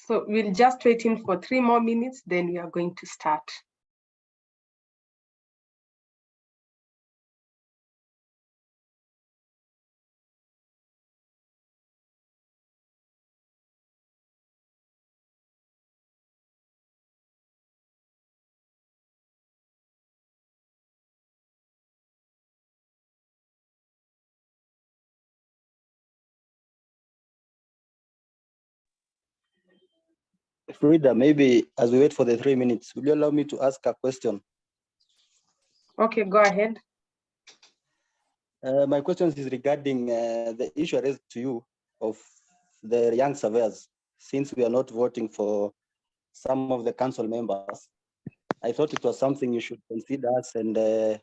So we'll just wait in for 3 more minutes, then we are going to start. Frida, maybe as we wait for the 3 minutes, will you allow me to ask a question? Okay, go ahead. My question is regarding the issue raised to you of the young surveyors. Since we are not voting for some of the council members, I thought it was something you should consider us and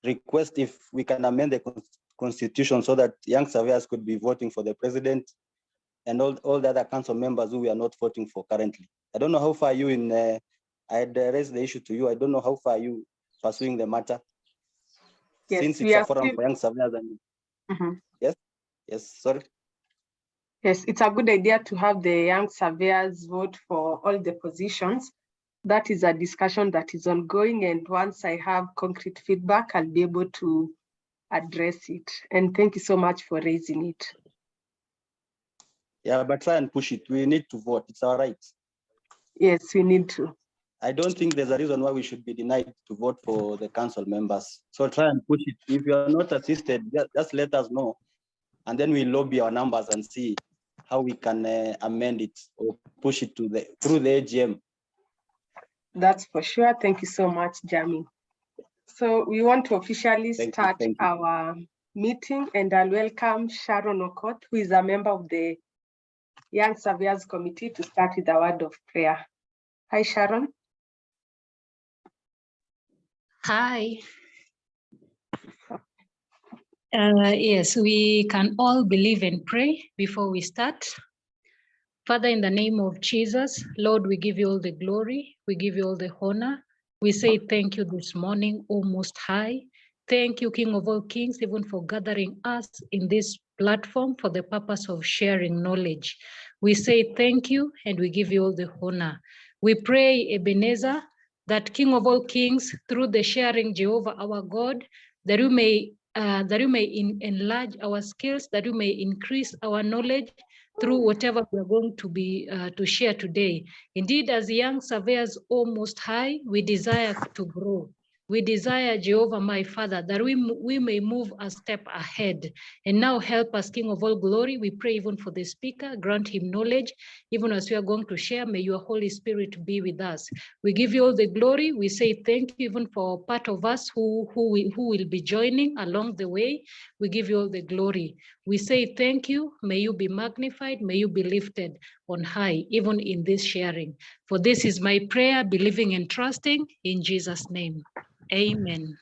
request if we can amend the constitution so that young surveyors could be voting for the president and all the other council members who we are not voting for currently. I don't know how far you in, I had raised the issue to you. I don't know how far you pursuing the matter. Yes, since it's a forum for young surveyors. And yes, sorry. Yes, it's a good idea to have the young surveyors vote for all the positions. That is a discussion that is ongoing, and once I have concrete feedback, I'll be able to address it. And thank you so much for raising it. Yeah, but try and push it. We need to vote. It's our right. Yes, we need to. I don't think there's a reason why we should be denied to vote for the council members. So try and push it. If you are not assisted, just let us know. And then we lobby our numbers and see how we can amend it or push it to through the AGM. That's for sure. Thank you so much, Jami. So we want to officially start our meeting, and I'll welcome Sharon Okot, who is a member of the Young Surveyors Committee, to start with a word of prayer. Hi, Sharon. Hi. Yes, we can all believe and pray before we start. Father, in the name of Jesus, Lord, we give you all the glory. We give you all the honor. We say thank you this morning, O Most High. Thank you, King of all kings, even for gathering us in this platform for the purpose of sharing knowledge. We say thank you and we give you all the honor. We pray, Ebenezer, that King of all kings, through the sharing, Jehovah our God, that you may enlarge our skills, that you may increase our knowledge through whatever we are going to be to share today. Indeed, as young surveyors, O Most High, we desire to grow. We desire, Jehovah, my Father, that we may move a step ahead. And now help us, King of all glory. We pray even for the speaker, grant him knowledge. Even as we are going to share, may your Holy Spirit be with us. We give you all the glory. We say thank you even for part of us who will be joining along the way. We give you all the glory. We say thank you. May you be magnified. May you be lifted on high, even in this sharing. For this is my prayer, believing and trusting in Jesus' name. Amen.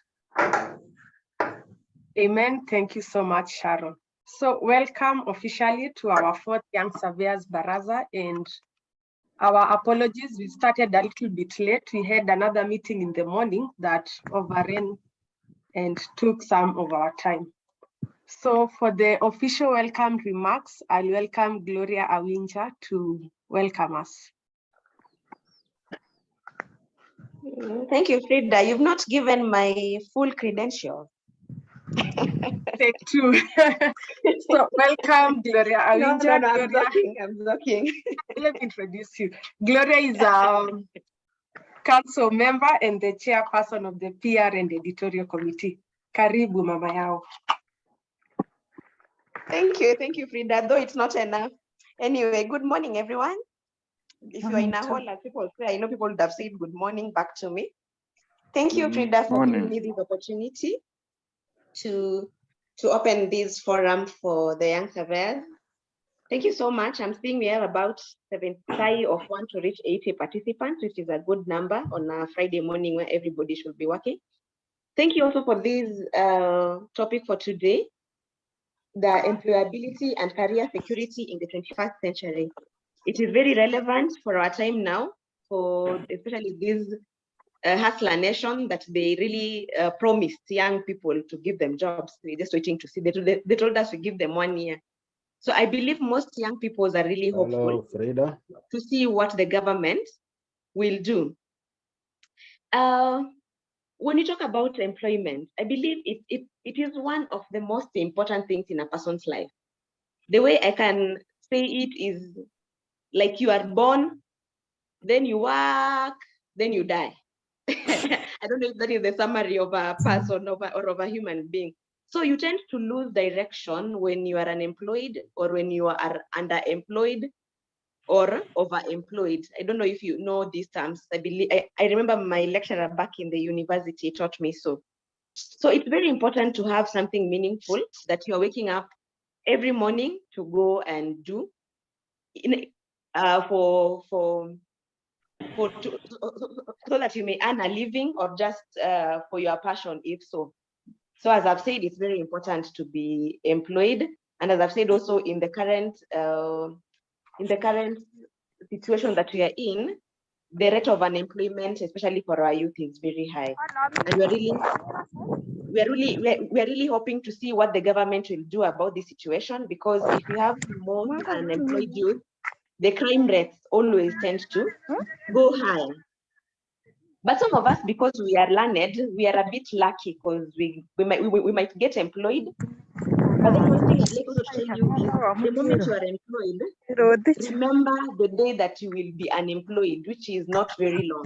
Amen. Thank you so much, Sharon. So welcome officially to our 4th Young Surveyors Baraza, and our apologies, we started a little bit late. We had another meeting in the morning that overran and took some of our time. So for the official welcome remarks, I'll welcome Gloria Awinja to welcome us. Thank you, Frida. You've not given my full credentials. Take 2. So welcome, Gloria Awinja. No, I'm Gloria, joking. Let me introduce you. Gloria is a council member and the chairperson of the PR and editorial committee. Karibu, mama yao. Thank you, Frida, though it's not enough. Anyway, good morning, everyone. If you are in a hall, as people say, I know people would have said good morning back to me. Thank you, Frida, for giving me this opportunity to open this forum for the young surveyors. Thank you so much. I'm seeing we have about 70 of 1 to reach 80 participants, which is a good number on a Friday morning where everybody should be working. Thank you also for this topic for today, the employability and career security in the 21st century. It is very relevant for our time now, for especially this hustler nation that they really promised young people to give them jobs. We're just waiting to see. They told us to give them 1 year. So I believe most young people are really hopeful to see what the government will do. When you talk about employment, I believe it is one of the most important things in a person's life. The way I can say it is like you are born, then you work, then you die. I don't know if that is the summary of a person or of a human being. So you tend to lose direction when you are unemployed or when you are underemployed or overemployed. I don't know if you know these terms. I remember my lecturer back in the university taught me so. So it's very important to have something meaningful that you're waking up every morning to go and do so that you may earn a living, or just for your passion, if so. So as I've said, it's very important to be employed. And as I've said also, in the current situation that we are in, the rate of unemployment, especially for our youth, is very high. And we are really hoping to see what the government will do about this situation, because if you have more unemployed youth, the crime rates always tend to go high. But some of us, because we are learned, we are a bit lucky because we might get employed. But then one thing I'd like also to tell you is the moment you are employed, remember the day that you will be unemployed, which is not very long.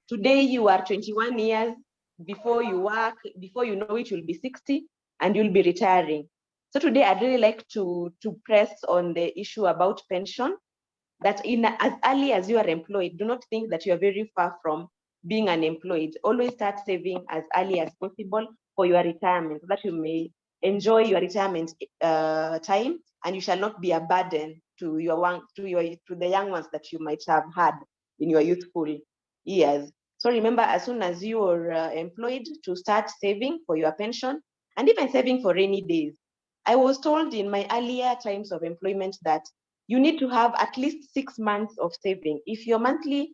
Today you are 21 years, before you work, before you know it, you'll be 60 and you'll be retiring. So today I'd really like to press on the issue about pension, that as early as you are employed, do not think that you are very far from being unemployed. Always start saving as early as possible for your retirement, so that you may enjoy your retirement time, and you shall not be a burden to the young ones that you might have had in your youthful years. So remember, as soon as you are employed, to start saving for your pension, and even saving for rainy days. I was told in my earlier times of employment that you need to have at least 6 months of saving. If your monthly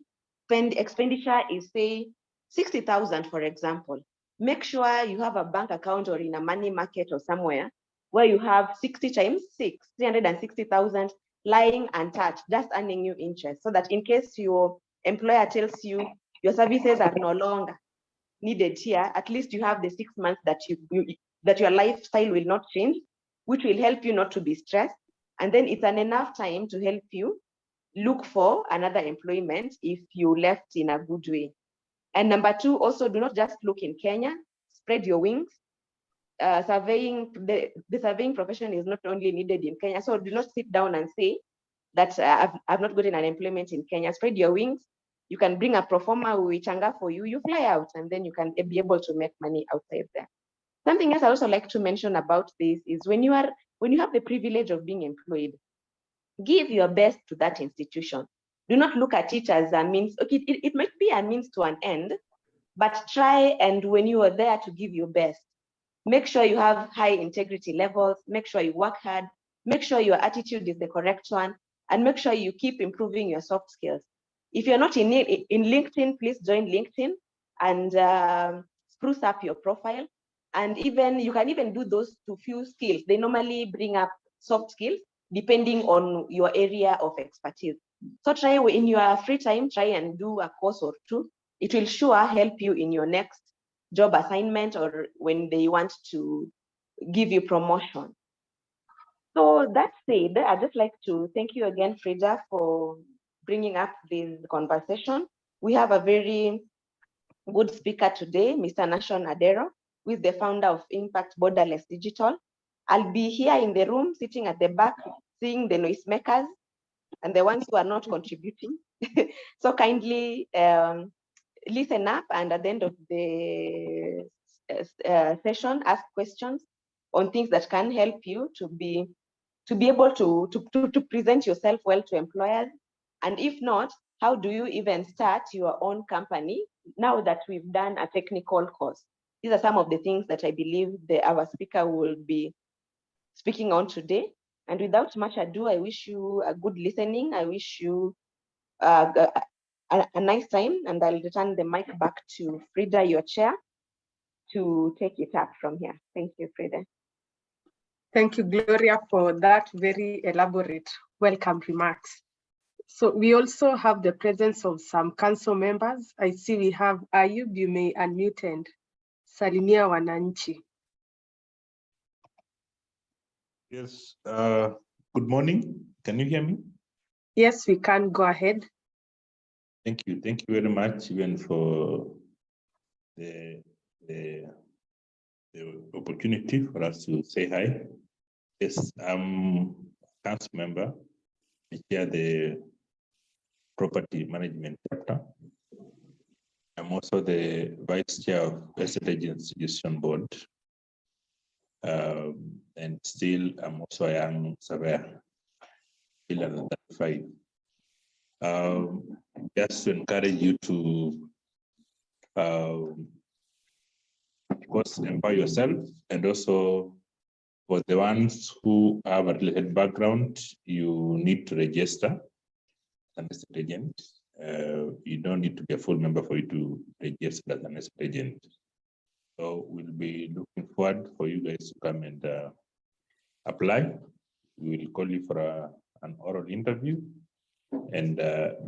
expenditure is, say, 60,000, for example, make sure you have a bank account or in a money market or somewhere where you have 60 times 6, 360,000 lying untouched, just earning you interest, so that in case your employer tells you your services are no longer needed here, at least you have the 6 months that that your lifestyle will not change, which will help you not to be stressed. And then it's an enough time to help you look for another employment if you left in a good way. And number 2, also, do not just look in Kenya, spread your wings. The surveying profession is not only needed in Kenya, so do not sit down and say that I've not gotten an employment in Kenya. Spread your wings. You can bring a pro forma Wichanga for you, you fly out, and then you can be able to make money outside there. Something else I also like to mention about this is when you have the privilege of being employed, give your best to that institution. Do not look at it as a means. Okay, it might be a means to an end, but try, and when you are there, to give your best. Make sure you have high integrity levels, make sure you work hard, make sure your attitude is the correct one, and make sure you keep improving your soft skills. If you're not in LinkedIn, please join LinkedIn and spruce up your profile. And even you can even do those few skills. They normally bring up soft skills depending on your area of expertise. So try, in your free time, try and do a course or two. It will sure help you in your next job assignment or when they want to give you promotion. So that said, I'd just like to thank you again, Frida, for bringing up this conversation. We have a very good speaker today, Mr. Nashon Adero, who is the founder of Impact Borderless Digital. I'll be here in the room, sitting at the back, seeing the noisemakers and the ones who are not contributing. So kindly listen up, and at the end of the session, ask questions on things that can help you to be able to present yourself well to employers. And if not, how do you even start your own company now that we've done a technical course? These are some of the things that I believe our speaker will be speaking on today. And without much ado, I wish you a good listening. I wish you a nice time, and I'll return the mic back to Frida, your chair, to take it up from here. Thank you, Frida. Thank you, Gloria, for that very elaborate welcome remarks. So we also have the presence of some council members. I see we have Ayub, you may unmute and salimia wananchi. Yes, good morning. Can you hear me? Yes, we can go ahead. Thank you very much even for the opportunity for us to say hi. Yes, I'm a council member. I chair the property management chapter. I'm also the vice chair of Estate Agents Suggestion Board. And still, I'm also a young surveyor, still under 35. Just to encourage you to, of course, empower yourself, and also for the ones who have a related background, you need to register as an estate agent. You don't need to be a full member for you to register as an estate agent. So we'll be looking forward for you guys to come and apply. We will call you for an oral interview and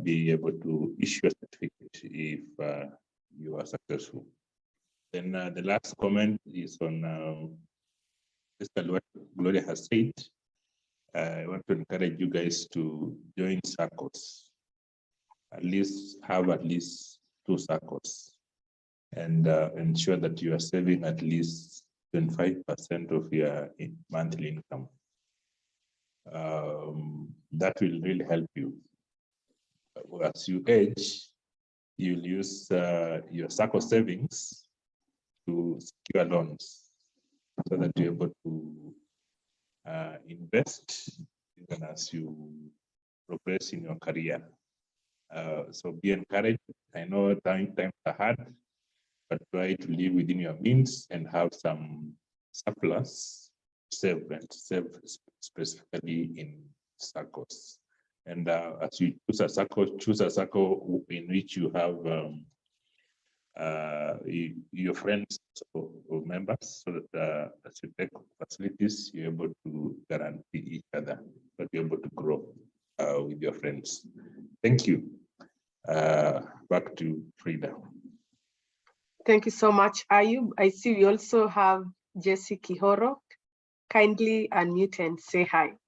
be able to issue a certificate if you are successful. Then the last comment is on what Gloria has said. I want to encourage you guys to join circles. At least have at least 2 circles, and ensure that you are saving at least 25% of your monthly income. That will really help you. As you age, you'll use your circle savings to secure loans so that you're able to invest even as you progress in your career. So be encouraged. I know times are hard, but try to live within your means and have some surplus, save specifically in circles. And as you choose a circle in which you have your friends or members, so that as you take facilities, you're able to guarantee each other, but you're able to grow with your friends. Thank you. Back to Frida. Thank you so much, Ayub. I see we also have Jesse Kihoro. Kindly unmute and say hi.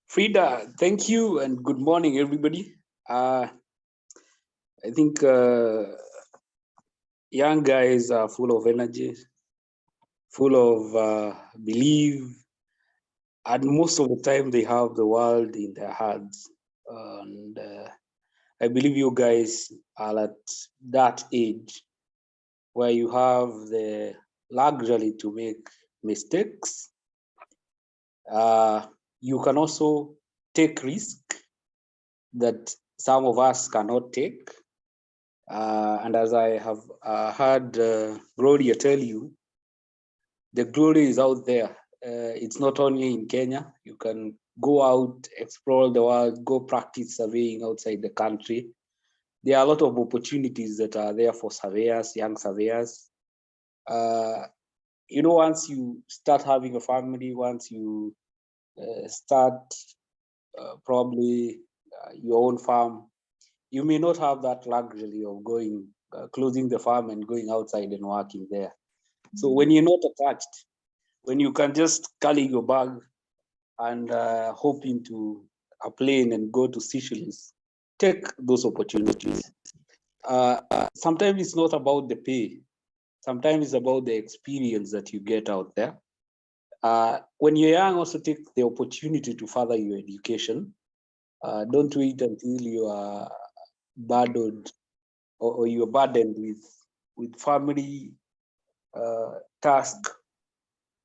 Frida, thank you and good morning, everybody. I think young guys are full of energy, full of belief, and most of the time they have the world in their hearts. And I believe you guys are at that age where you have the luxury to make mistakes. You can also take risk that some of us cannot take. And as I have heard Gloria tell you, the glory is out there. It's not only in Kenya. You can go out, explore the world, go practice surveying outside the country. There are a lot of opportunities that are there for surveyors, young surveyors. You know, once you start having a family, once you start probably your own farm, you may not have that luxury of going, closing the farm and going outside and working there. So when you're not attached, when you can just carry your bag and hop into a plane and go to Seychelles, take those opportunities. Sometimes it's not about the pay. Sometimes it's about the experience that you get out there. When you're young, also take the opportunity to further your education. Don't wait until you are burdened or you're burdened with family task,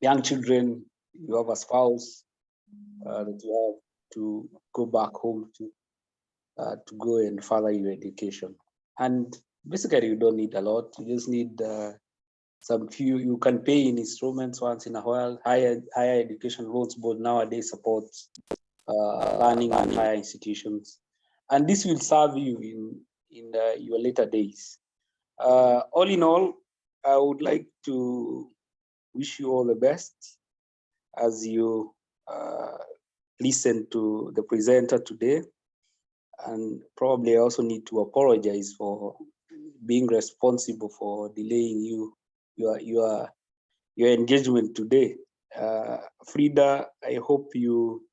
young children, you have a spouse that you have to go back home to go and further your education. And basically, you don't need a lot. You just need some few. You can pay in instruments once in a while. Higher education loans board nowadays supports learning in higher institutions, and this will serve you in your later days. All in all, I would like to wish you all the best. as you listen to the presenter today. And probably I also need to apologize for being responsible for delaying your engagement today. Frida, I hope you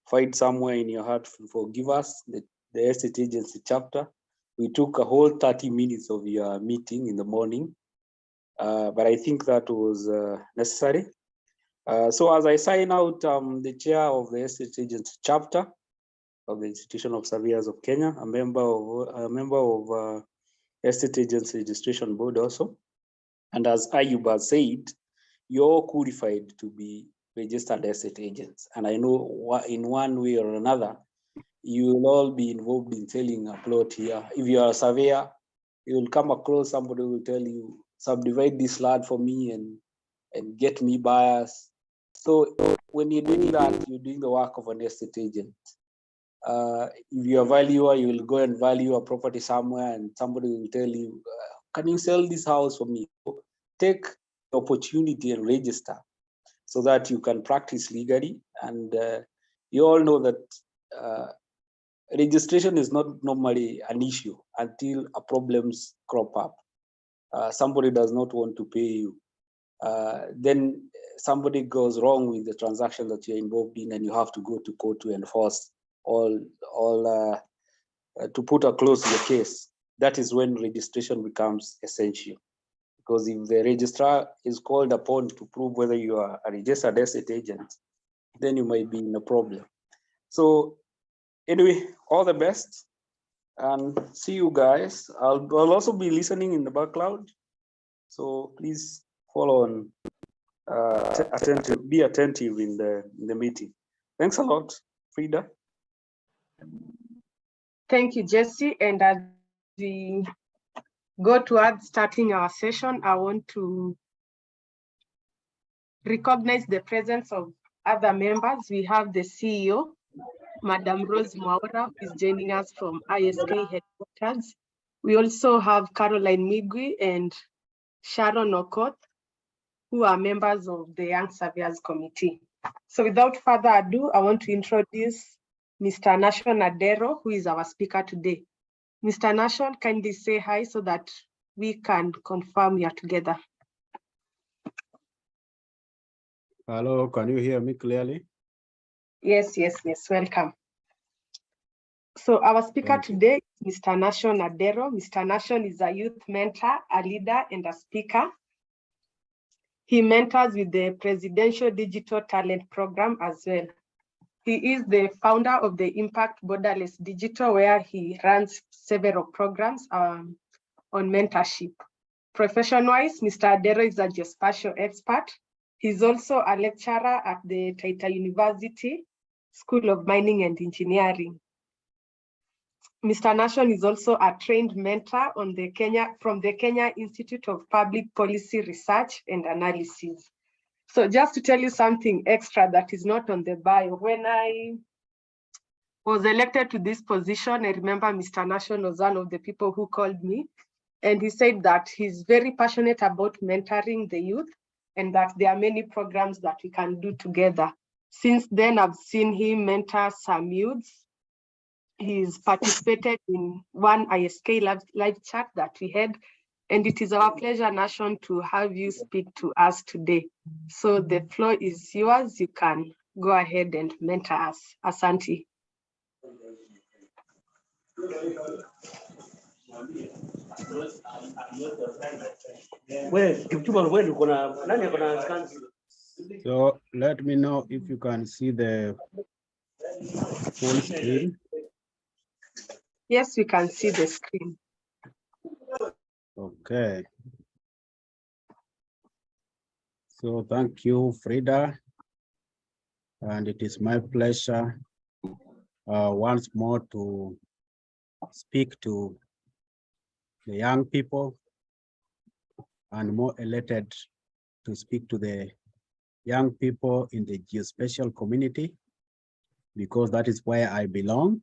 find somewhere in your heart to forgive us, the estate agency chapter. We took a whole 30 minutes of your meeting in the morning, but I think that was necessary. So as I sign out, the chair of the estate agency chapter of the Institution of Surveyors of Kenya, a member of Estate Agency Registration Board also. And as Ayub has said, you're all qualified to be registered estate agents. And I know in one way or another, you will all be involved in selling a plot here. If you are a surveyor, you will come across somebody who will tell you, subdivide this land for me and get me buyers. So when you're doing that, you're doing the work of an estate agent. If you're a valuer, you will go and value a property somewhere and somebody will tell you, can you sell this house for me? Take the opportunity and register so that you can practice legally. And you all know that registration is not normally an issue until a problems crop up. Somebody does not want to pay you. Then somebody goes wrong with the transaction that you're involved in and you have to go to court to enforce to put a close to the case. That is when registration becomes essential. Because if the registrar is called upon to prove whether you are a registered estate agent, then you might be in a problem. So anyway, all the best and see you guys. I'll also be listening in the background. So please follow on, be attentive in the meeting. Thanks a lot, Frida. Thank you, Jesse. And as we go towards starting our session, I want to recognize the presence of other members. We have the CEO, Madam Rose Mwaura, who is joining us from ISK headquarters. We also have Caroline Migwi and Sharon Okoth, who are members of the Young Surveyors Committee. So without further ado, I want to introduce Mr. Nashon Adero, who is our speaker today. Mr. Nashon, kindly say hi so that we can confirm we are together. Hello, can you hear me clearly? Yes, welcome. So our speaker today is Mr. Nashon Adero. Mr. Nashon is a youth mentor, a leader, and a speaker. He mentors with the Presidential Digital Talent Program as well. He is the founder of the Impact Borderless Digital, where he runs several programs on mentorship. Profession-wise, Mr. Adero is a geospatial expert. He's also a lecturer at the Taita University School of Mining and Engineering. Mr. Nashon is also a trained mentor from the Kenya Institute of Public Policy Research and Analysis. So just to tell you something extra that is not on the bio, when I was elected to this position, I remember Mr. Nashon was one of the people who called me, and he said that he's very passionate about mentoring the youth and that there are many programs that we can do together. Since then, I've seen him mentor some youths. He's participated in one ISK live chat that we had, and it is our pleasure, Nashon, to have you speak to us today. So the floor is yours. You can go ahead and mentor us. Asante. So let me know if you can see the full screen. Yes, we can see the screen. Okay. So thank you, Frida. And it is my pleasure once more to speak to the young people, and more elated to speak to the young people in the geospatial community, because that is where I belong.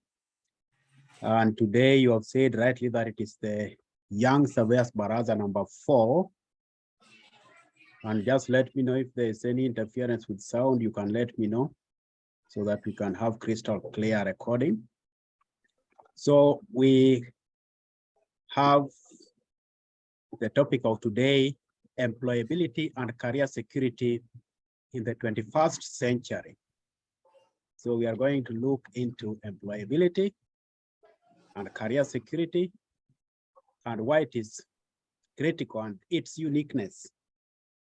And today you have said rightly that it is the Young Surveyors Baraza number 4. And just let me know if there's any interference with sound, you can let me know so that we can have crystal clear recording. So we have the topic of today, employability and career security in the 21st century. So we are going to look into employability and career security and why it is critical and its uniqueness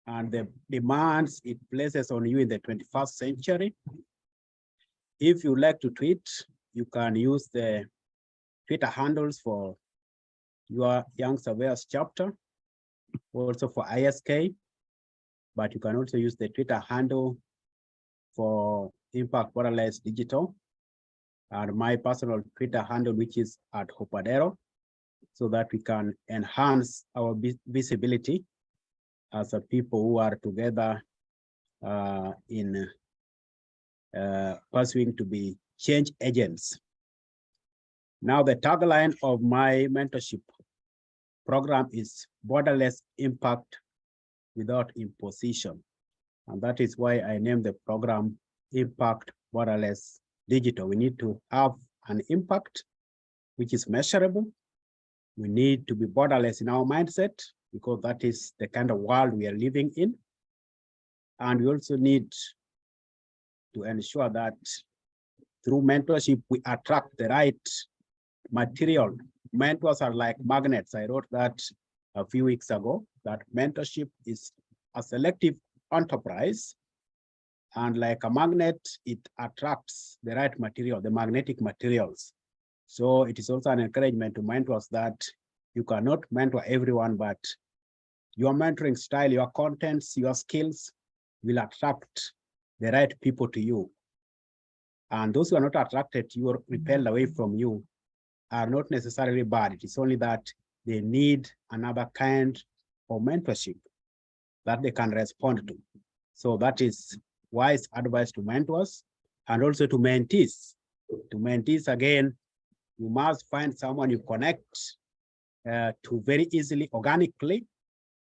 and the demands it places on you in the 21st century. If you like to tweet, you can use the Twitter handles for your Young Surveyors chapter, also for ISK, but you can also use the Twitter handle for Impact Borderless Digital and my personal Twitter handle, which is @Hopadero, so that we can enhance our visibility as a people who are together in pursuing to be change agents. Now, the tagline of my mentorship program is borderless impact without imposition. And that is why I named the program Impact Borderless Digital. We need to have an impact which is measurable. We need to be borderless in our mindset because that is the kind of world we are living in. And we also need to ensure that through mentorship, we attract the right material. Mentors are like magnets. I wrote that a few weeks ago, that mentorship is a selective enterprise. And like a magnet, it attracts the right material, the magnetic materials. So it is also an encouragement to mentors that you cannot mentor everyone, but your mentoring style, your contents, your skills will attract the right people to you. And those who are not attracted to you or repelled away from you are not necessarily bad. It is only that they need another kind of mentorship that they can respond to. So that is wise advice to mentors and also to mentees. To mentees, again, you must find someone you connect to very easily, organically,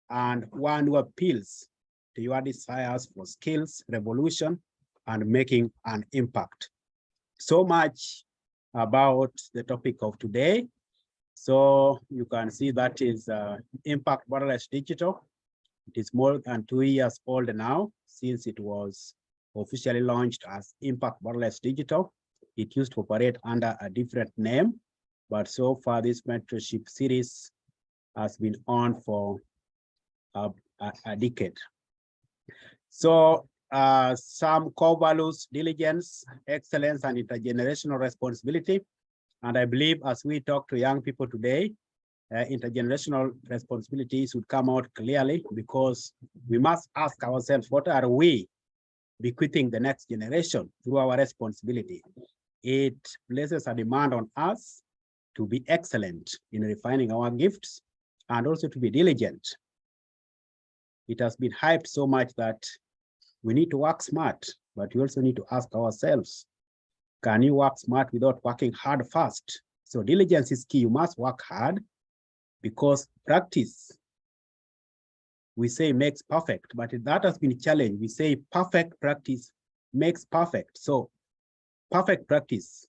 and one who appeals to your desires for skills, revolution, and making an impact. So much about the topic of today. So you can see that is Impact Borderless Digital. It is more than 2 years old now since it was officially launched as Impact Borderless Digital. It used to operate under a different name, but so far this mentorship series has been on for a decade. So some core values: diligence, excellence, and intergenerational responsibility. And I believe as we talk to young people today, intergenerational responsibilities would come out clearly, because we must ask ourselves, what are we bequeathing the next generation through our responsibility? It places a demand on us to be excellent in refining our gifts and also to be diligent. It has been hyped so much that we need to work smart, but we also need to ask ourselves, can you work smart without working hard first? So diligence is key. You must work hard, because practice, we say, makes perfect, but that has been challenged. We say perfect practice makes perfect. So perfect practice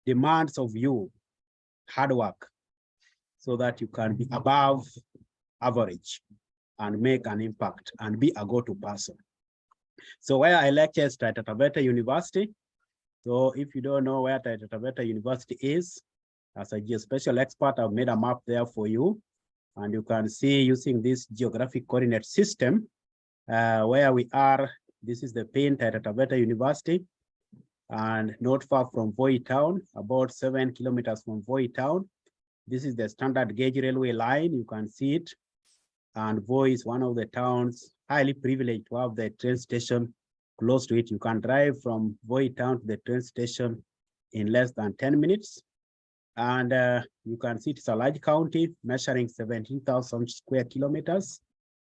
demands of you hard work so that you can be above average and make an impact and be a go-to person. So where I lecture is Taita Taveta University. So if you don't know where Taita Taveta University is, as a geospatial expert, I've made a map there for you. And you can see, using this geographic coordinate system, where we are. This is the pin, Taita Taveta University, and not far from Voi town, about 7 kilometers from Voi town. This is the standard gauge railway line. You can see it. And Voi is one of the towns highly privileged to have the train station close to it. You can drive from Voi town to the train station in less than 10 minutes. And you can see it's a large county measuring 17,000 square kilometers,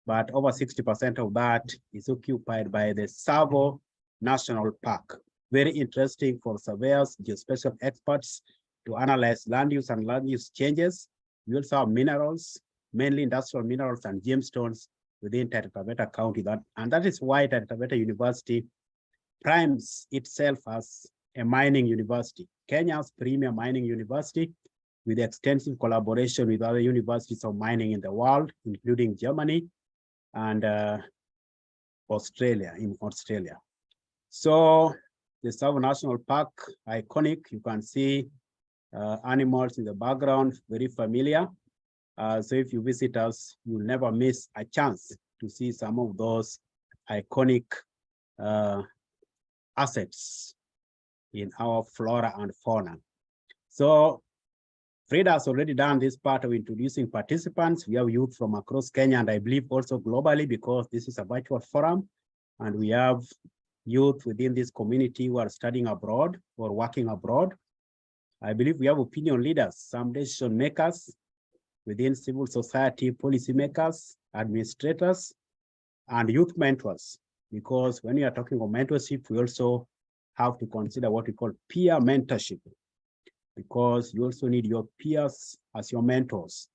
but over 60% of that is occupied by the Tsavo National Park. Very interesting for surveyors, geospatial experts to analyze land use and land use changes. We also have minerals, mainly industrial minerals and gemstones within Taita Taveta County. And that is why Taita Taveta University primes itself as a mining university, Kenya's premier mining university, with extensive collaboration with other universities of mining in the world, including Germany and Australia. So the Tsavo National Park, iconic, you can see animals in the background, very familiar. So if you visit us, you'll never miss a chance to see some of those iconic assets in our flora and fauna. So Frida has already done this part of introducing participants. We have youth from across Kenya and I believe also globally, because this is a virtual forum, and we have youth within this community who are studying abroad or working abroad. I believe we have opinion leaders, some decision makers within civil society, policymakers, administrators, and youth mentors. Because when we are talking about mentorship, we also have to consider what we call peer mentorship, because you also need your peers as your mentors.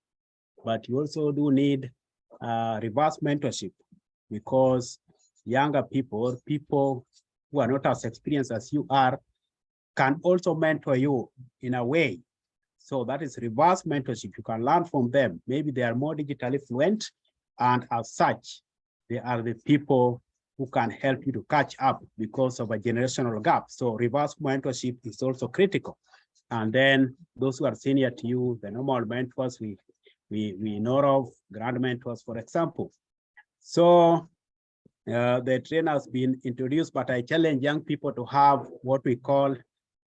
But you also do need reverse mentorship, because younger people, people who are not as experienced as you are, can also mentor you in a way. So that is reverse mentorship. You can learn from them. Maybe they are more digitally fluent, and as such, they are the people who can help you to catch up because of a generational gap. So reverse mentorship is also critical. And then those who are senior to you, the normal mentors we know of, grand mentors, for example. So the train has been introduced, but I challenge young people to have what we call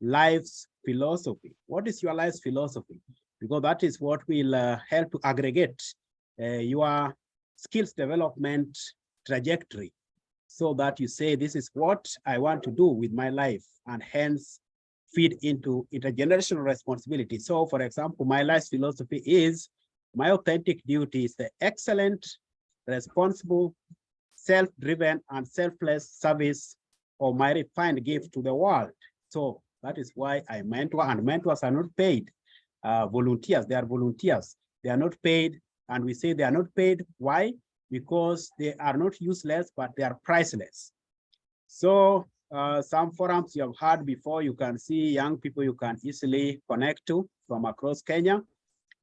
life's philosophy. What is your life's philosophy? Because that is what will help to aggregate your skills development trajectory, so that you say, this is what I want to do with my life, and hence feed into intergenerational responsibility. So for example, my life's philosophy is, my authentic duty is the excellent, responsible, self-driven, and selfless service of my refined gift to the world. So that is why I mentor, and mentors are not paid. Volunteers, they are volunteers. They are not paid, and we say they are not paid. Why? Because they are not useless, but they are priceless. So some forums you have heard before, you can see young people you can easily connect to from across Kenya.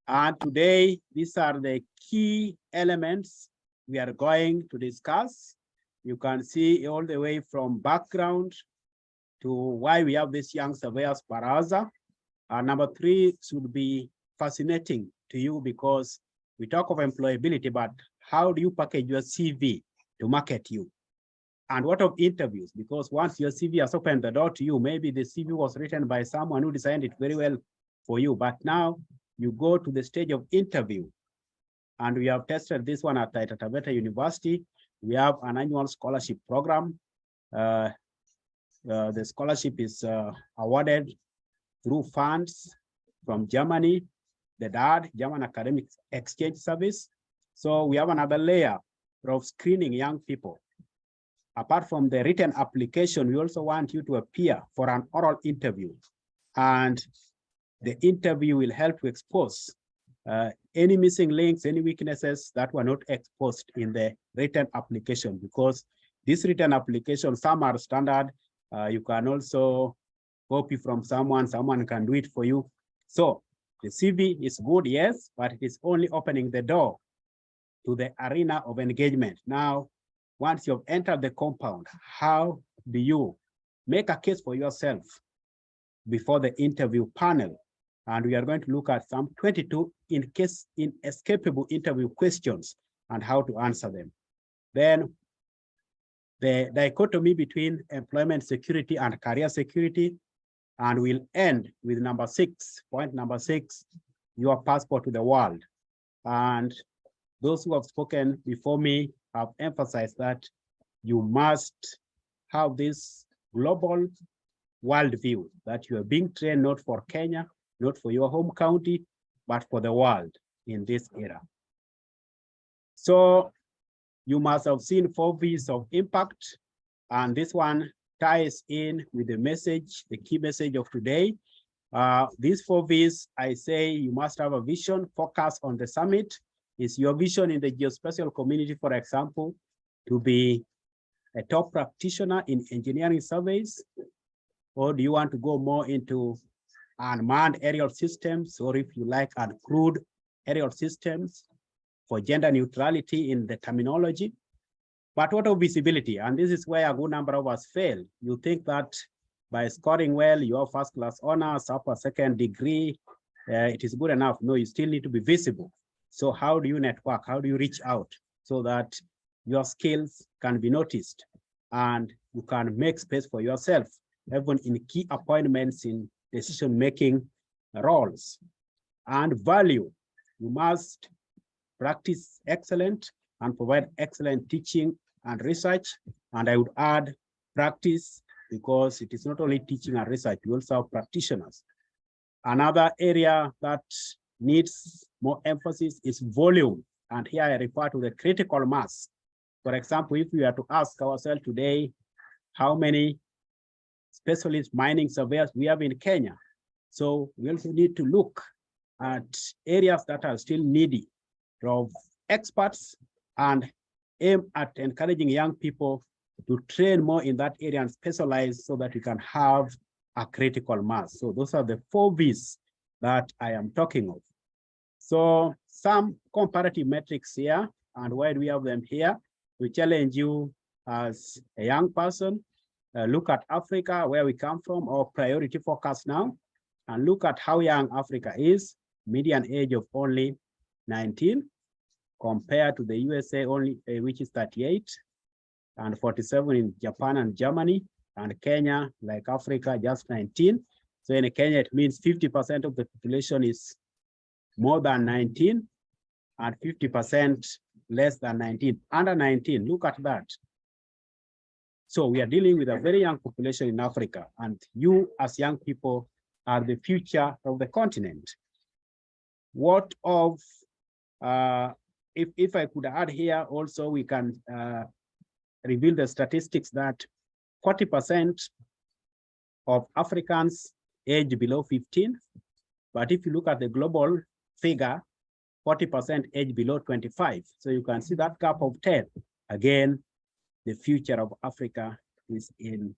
And today, these are the key elements we are going to discuss. You can see all the way from background to why we have this young surveyors Baraza. Number 3 should be fascinating to you, because we talk of employability, but how do you package your CV to market you? And what of interviews? Because once your CV has opened the door to you, maybe the CV was written by someone who designed it very well for you, but now you go to the stage of interview. And we have tested this one at Taita Taveta University. We have an annual scholarship program. The scholarship is awarded through funds from Germany, the DAD, German Academic Exchange Service. So we have another layer of screening young people. Apart from the written application, we also want you to appear for an oral interview. And the interview will help to expose any missing links, any weaknesses that were not exposed in the written application, because this written application, some are standard. You can also copy from someone can do it for you. So the CV is good, yes, but it is only opening the door to the arena of engagement. Now, once you've entered the compound, how do you make a case for yourself before the interview panel? And we are going to look at some 22 inescapable interview questions and how to answer them. Then the dichotomy between employment security and career security. And we'll end with point number 6, your passport to the world. And those who have spoken before me have emphasized that you must have this global worldview, that you are being trained not for Kenya, not for your home county, but for the world in this era. So you must have seen 4 V's of impact, and this one ties in with the message, the key message of today. These 4 V's, I say you must have a vision, focus on the summit, Is your vision in the geospatial community, for example, to be a top practitioner in engineering surveys? Or do you want to go more into unmanned aerial systems, or if you like, uncrewed aerial systems for gender neutrality in the terminology? But what of visibility? And this is where a good number of us fail. You think that by scoring well, your first class honors, upper second degree, it is good enough. No, you still need to be visible. So how do you network? How do you reach out so that your skills can be noticed and you can make space for yourself, even in key appointments in decision-making roles? And value, you must practice excellent and provide excellent teaching and research. And I would add practice, because it is not only teaching and research, you also have practitioners. Another area that needs more emphasis is volume. And here I refer to the critical mass. For example, if we are to ask ourselves today, how many specialist mining surveyors we have in Kenya? So we also need to look at areas that are still needy of experts and aim at encouraging young people to train more in that area and specialize so that we can have a critical mass. So those are the 4 V's that I am talking of. So some comparative metrics here, and why do we have them here? We challenge you as a young person, look at Africa, where we come from, or priority focus now, and look at how young Africa is, median age of only 19, compared to the USA only, which is 38, and 47 in Japan and Germany, and Kenya, like Africa, just 19. So in Kenya, it means 50% of the population is more than 19, and 50% less than 19, under 19, look at that. So we are dealing with a very young population in Africa, and you as young people are the future of the continent. What of, if I could add here also, we can reveal the statistics that 40% of Africans age below 15, but if you look at the global figure, 40% age below 25. So you can see that gap of 10. Again, the future of Africa is in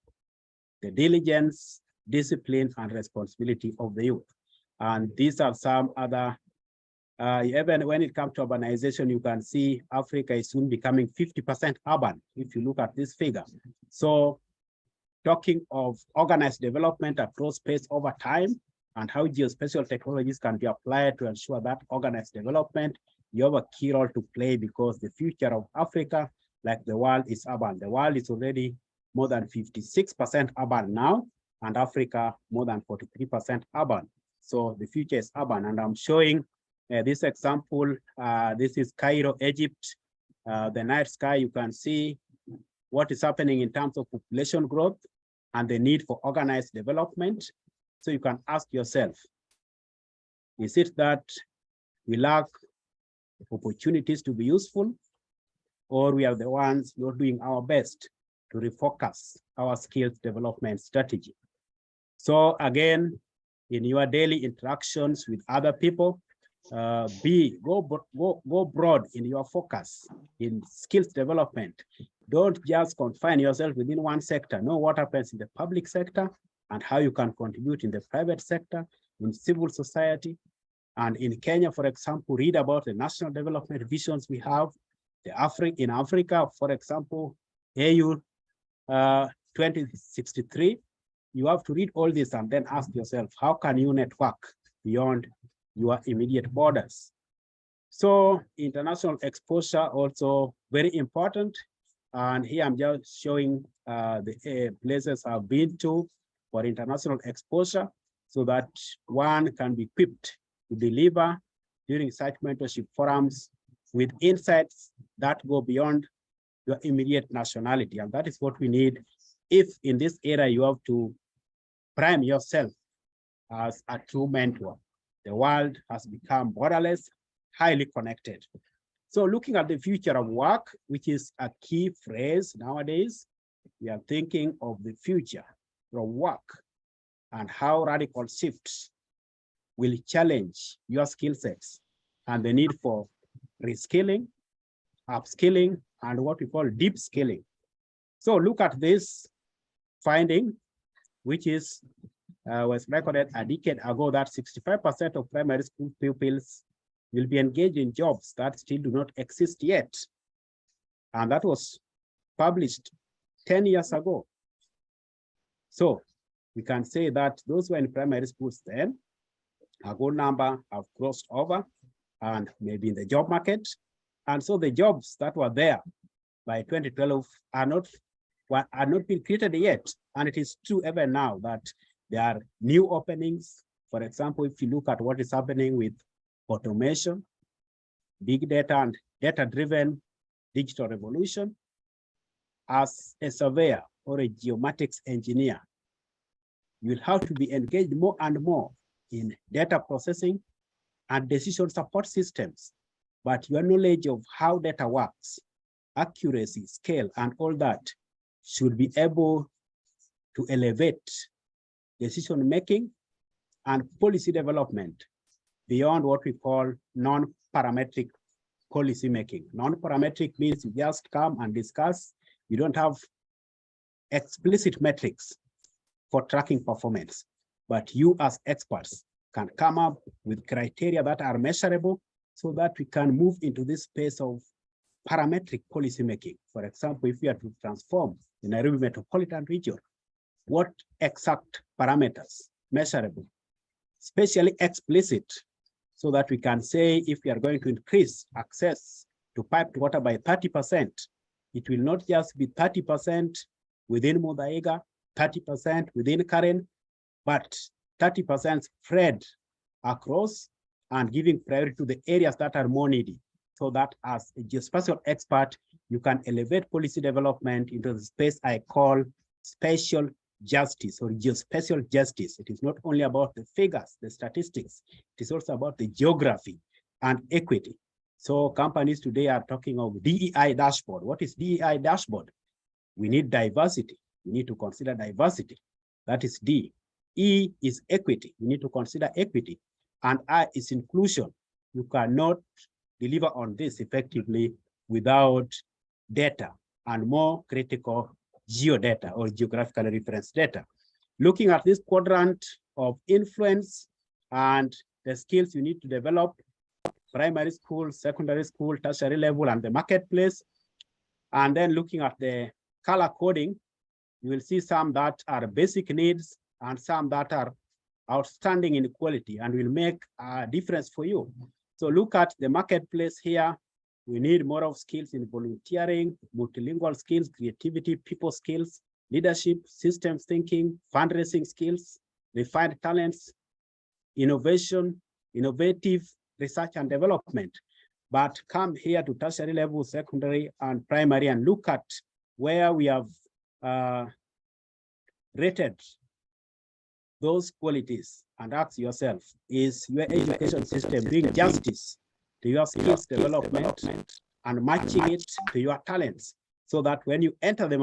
the diligence, discipline, and responsibility of the youth. And these are some other, even when it comes to urbanization, you can see Africa is soon becoming 50% urban, if you look at this figure. So talking of organized development across space over time, and how geospatial technologies can be applied to ensure that organized development, you have a key role to play, because the future of Africa, like the world, is urban. The world is already more than 56% urban now, and Africa more than 43% urban. So the future is urban, and I'm showing this example. This is Cairo, Egypt. The night sky, you can see what is happening in terms of population growth and the need for organized development. So you can ask yourself, is it that we lack opportunities to be useful, or we are the ones not doing our best to refocus our skills development strategy? So again, in your daily interactions with other people, go broad in your focus in skills development. Don't just confine yourself within one sector. Know what happens in the public sector and how you can contribute in the private sector, in civil society. And in Kenya, for example, read about the national development visions we have. In Africa, for example, AU 2063, you have to read all this and then ask yourself, how can you network beyond your immediate borders? So international exposure also very important. And here I'm just showing the places I've been to for international exposure, so that one can be equipped to deliver during such mentorship forums with insights that go beyond your immediate nationality. And that is what we need if in this era you have to prime yourself as a true mentor. The world has become borderless, highly connected. So looking at the future of work, which is a key phrase nowadays, we are thinking of the future of work and how radical shifts will challenge your skill sets and the need for reskilling, upskilling, and what we call deep skilling. So look at this finding, which is was recorded a decade ago, that 65% of primary school pupils will be engaged in jobs that still do not exist yet. And that was published 10 years ago. So we can say that those who were in primary schools then, a good number have crossed over and maybe in the job market. And so the jobs that were there by 2012 are not being created yet. And it is true even now that there are new openings. For example, if you look at what is happening with automation, big data and data-driven digital revolution, as a surveyor or a geomatics engineer, you'll have to be engaged more and more in data processing and decision support systems. But your knowledge of how data works, accuracy, scale, and all that should be able to elevate decision-making and policy development beyond what we call non-parametric policy making. Non-parametric means you just come and discuss. You don't have explicit metrics for tracking performance, but you as experts can come up with criteria that are measurable so that we can move into this space of parametric policy making. For example, if we are to transform the Nairobi metropolitan region, what exact parameters, measurable, especially explicit, so that we can say if we are going to increase access to piped water by 30%, it will not just be 30% within Muthaiga, 30% within Karen, but 30% spread across and giving priority to the areas that are more needy. So that as a geospatial expert, you can elevate policy development into the space I call spatial justice or geospatial justice. It is not only about the figures, the statistics, it is also about the geography and equity. So companies today are talking of DEI dashboard. What is DEI dashboard? We need diversity. We need to consider diversity. That is D. E is equity. We need to consider equity. And I is inclusion. You cannot deliver on this effectively without data and more critical geodata or geographical reference data. Looking at this quadrant of influence and the skills you need to develop, primary school, secondary school, tertiary level, and the marketplace. And then looking at the color coding, you will see some that are basic needs and some that are outstanding inequality and will make a difference for you. So look at the marketplace here. We need more of skills in volunteering, multilingual skills, creativity, people skills, leadership, systems thinking, fundraising skills, refined talents, innovation, innovative research and development. But come here to tertiary level, secondary and primary, and look at where we have rated those qualities and ask yourself, is your education system doing justice to your skills development and matching it to your talents so that when you enter the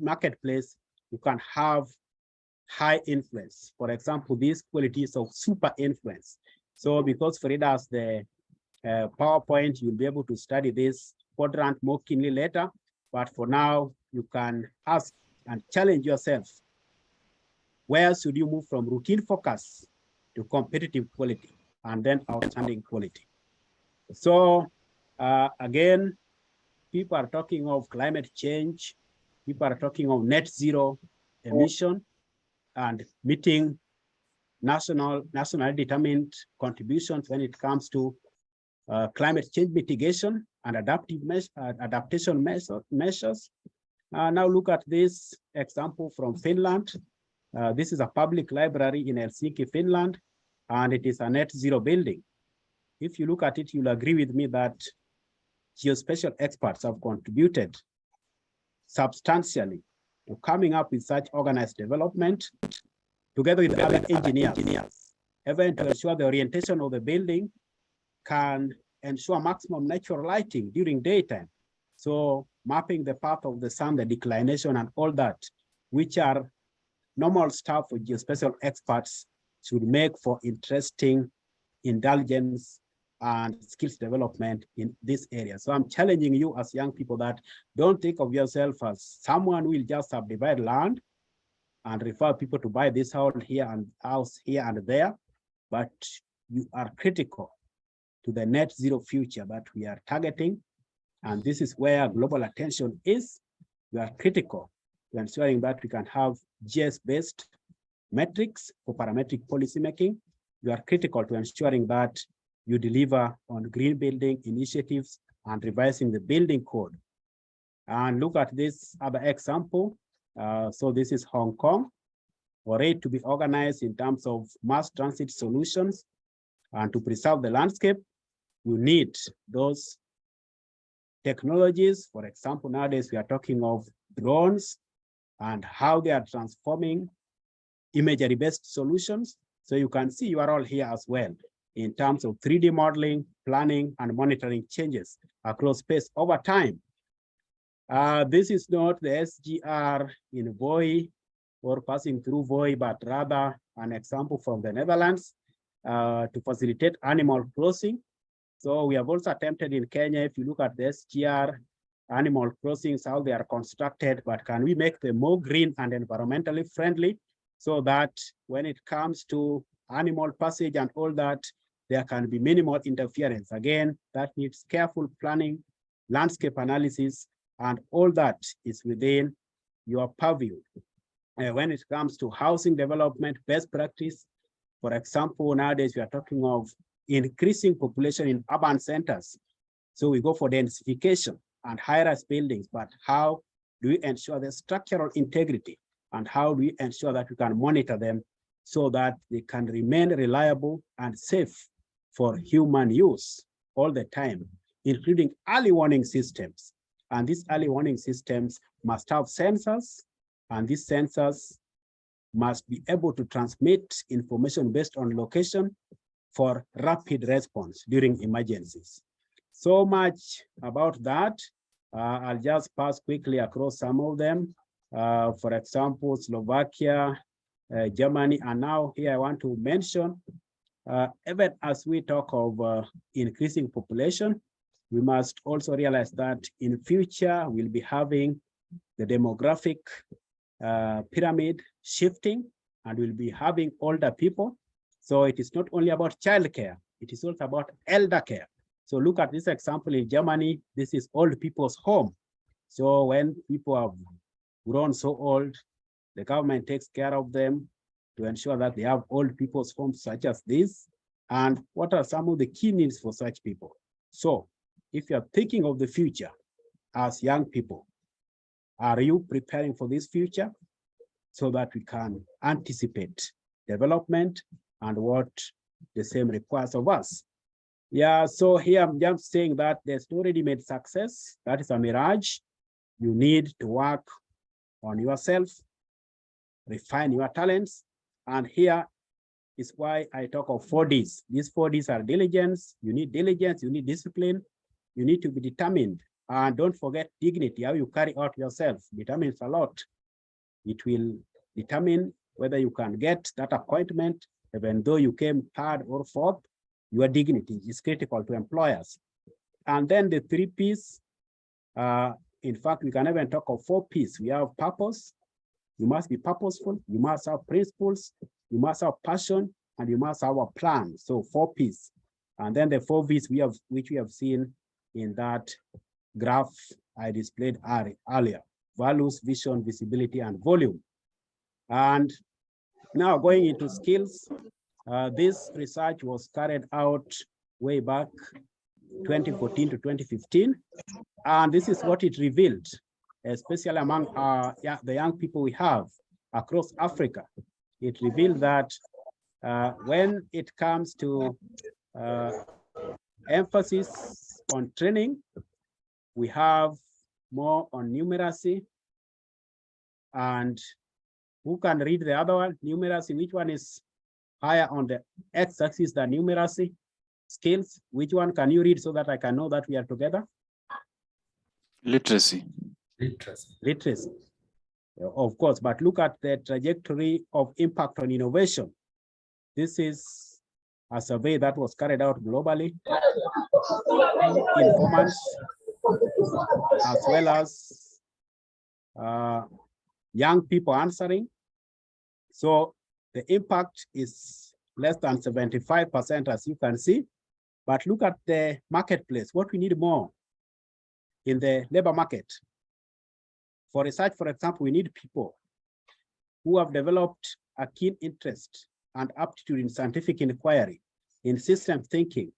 marketplace, you can have high influence. For example, these qualities of super influence. So because Frida has the PowerPoint, you'll be able to study this quadrant more keenly later. But for now, you can ask and challenge yourself. Where should you move from routine focus to competitive quality and then outstanding quality? So again, people are talking of climate change. People are talking of net zero emission and meeting nationally determined contributions when it comes to climate change mitigation and adaptation measures. Now look at this example from Finland. This is a public library in Helsinki, Finland, and it is a net zero building. If you look at it, you'll agree with me that geospatial experts have contributed substantially to coming up with such organized development together with other engineers, even to ensure the orientation of the building can ensure maximum natural lighting during daytime. So mapping the path of the sun, the declination and all that, which are normal stuff for geospatial experts, should make for interesting intelligence and skills development in this area. So I'm challenging you as young people that don't think of yourself as someone who will just subdivide land and refer people to buy this house here and there, but you are critical to the net zero future that we are targeting. And this is where global attention is. You are critical to ensuring that we can have GS-based metrics for parametric policymaking. You are critical to ensuring that you deliver on green building initiatives and revising the building code. And look at this other example. So this is Hong Kong, for it to be organized in terms of mass transit solutions and to preserve the landscape, you need those technologies. For example, nowadays we are talking of drones and how they are transforming imagery-based solutions. So you can see you are all here as well in terms of 3D modeling, planning, and monitoring changes across space over time. This is not the SGR in Voi or passing through Voi, but rather an example from the Netherlands to facilitate animal crossing. So we have also attempted in Kenya, if you look at the SGR animal crossings, how they are constructed, but can we make them more green and environmentally friendly so that when it comes to animal passage and all that, there can be minimal interference. Again, that needs careful planning, landscape analysis, and all that is within your purview. When it comes to housing development, best practice, for example, nowadays we are talking of increasing population in urban centers. So we go for densification and high-rise buildings, but how do we ensure the structural integrity and how do we ensure that we can monitor them so that they can remain reliable and safe for human use all the time, including early warning systems. And these early warning systems must have sensors, and these sensors must be able to transmit information based on location for rapid response during emergencies. So much about that. I'll just pass quickly across some of them. For example, Slovakia, Germany, and now here I want to mention, even as we talk of increasing population, we must also realize that in future we'll be having the demographic pyramid shifting, and we'll be having older people. So it is not only about childcare, it is also about elder care. So look at this example in Germany. This is old people's home. So when people have grown so old, the government takes care of them to ensure that they have old people's homes such as this. And what are some of the key needs for such people? So if you're thinking of the future as young people, are you preparing for this future so that we can anticipate development and what the same requires of us? Yeah, so here I'm just saying that there's no ready-made success. That is a mirage. You need to work on yourself, refine your talents. And here is why I talk of 4Ds. These 4Ds are diligence. You need diligence, you need discipline, you need to be determined. And don't forget dignity, how you carry out yourself determines a lot. It will determine whether you can get that appointment, even though you came third or fourth. Your dignity is critical to employers. And then the 3 Ps, in fact, we can even talk of 4 Ps. We have purpose. You must be purposeful. You must have principles. You must have passion, and you must have a plan. So 4 Ps. And then the 4 Vs which we have seen in that graph I displayed earlier: values, vision, visibility, and volume. And now going into skills, this research was carried out way back 2014 to 2015. And this is what it revealed, especially among the young people we have across Africa. It revealed that when it comes to emphasis on training, we have more on numeracy. And who can read the other one? Numeracy, which one is higher on the x-axis than numeracy? Skills, which one can you read so that I can know that we are together? Literacy. Literacy, of course, but look at the trajectory of impact on innovation. This is a survey that was carried out globally, informants, as well as young people answering. So the impact is less than 75%, as you can see. But look at the marketplace, what we need more in the labor market. For research, for example, we need people who have developed a keen interest and aptitude in scientific inquiry, in system thinking.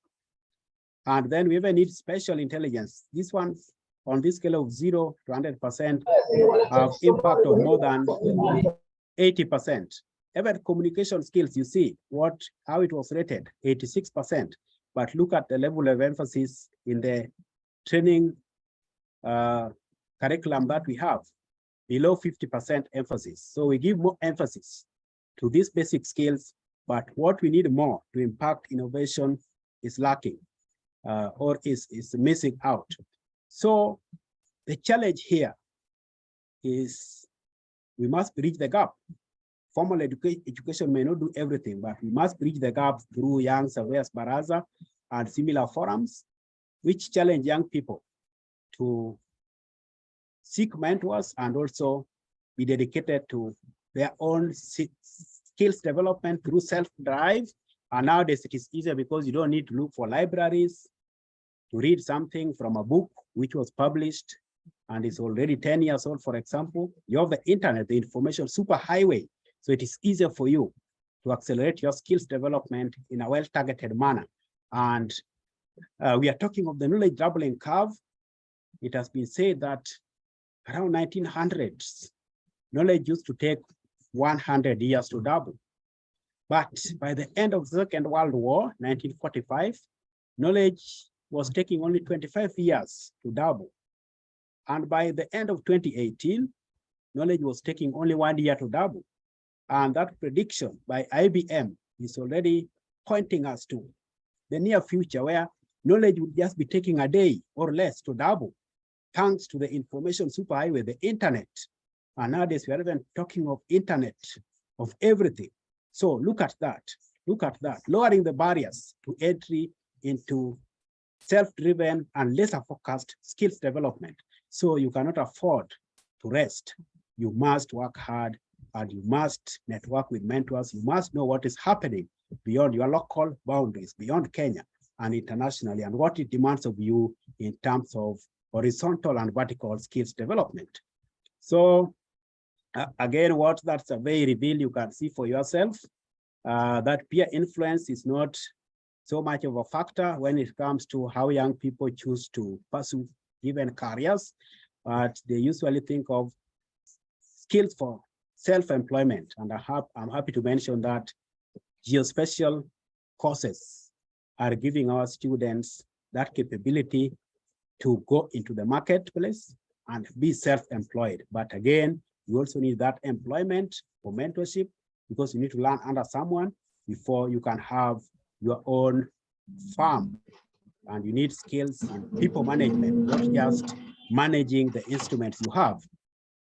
And then we even need special intelligence. These ones, on this scale of 0 to 100%, have impact of more than 80%. Even communication skills, you see how it was rated, 86%. But look at the level of emphasis in the training curriculum that we have, below 50% emphasis. So we give more emphasis to these basic skills, but what we need more to impact innovation is lacking or is missing out. So the challenge here is we must bridge the gap. Formal education may not do everything, but we must bridge the gap through Young Surveyors Baraza and similar forums, which challenge young people to seek mentors and also be dedicated to their own skills development through self-drive. And nowadays it is easier because you don't need to look for libraries to read something from a book which was published and is already 10 years old, for example. You have the internet, the information superhighway. So it is easier for you to accelerate your skills development in a well-targeted manner. And we are talking of the knowledge doubling curve. It has been said that around 1900s, knowledge used to take 100 years to double. But by the end of the Second World War, 1945, knowledge was taking only 25 years to double. And by the end of 2018, knowledge was taking only 1 year to double. And that prediction by IBM is already pointing us to the near future where knowledge would just be taking a day or less to double, thanks to the information superhighway, the internet. And nowadays we are even talking of internet of everything. So look at that, lowering the barriers to entry into self-driven and laser focused skills development. So you cannot afford to rest. You must work hard and you must network with mentors. You must know what is happening beyond your local boundaries, beyond Kenya and internationally, and what it demands of you in terms of horizontal and vertical skills development. So again, what that survey revealed, you can see for yourself that peer influence is not so much of a factor when it comes to how young people choose to pursue given careers, but they usually think of skills for self-employment. And I'm happy to mention that geospatial courses are giving our students that capability to go into the marketplace and be self-employed. But again, you also need that employment for mentorship because you need to learn under someone before you can have your own farm. And you need skills in people management, not just managing the instruments you have.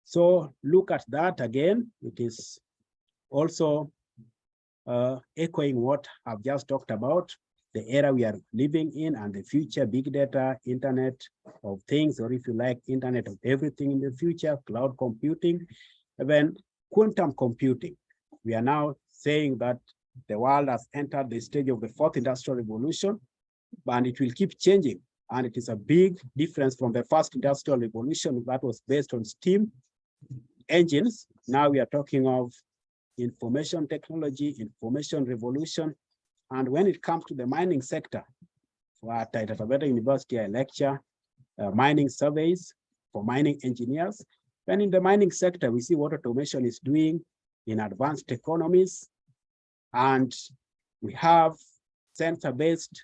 So look at that again. It is also echoing what I've just talked about, the era we are living in and the future, big data, internet of things, or if you like, internet of everything in the future, cloud computing, even quantum computing. We are now saying that the world has entered the stage of the fourth industrial revolution, and it will keep changing. And it is a big difference from the first industrial revolution that was based on steam engines. Now we are talking of information technology, information revolution. And when it comes to the mining sector, at Taita University, I lecture mining surveys for mining engineers. And in the mining sector, we see what automation is doing in advanced economies. And we have sensor-based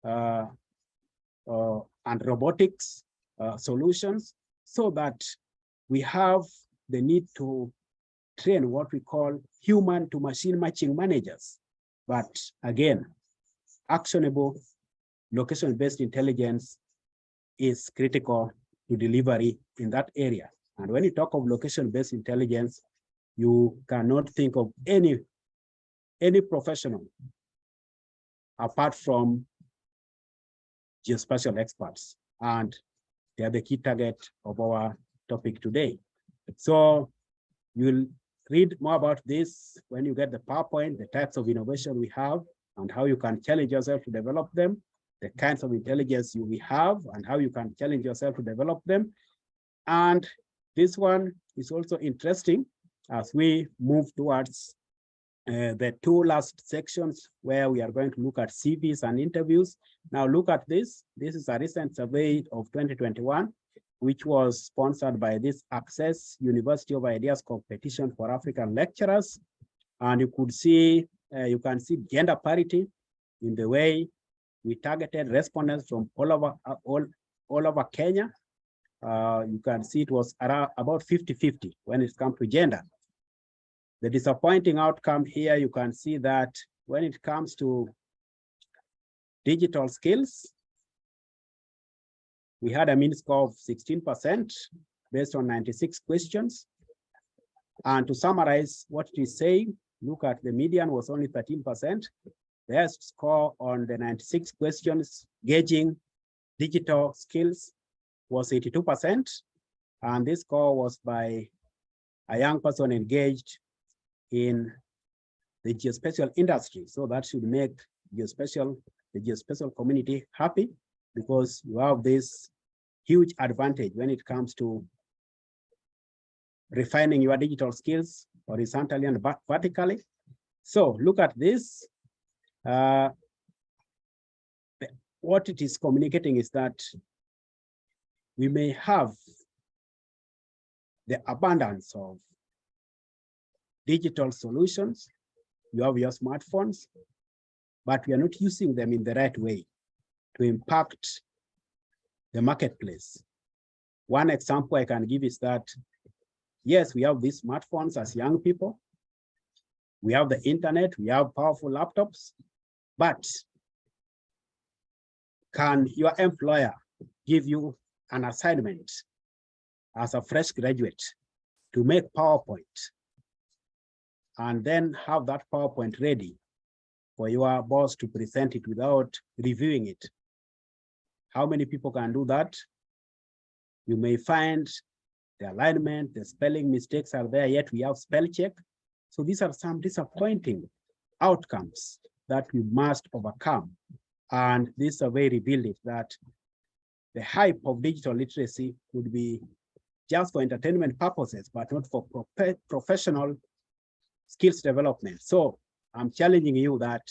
and robotics solutions, so that we have the need to train what we call human to machine matching managers. But again, actionable location-based intelligence is critical to delivery in that area. And when you talk of location-based intelligence, you cannot think of any professional apart from geospatial experts, and they are the key target of our topic today. So you'll read more about this when you get the PowerPoint, the types of innovation we have, and how you can challenge yourself to develop them, the kinds of intelligence we have, and how you can challenge yourself to develop them. And this one is also interesting as we move towards the two last sections where we are going to look at CVs and interviews. Now look at this. This is a recent survey of 2021, which was sponsored by this Access University of Ideas competition for African lecturers. And you could see, you can see gender parity in the way we targeted respondents from all over Kenya. You can see it was around about 50-50 when it comes to gender. The disappointing outcome here, you can see that when it comes to digital skills, we had a mean score of 16% based on 96 questions. And to summarize what it is saying, look at the median was only 13%. The highest score on the 96 questions gauging digital skills was 82%. And this score was by a young person engaged in the geospatial industry. So that should make the geospatial community happy, because you have this huge advantage when it comes to refining your digital skills horizontally and vertically. So look at this. What it is communicating is that we may have the abundance of digital solutions. You have your smartphones, but we are not using them in the right way to impact the marketplace. One example I can give is that, yes, we have these smartphones as young people. We have the internet, we have powerful laptops, but can your employer give you an assignment as a fresh graduate to make PowerPoint and then have that PowerPoint ready for your boss to present it without reviewing it? How many people can do that? You may find the alignment, the spelling mistakes are there, yet we have spell check. So these are some disappointing outcomes that we must overcome. And this survey revealed it, that the hype of digital literacy would be just for entertainment purposes, but not for professional skills development. So I'm challenging you that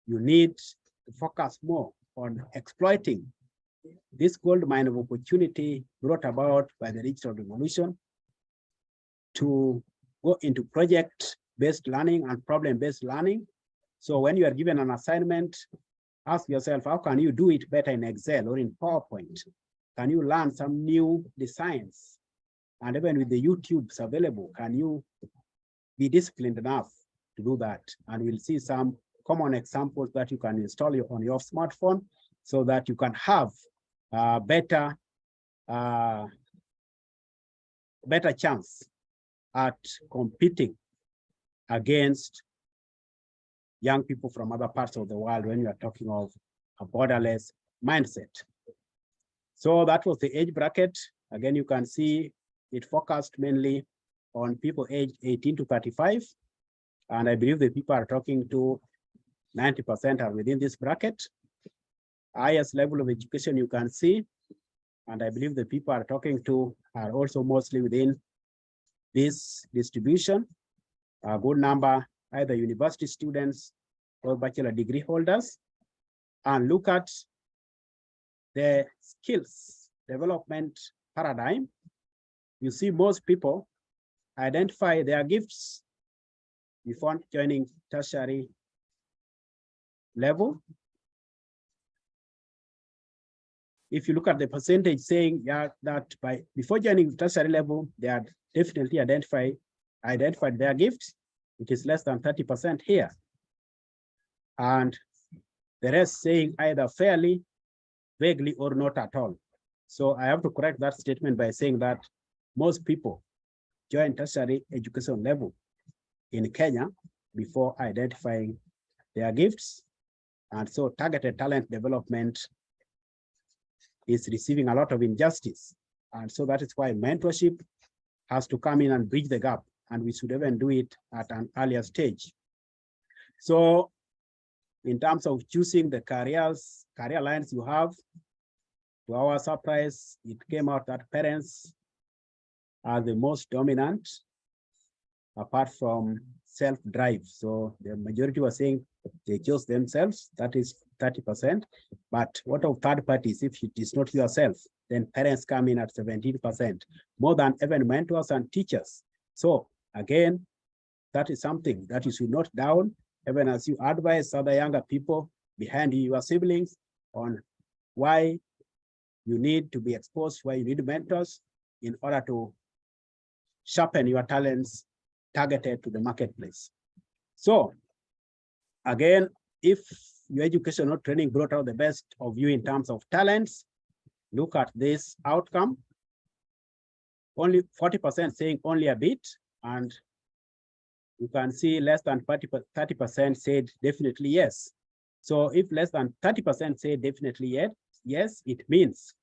you need to focus more on exploiting this gold mine of opportunity brought about by the digital revolution to go into project-based learning and problem-based learning. So when you are given an assignment, ask yourself, how can you do it better in Excel or in PowerPoint? Can you learn some new designs? And even with the YouTubes available, can you be disciplined enough to do that? And we'll see some common examples that you can install on your smartphone so that you can have better chance at competing against young people from other parts of the world when you are talking of a borderless mindset. So that was the age bracket. Again, you can see it focused mainly on people aged 18 to 35. And I believe the people are talking to 90% are within this bracket. Highest level of education you can see. And I believe the people are talking to are also mostly within this distribution. A good number, either university students or bachelor degree holders. And look at the skills development paradigm. You see most people identify their gifts before joining tertiary level. If you look at the percentage saying that before joining tertiary level, they are definitely identified their gifts, it is less than 30% here. And the rest saying either fairly, vaguely, or not at all. So I have to correct that statement by saying that most people join tertiary education level in Kenya before identifying their gifts. And so targeted talent development is receiving a lot of injustice. And so that is why mentorship has to come in and bridge the gap. And we should even do it at an earlier stage. So in terms of choosing the career lines you have, to our surprise, it came out that parents are the most dominant, apart from self-drive. So the majority were saying they chose themselves, that is 30%. But what of third parties? If it is not yourself, then parents come in at 17%, more than even mentors and teachers. So again, that is something that you should note down, even as you advise other younger people behind you, your siblings, on why you need to be exposed, why you need mentors in order to sharpen your talents targeted to the marketplace. So again, if your educational training brought out the best of you in terms of talents, look at this outcome. Only 40% saying only a bit, and you can see less than 30% said definitely yes. So if less than 30% say definitely yes, it means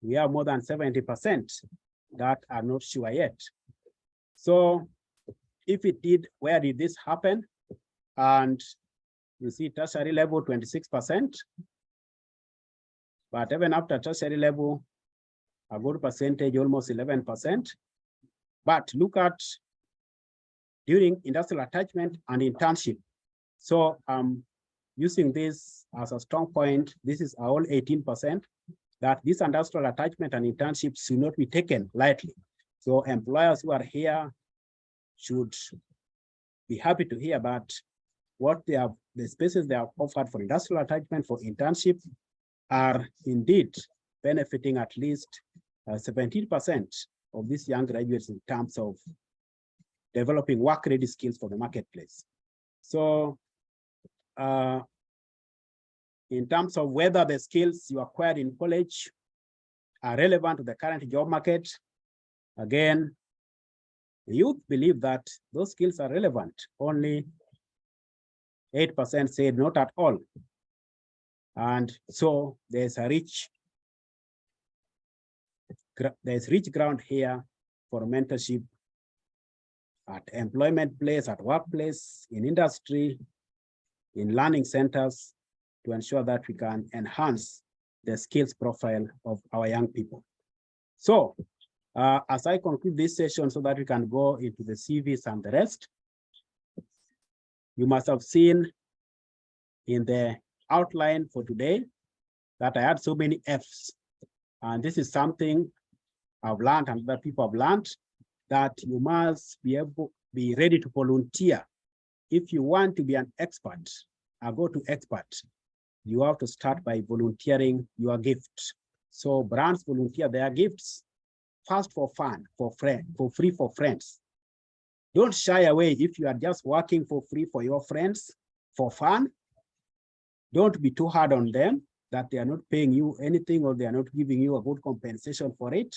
we have more than 70% that are not sure yet. So if it did, where did this happen? And you see tertiary level 26%, but even after tertiary level, a good percentage, almost 11%. But look at during industrial attachment and internship. So using this as a strong point, this is all 18%, that this industrial attachment and internships should not be taken lightly. So employers who are here should be happy to hear about what they have, the spaces they have offered for industrial attachment, for internship, are indeed benefiting at least 17% of these young graduates in terms of developing work-ready skills for the marketplace. So in terms of whether the skills you acquired in college are relevant to the current job market, again, the youth believe that those skills are relevant. Only 8% said not at all. And so there's rich ground here for mentorship at employment place, at workplace, in industry, in learning centers, to ensure that we can enhance the skills profile of our young people. So as I conclude this session so that we can go into the CVs and the rest, you must have seen in the outline for today that I had so many F's. And this is something I've learned and other people have learned, that you must be ready to volunteer. If you want to be an expert, a go-to expert, you have to start by volunteering your gift. So brands volunteer their gifts, first for fun, for free for friends. Don't shy away if you are just working for free for your friends, for fun. Don't be too hard on them that they are not paying you anything or they are not giving you a good compensation for it.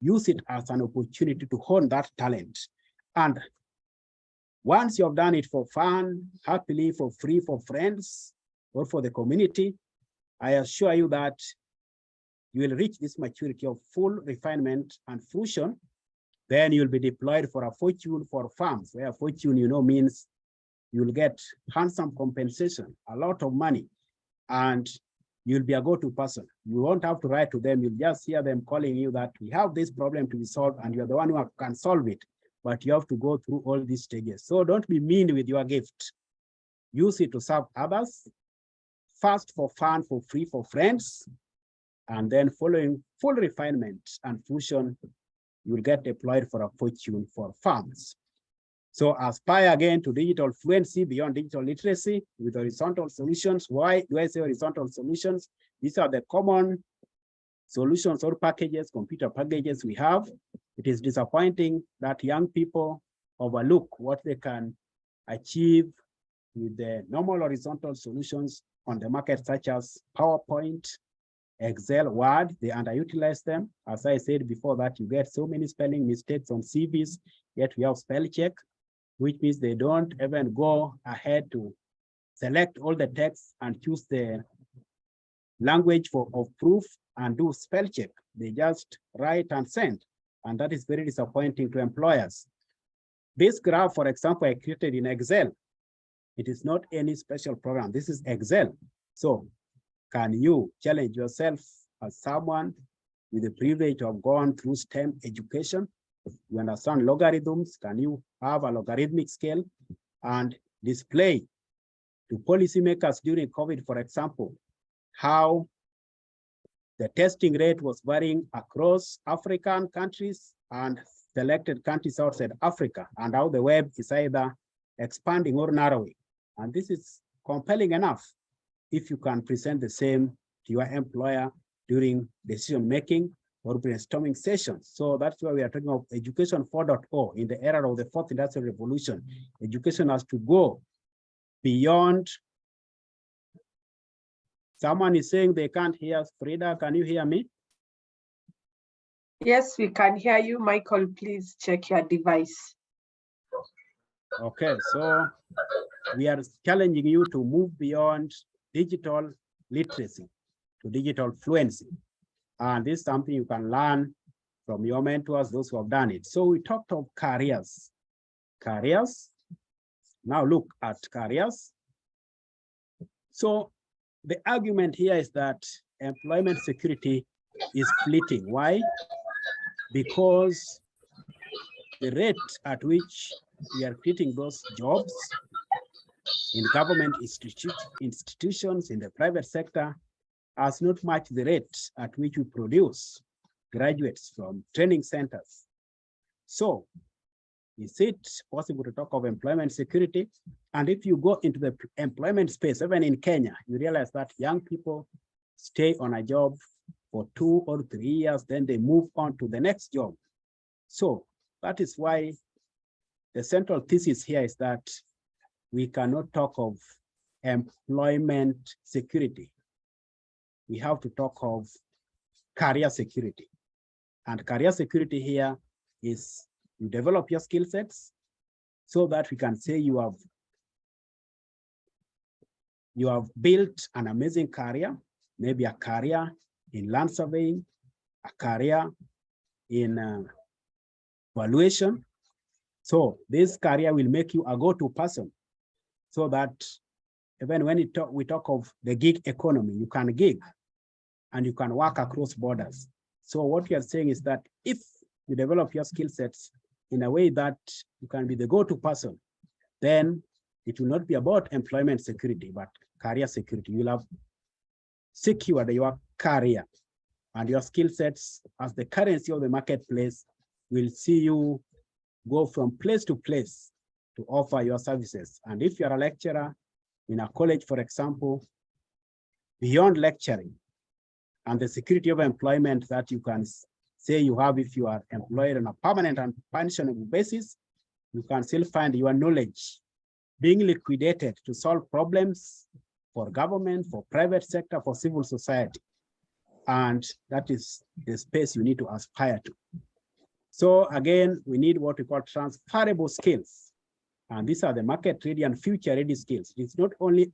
Use it as an opportunity to hone that talent. And once you have done it for fun, happily, for free, for friends, or for the community, I assure you that you will reach this maturity of full refinement and fruition. Then you'll be deployed for a fortune for farms, where fortune, you know, means you'll get handsome compensation, a lot of money, and you'll be a go-to person. You won't have to write to them. You'll just hear them calling you that we have this problem to be solved and you're the one who can solve it, but you have to go through all these stages. So don't be mean with your gift. Use it to serve others, first for fun, for free, for friends, and then following full refinement and fusion, you will get deployed for a fortune for farms. So aspire again to digital fluency beyond digital literacy with horizontal solutions. Why do I say horizontal solutions? These are the common solutions or packages, computer packages we have. It is disappointing that young people overlook what they can achieve with the normal horizontal solutions on the market, such as PowerPoint, Excel, Word. They underutilize them. As I said before, that you get so many spelling mistakes on CVs, yet we have spell check, which means they don't even go ahead to select all the text and choose the language of proof and do spell check. They just write and send. And that is very disappointing to employers. This graph, for example, I created in Excel. It is not any special program. This is Excel. So can you challenge yourself as someone with the privilege of going through STEM education? You understand logarithms? Can you have a logarithmic scale and display to policymakers during COVID, for example, how the testing rate was varying across African countries and selected countries outside Africa, and how the web is either expanding or narrowing. And this is compelling enough if you can present the same to your employer during decision-making or brainstorming sessions. So that's why we are talking of education 4.0 in the era of the fourth industrial revolution. Education has to go beyond. Someone is saying they can't hear us. Frida, can you hear me? Yes, we can hear you. Michael, please check your device. Okay, so we are challenging you to move beyond digital literacy to digital fluency. And this is something you can learn from your mentors, those who have done it. So we talked of careers. Careers. Now look at careers. So the argument here is that employment security is fleeting. Why? Because the rate at which we are creating those jobs in government institutions, in the private sector, has not matched the rate at which we produce graduates from training centers. So is it possible to talk of employment security? And if you go into the employment space, even in Kenya, you realize that young people stay on a job for 2 or 3 years, then they move on to the next job. So that is why the central thesis here is that we cannot talk of employment security. We have to talk of career security. And career security here is you develop your skill sets so that we can say you have built an amazing career, maybe a career in land surveying, a career in valuation. So this career will make you a go-to person so that even when we talk of the gig economy, you can gig and you can work across borders. So what we are saying is that if you develop your skill sets in a way that you can be the go-to person, then it will not be about employment security, but career security. You will have secured your career, and your skill sets as the currency of the marketplace will see you go from place to place to offer your services. And if you're a lecturer in a college, for example, beyond lecturing and the security of employment that you can say you have if you are employed on a permanent and pensionable basis, you can still find your knowledge being liquidated to solve problems for government, for private sector, for civil society. And that is the space you need to aspire to. So again, we need what we call transferable skills. And these are the market ready and future ready skills. It's not only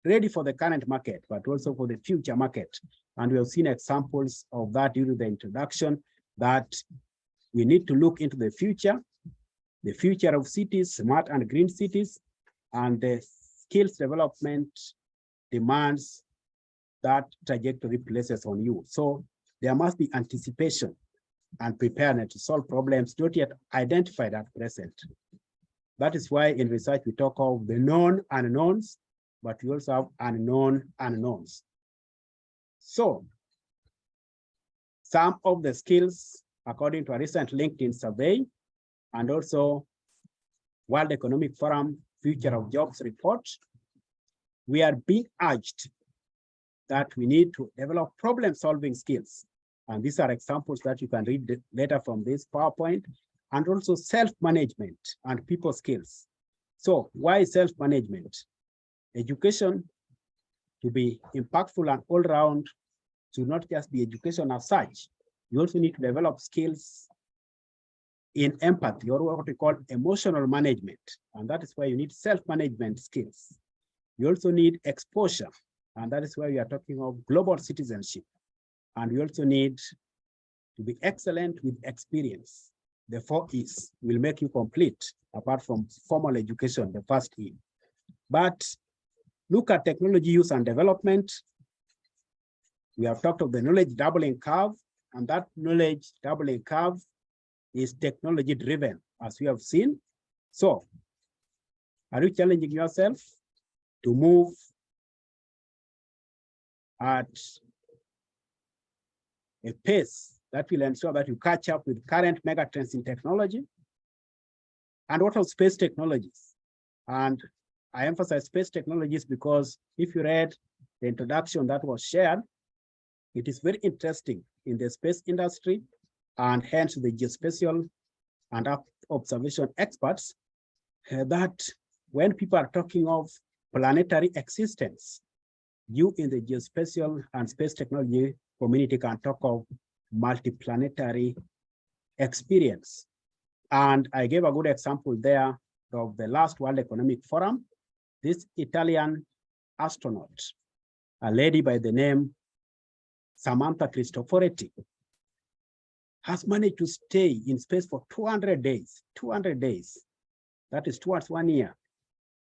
ready for the current market, but also for the future market. And we have seen examples of that during the introduction, that we need to look into the future of cities, smart and green cities, and the skills development demands that trajectory places on you. So there must be anticipation and preparedness to solve problems not yet identified at present. That is why in research we talk of the known unknowns, but we also have unknown unknowns. So some of the skills, according to a recent LinkedIn survey, and also World Economic Forum Future of Jobs report, we are being urged that we need to develop problem-solving skills. And these are examples that you can read later from this PowerPoint, and also self-management and people skills. So why self-management? Education to be impactful and all-round should not just be education as such. You also need to develop skills in empathy, or what we call emotional management. And that is why you need self-management skills. You also need exposure, and that is why we are talking of global citizenship. And we also need to be excellent with experience. The 4 E's will make you complete, apart from formal education, the first E. But look at technology use and development. We have talked of the knowledge doubling curve, and that knowledge doubling curve is technology driven, as we have seen. So, are you challenging yourself to move at a pace that will ensure that you catch up with current megatrends in technology? And what are space technologies? And I emphasize space technologies because if you read the introduction that was shared, it is very interesting in the space industry, and hence the geospatial and observation experts, that when people are talking of planetary existence, you in the geospatial and space technology community can talk of multiplanetary experience. And I gave a good example there of the last World Economic Forum. This Italian astronaut, a lady by the name Samantha Cristoforetti, has managed to stay in space for 200 days, 200 days. That is towards 1 year.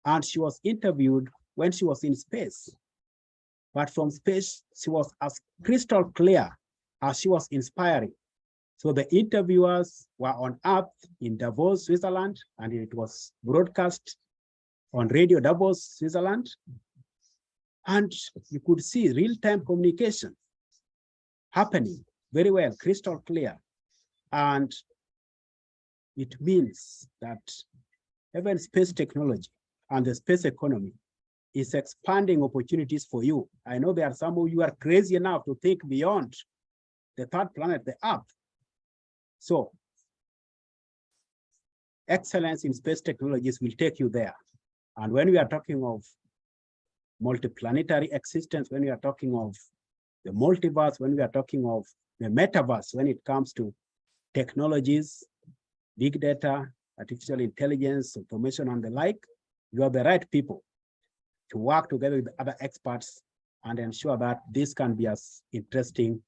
And she was interviewed when she was in space. But from space, she was as crystal clear as she was inspiring. So the interviewers were on Earth in Davos, Switzerland, and it was broadcast on Radio Davos, Switzerland. And you could see real-time communication happening very well, crystal clear. And it means that even space technology and the space economy is expanding opportunities for you. I know there are some of you are crazy enough to think beyond the third planet, the Earth. So excellence in space technologies will take you there. And when we are talking of multiplanetary existence, when we are talking of the multiverse, when we are talking of the metaverse, when it comes to technologies, big data, artificial intelligence, automation, and the like, you are the right people to work together with other experts and ensure that this can be as interesting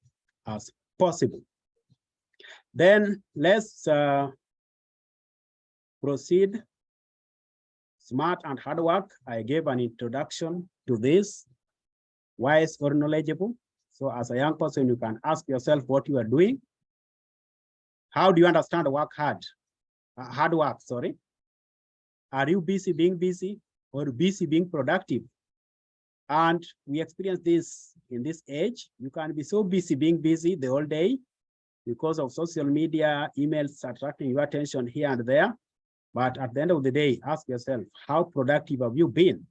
as possible. Then let's proceed. Smart and hard work. I gave an introduction to this. Wise or knowledgeable. So as a young person, you can ask yourself what you are doing. How do you understand work hard? Hard work, sorry. Are you busy being busy or busy being productive? And we experience this in this age. You can be so busy being busy the whole day because of social media, emails attracting your attention here and there. But at the end of the day, ask yourself, how productive have you been?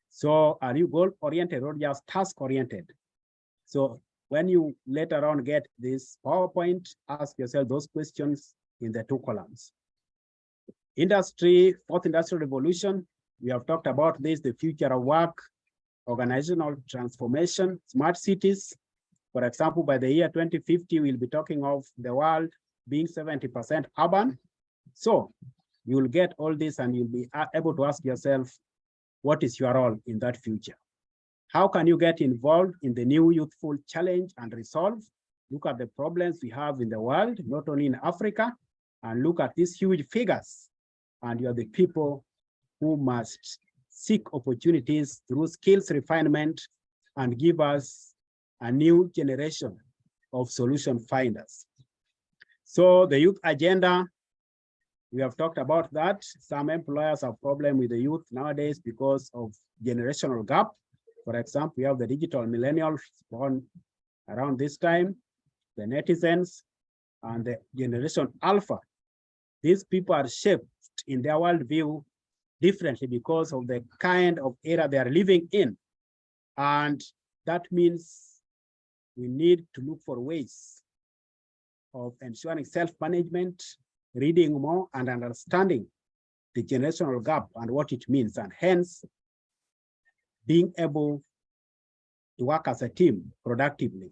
So are you goal-oriented or just task-oriented? So when you later on get this PowerPoint, ask yourself those questions in the 2 columns. Industry, 4th industrial revolution. We have talked about this, the future of work, organizational transformation, smart cities. For example, by the year 2050, we'll be talking of the world being 70% urban. So you'll get all this and you'll be able to ask yourself, what is your role in that future? How can you get involved in the new youthful challenge and resolve? Look at the problems we have in the world, not only in Africa, and look at these huge figures. And you are the people who must seek opportunities through skills refinement and give us a new generation of solution finders. So the youth agenda, we have talked about that. Some employers have problem with the youth nowadays because of generational gap. For example, we have the digital millennials born around this time, the netizens, and the generation alpha. These people are shaped in their worldview differently because of the kind of era they are living in. And that means we need to look for ways of ensuring self-management, reading more, and understanding the generational gap and what it means, and hence being able to work as a team productively.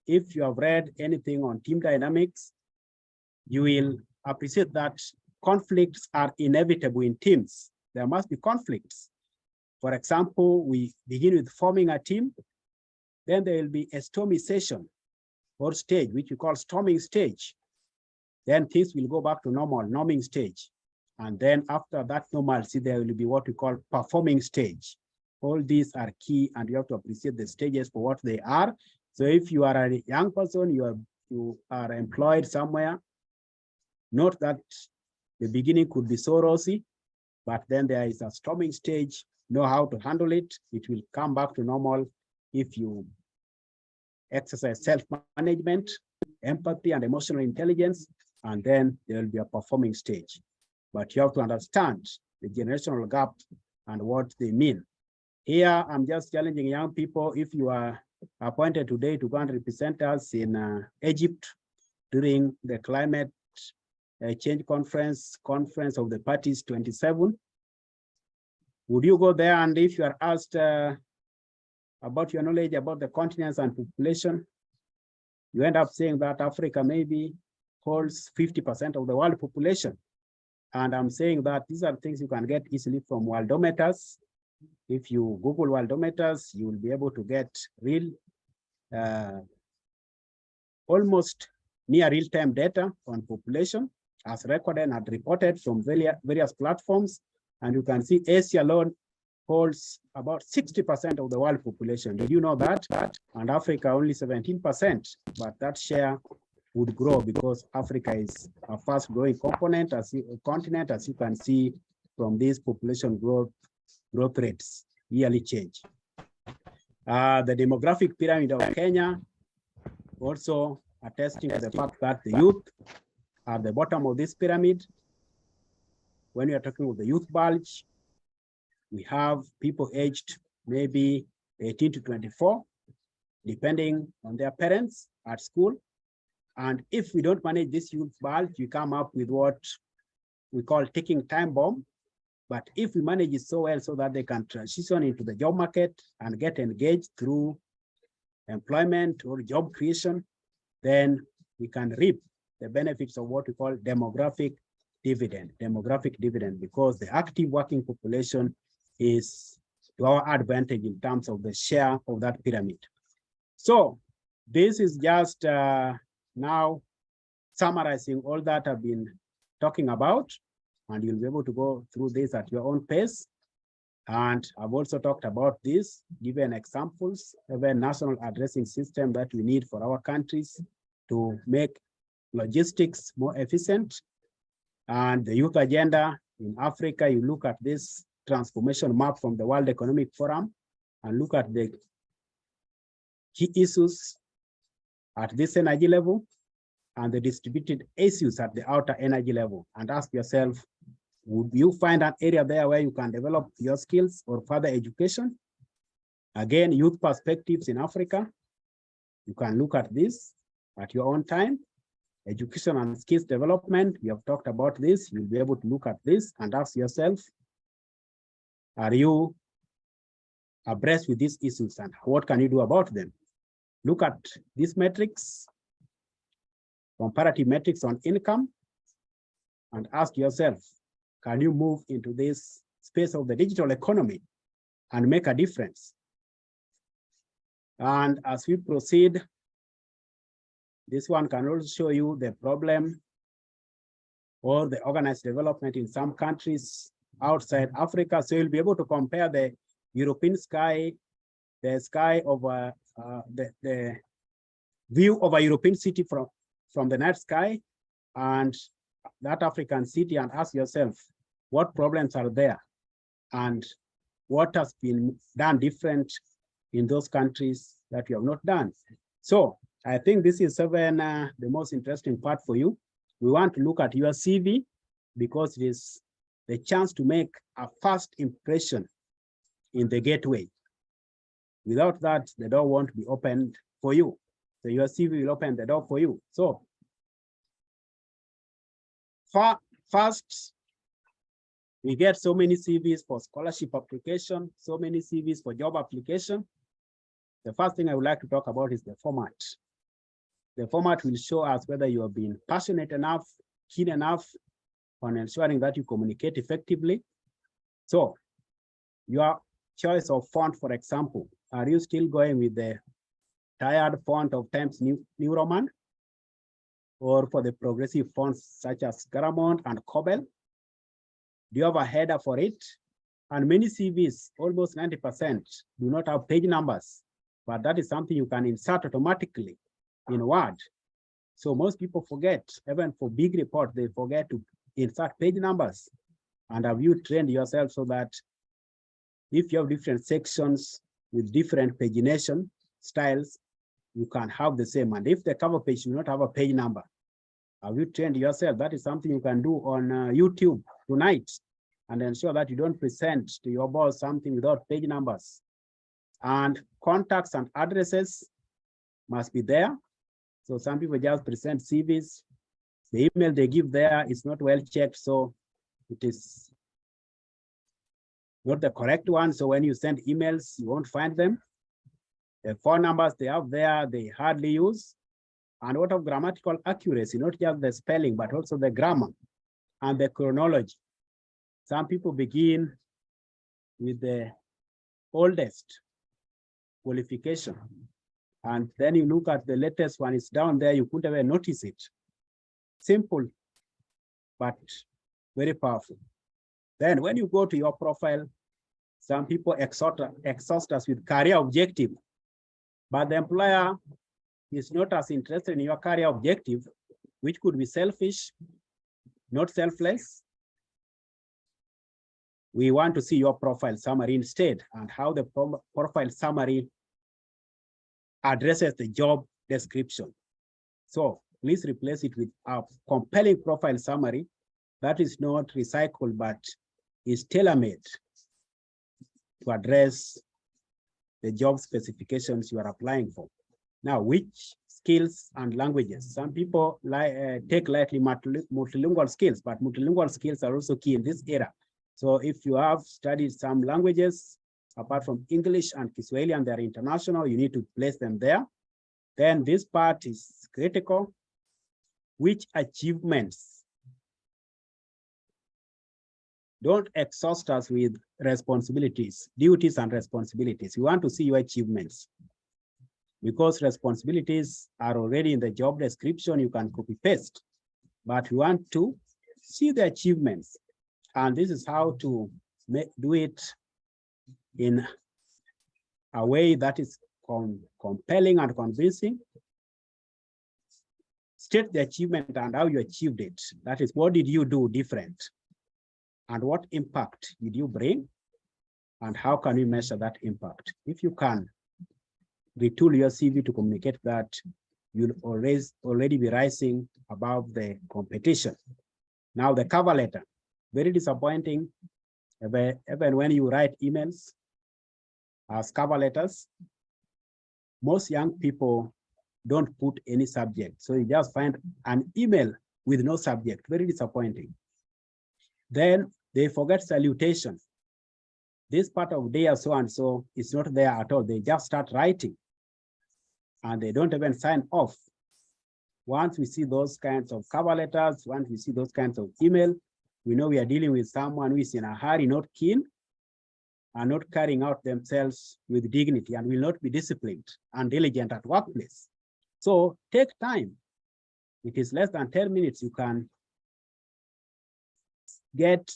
If you have read anything on team dynamics, you will appreciate that conflicts are inevitable in teams. There must be conflicts. For example, we begin with forming a team, then there will be a stormy session or stage, which we call storming stage. Then things will go back to normal, norming stage. And then after that normalcy, there will be what we call performing stage. All these are key, and you have to appreciate the stages for what they are. So if you are a young person, you are employed somewhere, note that the beginning could be so rosy, but then there is a storming stage, know how to handle it. It will come back to normal if you exercise self-management, empathy, and emotional intelligence, and then there will be a performing stage. But you have to understand the generational gap and what they mean. Here, I'm just challenging young people. If you are appointed today to go and represent us in Egypt during the climate change conference of the parties 27, would you go there? And if you are asked about your knowledge about the continents and population, you end up saying that Africa maybe holds 50% of the world population. And I'm saying that these are things you can get easily from worldometers. If you Google worldometers, you will be able to get real, almost near real-time data on population as recorded and reported from various platforms. And you can see Asia alone holds about 60% of the world population. Did you know that? And Africa only 17%, but that share would grow because Africa is a fast growing continent, as you can see from these population growth rates, yearly change. The demographic pyramid of Kenya also attesting to the fact that the youth are the bottom of this pyramid. When we are talking about the youth bulge, we have people aged maybe 18 to 24, depending on their parents at school. And if we don't manage this youth bulge, we come up with what we call ticking time bomb. But if we manage it so well so that they can transition into the job market and get engaged through employment or job creation, then we can reap the benefits of what we call demographic dividend, because the active working population is to our advantage in terms of the share of that pyramid. So this is just now summarizing all that I've been talking about, and you'll be able to go through this at your own pace. And I've also talked about this, given examples of a national addressing system that we need for our countries to make logistics more efficient. And the youth agenda in Africa, you look at this transformation map from the World Economic Forum and look at the key issues at this energy level and the distributed issues at the outer energy level, and ask yourself, would you find an area there where you can develop your skills or further education? Again, youth perspectives in Africa, you can look at this at your own time. Education and skills development, we have talked about this. You'll be able to look at this and ask yourself, are you abreast with these issues and what can you do about them? Look at these metrics, comparative metrics on income, and ask yourself, can you move into this space of the digital economy and make a difference? And as we proceed, this one can also show you the problem or the organized development in some countries outside Africa. So you'll be able to compare the European sky, the sky over the view of a European city from the night sky and that African city, and ask yourself, what problems are there and what has been done different in those countries that you have not done. So I think this is the most interesting part for you. We want to look at your CV because it is the chance to make a first impression in the gateway. Without that, the door won't be opened for you. So your CV will open the door for you. So first, we get so many CVs for scholarship application, so many CVs for job application. The first thing I would like to talk about is the format. The format will show us whether you have been passionate enough, keen enough on ensuring that you communicate effectively. So your choice of font, for example. Are you still going with the tired font of Times New Roman? Or for the progressive fonts such as Garamond and Cobble? Do you have a header for it? And many CVs, almost 90%, do not have page numbers, but that is something you can insert automatically in Word. So most people forget, even for big reports, they forget to insert page numbers. And have you trained yourself so that if you have different sections with different pagination styles, you can have the same. And if the cover page should not have a page number, have you trained yourself? That is something you can do on YouTube tonight and ensure that you don't present to your boss something without page numbers. And contacts and addresses must be there. So some people just present CVs. The email they give there is not well checked, so it is not the correct one. So when you send emails, you won't find them. The phone numbers they have there, they hardly use. And what of grammatical accuracy, not just the spelling, but also the grammar and the chronology. Some people begin with the oldest qualification. And then you look at the latest one, it's down there, you couldn't even notice it. Simple, but very powerful. Then when you go to your profile, some people exhaust us with career objective, but the employer is not as interested in your career objective, which could be selfish, not selfless. We want to see your profile summary instead, and how the profile summary addresses the job description. So please replace it with a compelling profile summary that is not recycled, but is tailor-made to address the job specifications you are applying for. Now, which skills and languages? Some people take lightly multilingual skills, but multilingual skills are also key in this era. So if you have studied some languages, apart from English and Kiswahili, and they're international, you need to place them there. Then this part is critical. Which achievements? Don't exhaust us with responsibilities, duties and responsibilities. We want to see your achievements. Because responsibilities are already in the job description, you can copy paste. But we want to see the achievements. And this is how to do it in a way that is compelling and convincing. State the achievement and how you achieved it. That is, what did you do different? And what impact did you bring? And how can we measure that impact? If you can retool your CV to communicate that, you'll already be rising above the competition. Now the cover letter, very disappointing. Even when you write emails as cover letters, most young people don't put any subject. So you just find an email with no subject, very disappointing. Then they forget salutation. This part of dear so-and-so is not there at all. They just start writing and they don't even sign off. Once we see those kinds of cover letters, once we see those kinds of email, we know we are dealing with someone who is in a hurry, not keen, and not carrying out themselves with dignity, and will not be disciplined and diligent at workplace. So take time. It is less than 10 minutes. You can get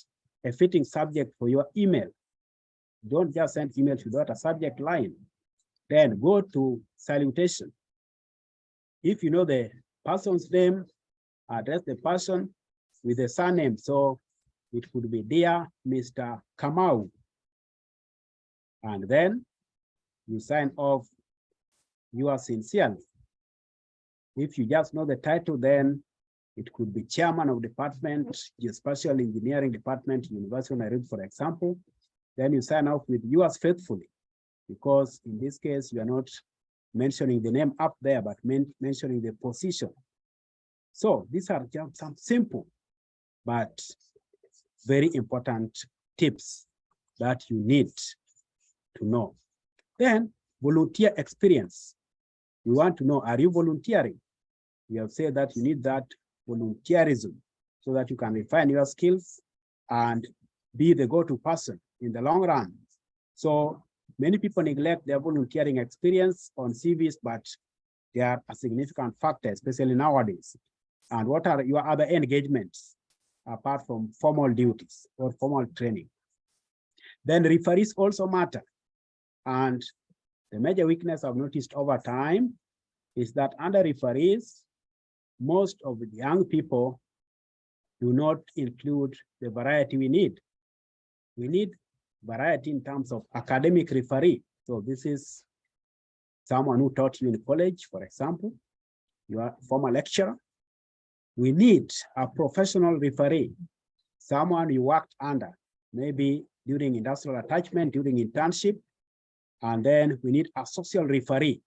a fitting subject for your email. Don't just send emails without a subject line. Then go to salutation. If you know the person's name, address the person with the surname. So it could be dear Mr. Kamau. And then you sign off, yours sincerely. If you just know the title, then it could be chairman of department, geospatial engineering department, University of Nairobi, for example. Then you sign off with yours faithfully, because in this case, you are not mentioning the name up there, but mentioning the position. So these are just some simple, but very important tips that you need to know. Then volunteer experience. You want to know, are you volunteering? We have said that you need that volunteerism so that you can refine your skills and be the go-to person in the long run So many people neglect their volunteering experience on CVs, but they are a significant factor, especially nowadays. And what are your other engagements apart from formal duties or formal training? Then referees also matter. And the major weakness I've noticed over time is that under referees, most of the young people do not include the variety we need. We need variety in terms of academic referee. So this is someone who taught you in college, for example, you are a former lecturer. We need a professional referee, someone you worked under, maybe during industrial attachment, during internship. And then we need a social referee.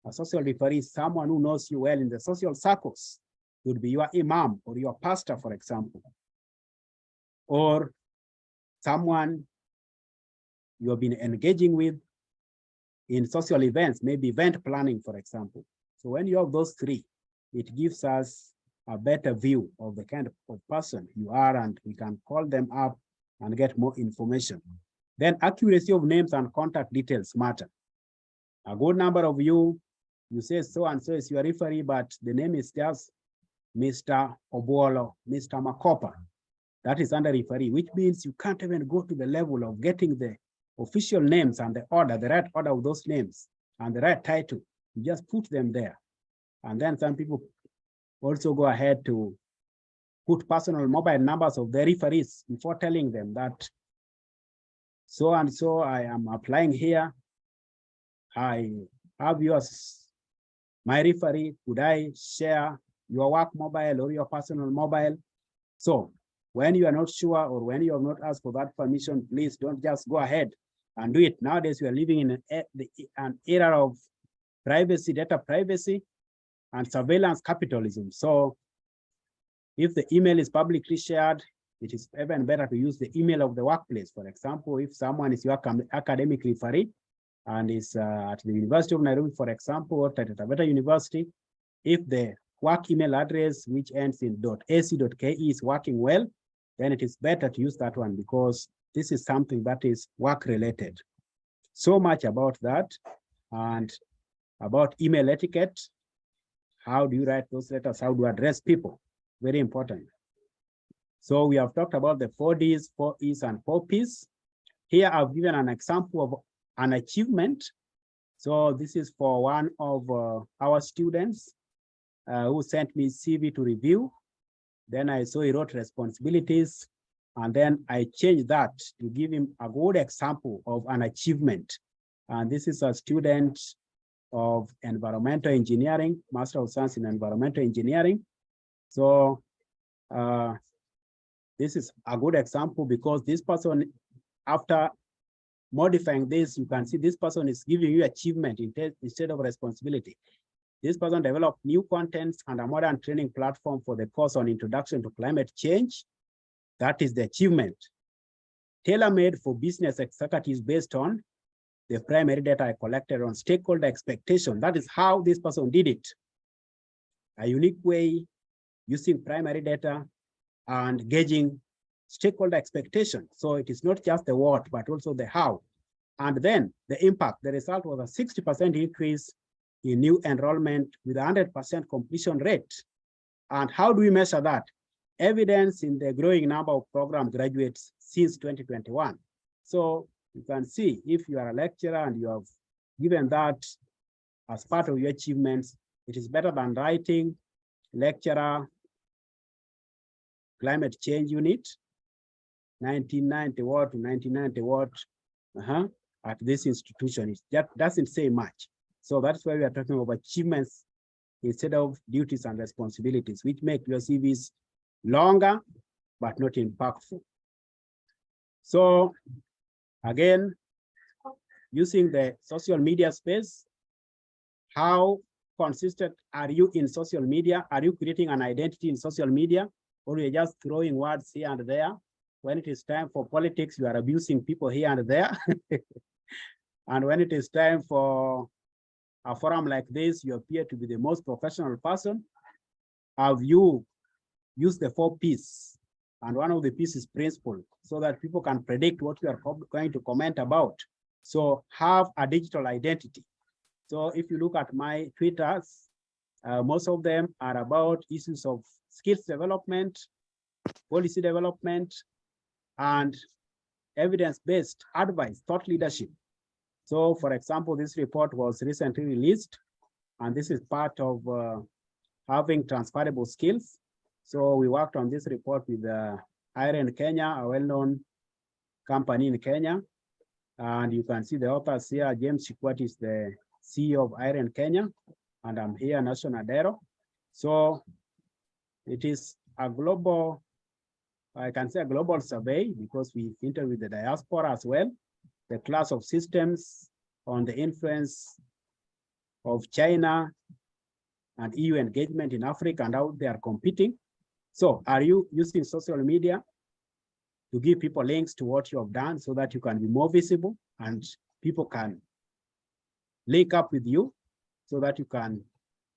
A social referee is someone who knows you well in the social circles. Could be your imam or your pastor, for example, or someone you have been engaging with in social events, maybe event planning, for example. So when you have those three, it gives us a better view of the kind of person you are, and we can call them up and get more information. Then accuracy of names and contact details matter. A good number of you say so-and-so is your referee, but the name is just Mr. Obuolo, Mr. Makopa. That is under referee, which means you can't even go to the level of getting the official names and the order, the right order of those names and the right title. You just put them there. And then some people also go ahead to put personal mobile numbers of the referees before telling them that so-and-so I am applying here. I have yours, my referee. Could I share your work mobile or your personal mobile? So when you are not sure or when you have not asked for that permission, please don't just go ahead and do it. Nowadays, we are living in an era of privacy, data privacy, and surveillance capitalism. So if the email is publicly shared, it is even better to use the email of the workplace. For example, if someone is your academic referee and is at the University of Nairobi, for example, or at Taveta University, if the work email address, which ends in .ac.ke, is working well, then it is better to use that one because this is something that is work related. So much about that, and about email etiquette. How do you write those letters? How do you address people? Very important. So we have talked about the 4 Ds, 4 Es, and 4 Ps. Here I've given an example of an achievement. So this is for one of our students who sent me CV to review. Then I saw he wrote responsibilities, and then I changed that to give him a good example of an achievement. And this is a student of environmental engineering, Master of Science in Environmental Engineering. So this is a good example because this person, after modifying this, you can see this person is giving you achievement instead of responsibility. This person developed new contents and a modern training platform for the course on Introduction to Climate Change. That is the achievement. Tailor-made for business executives based on the primary data I collected on stakeholder expectation. That is how this person did it. A unique way using primary data and gauging stakeholder expectation. So it is not just the what, but also the how. And then the impact. The result was a 60% increase in new enrollment with a 100% completion rate. And how do we measure that? Evidence in the growing number of program graduates since 2021. So you can see if you are a lecturer and you have given that as part of your achievements, it is better than writing lecturer climate change unit, 1990 what to 1990 what at this institution. That doesn't say much. So that's why we are talking about achievements instead of duties and responsibilities, which make your CVs longer, but not impactful. So again, using the social media space, how consistent are you in social media? Are you creating an identity in social media, or you're just throwing words here and there? When it is time for politics, you are abusing people here and there. And when it is time for a forum like this, you appear to be the most professional person. Have you used the 4 Ps? And one of the Ps is principle, so that people can predict what you are going to comment about. So have a digital identity. So if you look at my Twitters, most of them are about issues of skills development, policy development, and evidence-based advice, thought leadership. So for example, this report was recently released, and this is part of having transferable skills. So we worked on this report with Iron Kenya, a well-known company in Kenya. And you can see the authors here. James Chikwati is the CEO of Iron Kenya, and I'm here, National Dero. So it is a global, I can say a global survey, because we interviewed the diaspora as well, the class of systems on the influence of China and EU engagement in Africa and how they are competing. So are you using social media to give people links to what you have done so that you can be more visible and people can link up with you so that you can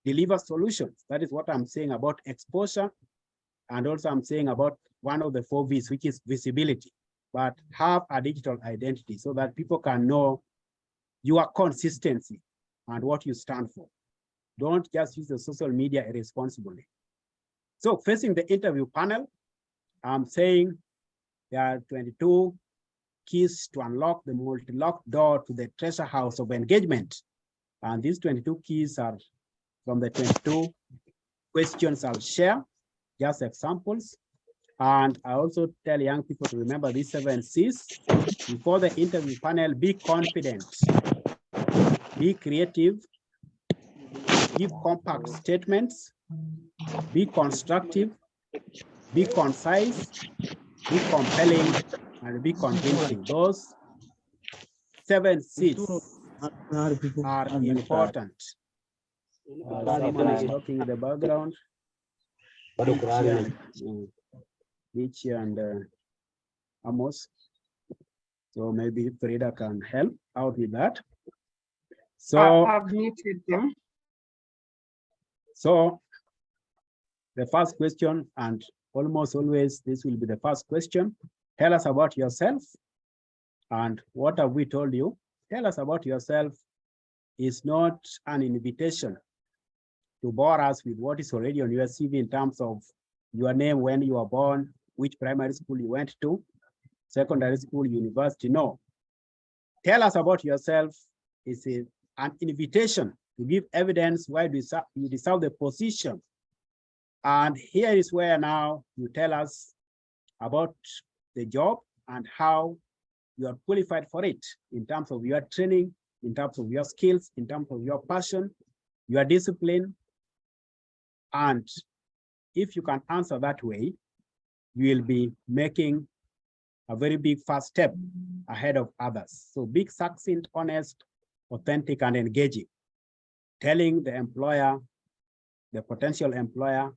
deliver solutions? That is what I'm saying about exposure. And also I'm saying about one of the 4 V's, which is visibility, but have a digital identity so that people can know your consistency and what you stand for. Don't just use the social media irresponsibly. So facing the interview panel, I'm saying there are 22 keys to unlock the multi-locked door to the treasure house of engagement. And these 22 keys are from the 22 questions I'll share, just examples. And I also tell young people to remember these 7 C's. Before the interview panel, be confident, be creative, give compact statements, be constructive, be concise, be compelling, and be convincing. Those 7 C's are important. Someone is talking in the background. Richie and Amos. So maybe Frida can help out with that. So I've muted them. So the first question, and almost always this will be the first question. Tell us about yourself. And what have we told you? Tell us about yourself is not an invitation to bore us with what is already on your CV in terms of your name, when you were born, which primary school you went to, secondary school, university. No. Tell us about yourself is an invitation to give evidence why you deserve the position. And here is where now you tell us about the job and how you are qualified for it in terms of your training, in terms of your skills, in terms of your passion, your discipline. And if you can answer that way, you will be making a very big first step ahead of others. So be succinct, honest, authentic, and engaging. Telling the employer, the potential employer,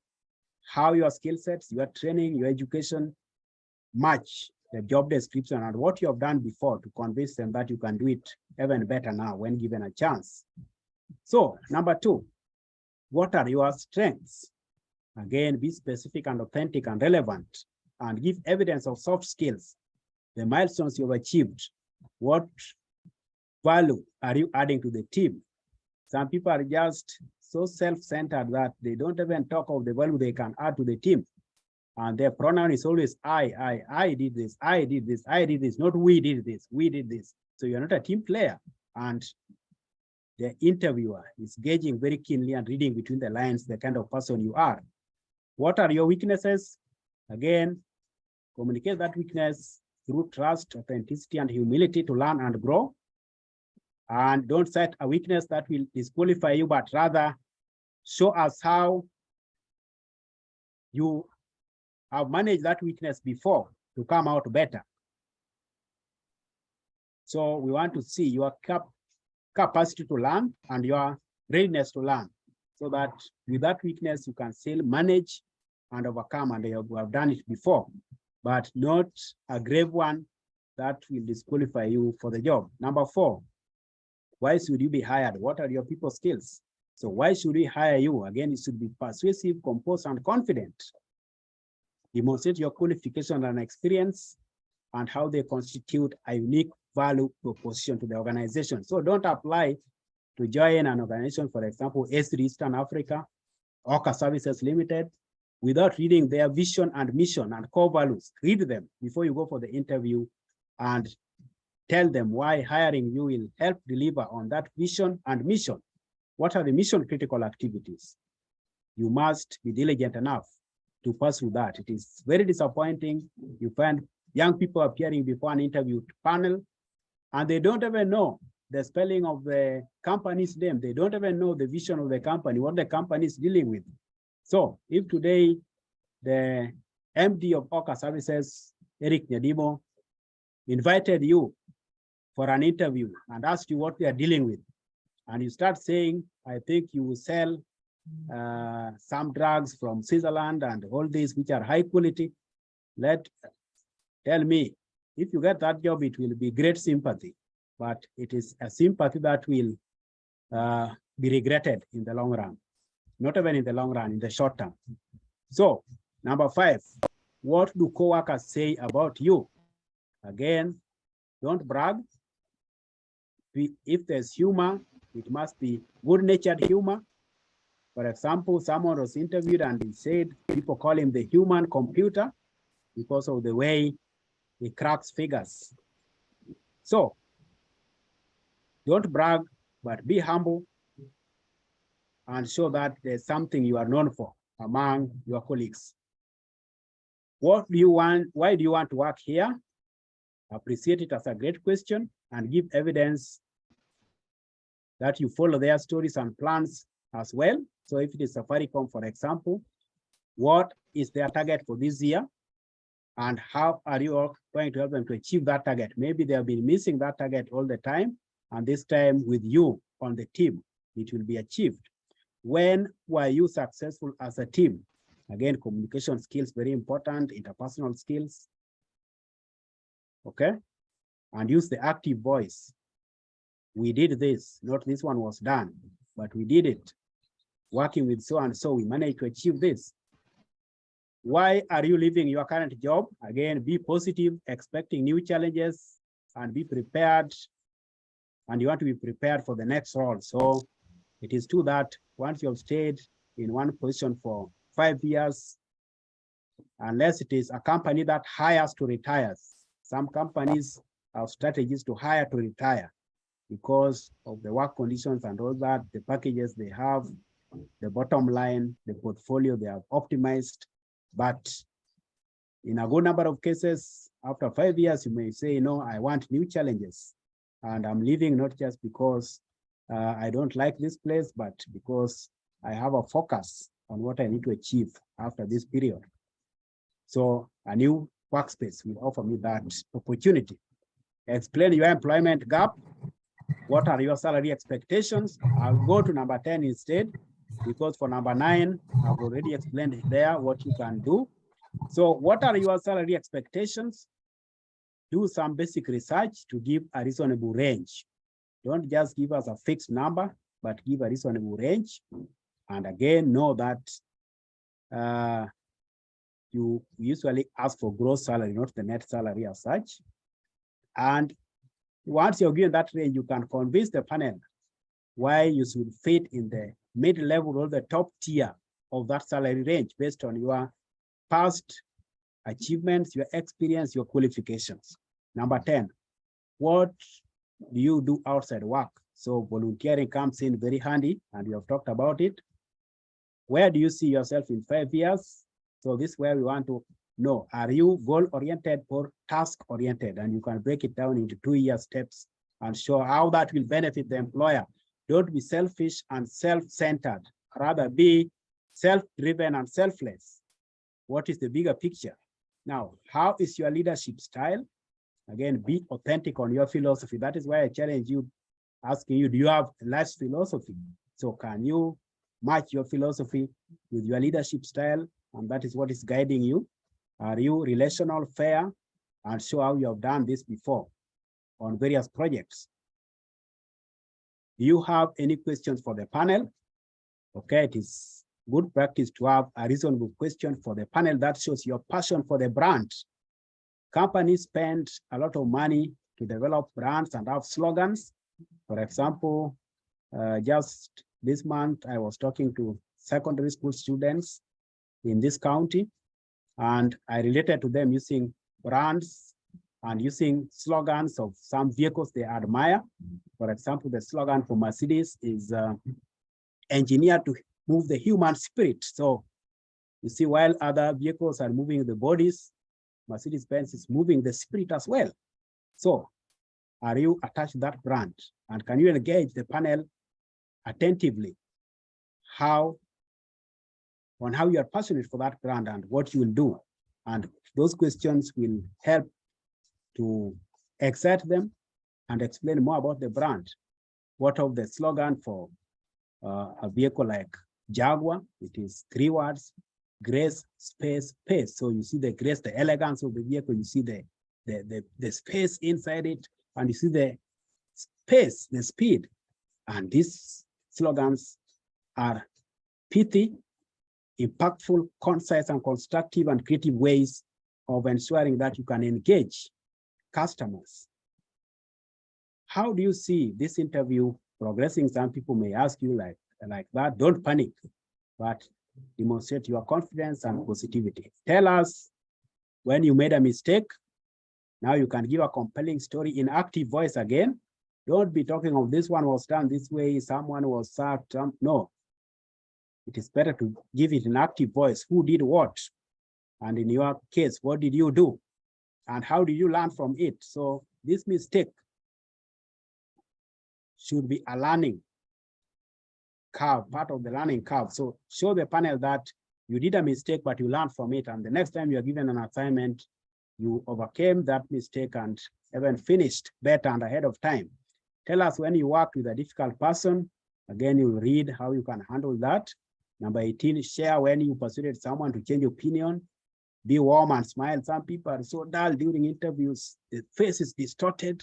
how your skill sets, your training, your education match the job description and what you have done before to convince them that you can do it even better now when given a chance. So number 2, what are your strengths? Again, be specific and authentic and relevant, and give evidence of soft skills, the milestones you've achieved. What value are you adding to the team? Some people are just so self-centered that they don't even talk of the value they can add to the team. And their pronoun is always I did this, I did this, I did this, not we did this, we did this. So you're not a team player. And the interviewer is gauging very keenly and reading between the lines the kind of person you are. What are your weaknesses? Again, communicate that weakness through trust, authenticity, and humility to learn and grow. And don't set a weakness that will disqualify you, but rather show us how you have managed that weakness before to come out better. So we want to see your capacity to learn and your readiness to learn, so that with that weakness, you can still manage and overcome, and you have done it before, but not a grave one that will disqualify you for the job. Number 4, why should you be hired? What are your people skills? So why should we hire you? Again, you should be persuasive, composed, and confident. Demonstrate your qualification and experience and how they constitute a unique value proposition to the organization. So don't apply to join an organization, for example, S3 Eastern Africa, Orca Services Limited, without reading their vision and mission and core values. Read them before you go for the interview and tell them why hiring you will help deliver on that vision and mission. What are the mission critical activities? You must be diligent enough to pursue that. It is very disappointing. You find young people appearing before an interview panel and they don't even know the spelling of the company's name. They don't even know the vision of the company, what the company is dealing with. So if today the MD of Orca Services, Eric Nyadimo, invited you for an interview and asked you what we are dealing with, and you start saying, I think you will sell some drugs from Switzerland and all these which are high quality, tell me, if you get that job, it will be great sympathy, but it is a sympathy that will be regretted in the long run, not even in the long run, in the short term. So, number 5, what do coworkers say about you? Again, don't brag. If there's humor, it must be good-natured humor. For example, someone was interviewed and he said people call him the human computer because of the way he cracks figures. So, don't brag, but be humble and show that there's something you are known for among your colleagues. What do you want? Why do you want to work here? Appreciate it as a great question and give evidence that you follow their stories and plans as well. So if it is Safaricom, for example, what is their target for this year? And how are you all going to help them to achieve that target? Maybe they have been missing that target all the time. And this time with you on the team, it will be achieved. When were you successful as a team? Again, communication skills, very important, interpersonal skills. Okay, and use the active voice. We did this, not this one was done, but we did it. Working with so and so, we managed to achieve this. Why are you leaving your current job? Again, be positive, expecting new challenges, and be prepared. And you want to be prepared for the next role. So it is true that once you have stayed in one position for 5 years, unless it is a company that hires to retire, some companies have strategies to hire to retire because of the work conditions and all that, the packages they have, the bottom line, the portfolio they have optimized. But in a good number of cases, after 5 years, you may say, no, I want new challenges. And I'm leaving not just because I don't like this place, but because I have a focus on what I need to achieve after this period. So a new workspace will offer me that opportunity. Explain your employment gap. What are your salary expectations? I'll go to number 10 instead, because for number 9, I've already explained it there, what you can do. So what are your salary expectations? Do some basic research to give a reasonable range. Don't just give us a fixed number, but give a reasonable range. And again, know that you usually ask for gross salary, not the net salary as such. And once you're given that range, you can convince the panel why you should fit in the mid-level or the top tier of that salary range based on your past achievements, your experience, your qualifications. Number 10, what do you do outside work? So volunteering comes in very handy, and we have talked about it. Where do you see yourself in 5 years? So this is where we want to know, are you goal-oriented or task-oriented? And you can break it down into 2-year steps and show how that will benefit the employer. Don't be selfish and self-centered, rather be self-driven and selfless. What is the bigger picture? Now, how is your leadership style? Again, be authentic on your philosophy. That is why I challenge you, asking you, do you have life philosophy? So can you match your philosophy with your leadership style? And that is what is guiding you. Are you relational, fair, and show how you have done this before on various projects? Do you have any questions for the panel? Okay, it is good practice to have a reasonable question for the panel that shows your passion for the brand. Companies spend a lot of money to develop brands and have slogans. For example, just this month, I was talking to secondary school students in this county, and I related to them using brands and using slogans of some vehicles they admire. For example, the slogan for Mercedes is engineered to move the human spirit. So you see, while other vehicles are moving the bodies, Mercedes-Benz is moving the spirit as well. So are you attached to that brand? And can you engage the panel attentively on how you are passionate for that brand and what you will do? And those questions will help to excite them and explain more about the brand. What of the slogan for a vehicle like Jaguar? It is 3 words: grace, space, pace. So you see the grace, the elegance of the vehicle, you see the space inside it, and you see the pace, the speed. And these slogans are pithy, impactful, concise, and constructive and creative ways of ensuring that you can engage customers. How do you see this interview progressing? Some people may ask you like that. Don't panic, but demonstrate your confidence and positivity. Tell us when you made a mistake. Now you can give a compelling story in active voice again. Don't be talking of this one was done this way, someone was sacked. No, it is better to give it in active voice. Who did what? And in your case, what did you do? And how did you learn from it? So this mistake should be a learning curve, part of the learning curve. So show the panel that you did a mistake, but you learned from it. And the next time you are given an assignment, you overcame that mistake and even finished better and ahead of time. Tell us when you worked with a difficult person. Again, you'll read how you can handle that. Number 18, share when you persuaded someone to change opinion. Be warm and smile. Some people are so dull during interviews. The face is distorted.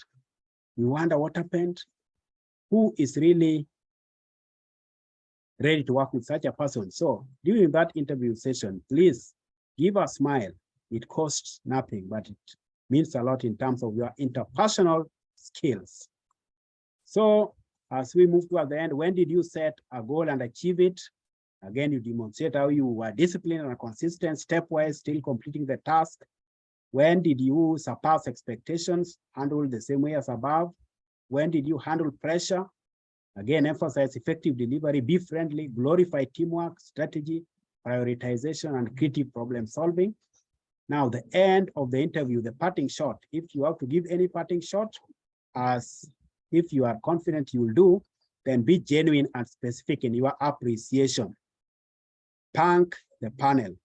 You wonder what happened. Who is really ready to work with such a person? So during that interview session, please give a smile. It costs nothing, but it means a lot in terms of your interpersonal skills. So as we move toward the end, when did you set a goal and achieve it? Again, you demonstrate how you were disciplined and consistent, stepwise, still completing the task. When did you surpass expectations, handle the same way as above? When did you handle pressure? Again, emphasize effective delivery, be friendly, glorify teamwork, strategy, prioritization, and creative problem solving. Now, the end of the interview, the parting shot. If you have to give any parting shot, as if you are confident you will do, then be genuine and specific in your appreciation. Thank the panel.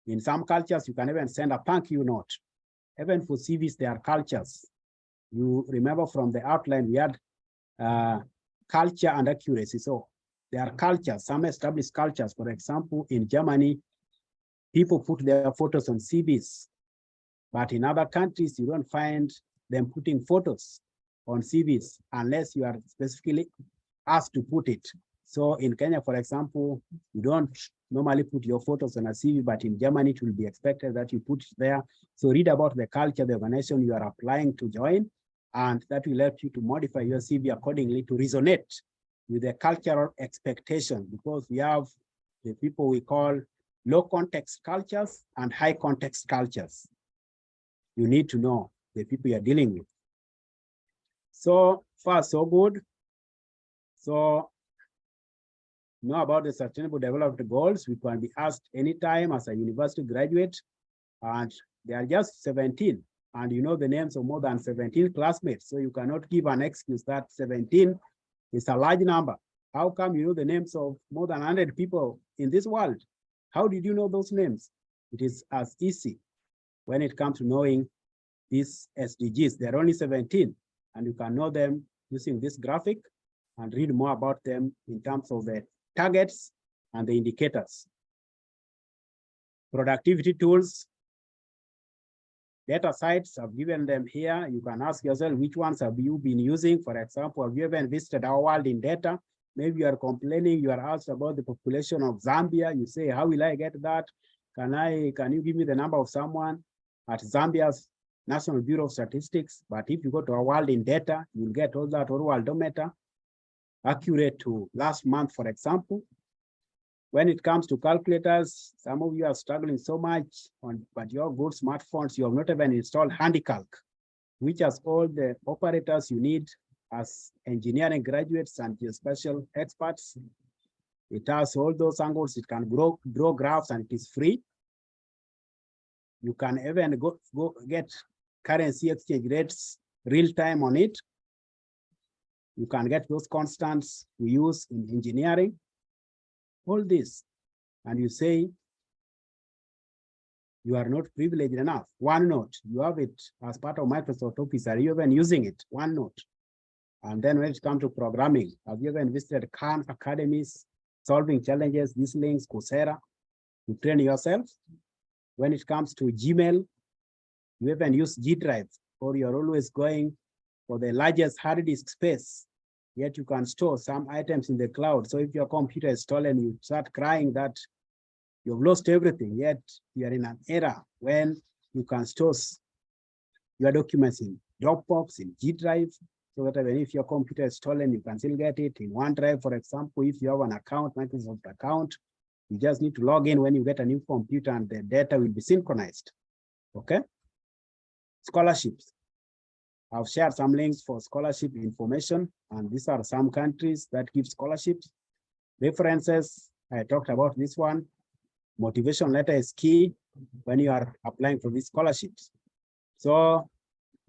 In some cultures, you can even send a thank you note. Even for CVs, there are cultures. You remember from the outline, we had culture and accuracy. So there are cultures, some established cultures. For example, in Germany, people put their photos on CVs. But in other countries, you don't find them putting photos on CVs unless you are specifically asked to put it. So in Kenya, for example, you don't normally put your photos on a CV, but in Germany, it will be expected that you put it there. So read about the culture, the organization you are applying to join, and that will help you to modify your CV accordingly to resonate with the cultural expectation, because we have the people we call low context cultures and high context cultures. You need to know the people you're dealing with. So far, so good. So know about the Sustainable Development Goals. We can be asked anytime as a university graduate, and they are just 17. And you know the names of more than 17 classmates. So you cannot give an excuse that 17 is a large number. How come you know the names of more than 100 people in this world? How did you know those names? It is as easy when it comes to knowing these SDGs. There are only 17, and you can know them using this graphic and read more about them in terms of the targets and the indicators. Productivity tools, data sites, I've given them here. You can ask yourself, which ones have you been using? For example, have you ever visited our world in data? Maybe you are complaining, you are asked about the population of Zambia. You say, how will I get that? Can you give me the number of someone at Zambia's National Bureau of Statistics, but if you go to our world in data, you'll get all that worldometer, accurate to last month, for example. When it comes to calculators, some of you are struggling so much but your good smartphones, you have not even installed HandyCalc, which has all the operators you need as engineering graduates and geospatial experts. It has all those angles, it can draw graphs, and it is free. You can even go get currency exchange rates real time on it. You can get those constants we use in engineering. All this, and you say you are not privileged enough. OneNote, you have it as part of Microsoft Office. Are you even using it? OneNote. And then when it comes to programming, have you even visited Khan Academies, Solving Challenges, these links, Coursera, to train yourself? When it comes to Gmail, you even use G Drive, or you're always going for the largest hard disk space, yet you can store some items in the cloud. So if your computer is stolen, you start crying that you've lost everything, yet you are in an era when you can store your documents in Dropbox, in G Drive, so that even if your computer is stolen, you can still get it in OneDrive. For example, if you have an account, Microsoft account, you just need to log in when you get a new computer and the data will be synchronized, okay? Scholarships. I've shared some links for scholarship information, and these are some countries that give scholarships. References, I talked about this one. Motivation letter is key when you are applying for these scholarships. So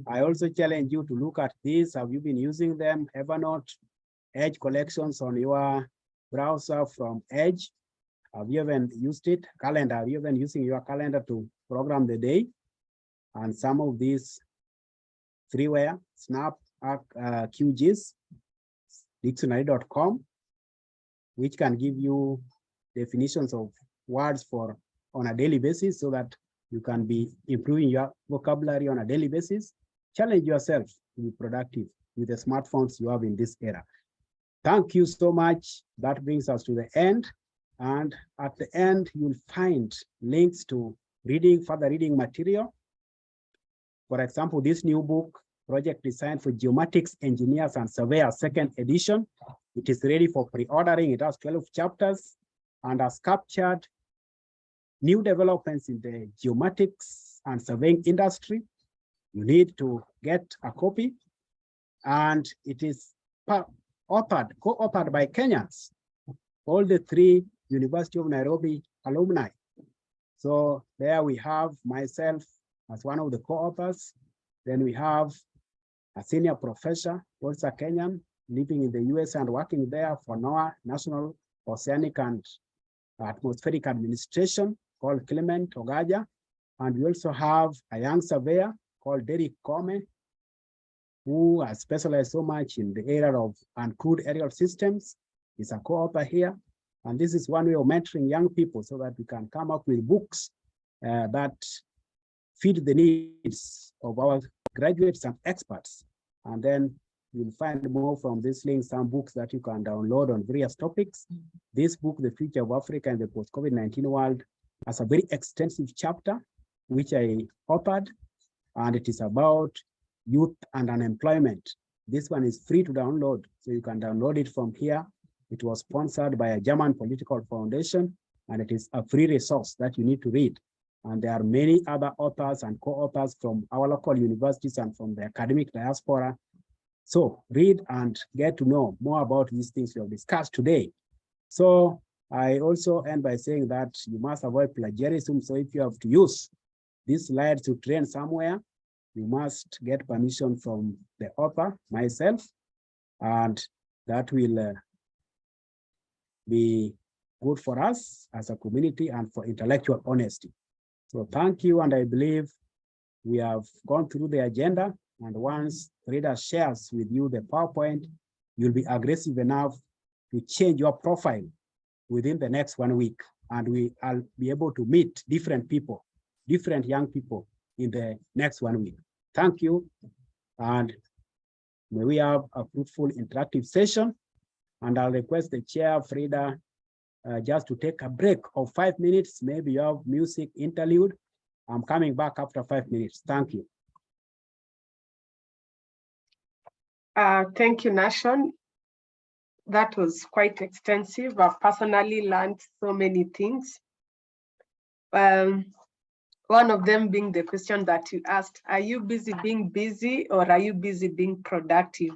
I also challenge you to look at this. Have you been using them? Evernote, Edge collections on your browser from Edge. Have you even used it? Calendar, have you been using your calendar to program the day? And some of these freeware, Snap, QGIS, dictionary.com, which can give you definitions of words for on a daily basis so that you can be improving your vocabulary on a daily basis. Challenge yourself to be productive with the smartphones you have in this era. Thank you so much. That brings us to the end. And at the end, you'll find links to further reading material. For example, this new book, Project Design for Geomatics Engineers and Surveyors, 2nd edition. It is ready for pre-ordering. It has 12 chapters and has captured new developments in the geomatics and surveying industry. You need to get a copy, and it is co-authored by Kenyans, all the 3 University of Nairobi alumni. So there we have myself as one of the co-authors. Then we have a senior professor, also Kenyan, living in the US and working there for NOAA, National Oceanic and Atmospheric Administration, called Clement Ogaja. And we also have a young surveyor called Derek Kome, who has specialized so much in the area of uncrewed aerial systems. He's a co-author here. And this is one way of mentoring young people so that we can come up with books that feed the needs of our graduates and experts. And then you'll find more from this link, some books that you can download on various topics. This book, The Future of Africa in the Post-COVID-19 World, has a very extensive chapter, which I authored, and it is about youth and unemployment. This one is free to download, so you can download it from here. It was sponsored by a German political foundation, and it is a free resource that you need to read. And there are many other authors and co-authors from our local universities and from the academic diaspora. So read and get to know more about these things we have discussed today. So I also end by saying that you must avoid plagiarism. So if you have to use these slides to train somewhere, you must get permission from the author, myself, and that will be good for us as a community and for intellectual honesty. So thank you, and I believe we have gone through the agenda, and once Frida shares with you the PowerPoint, you'll be aggressive enough to change your profile within the next 1 week, and I'll be able to meet different people, different young people in the next 1 week. Thank you, and may we have a fruitful interactive session. And I'll request the chair, Frida, just to take a break of 5 minutes. Maybe you have music interlude. I'm coming back after 5 minutes. Thank you. Thank you, Nashon. That was quite extensive. I've personally learned so many things. One of them being the question that you asked, are you busy being busy or are you busy being productive?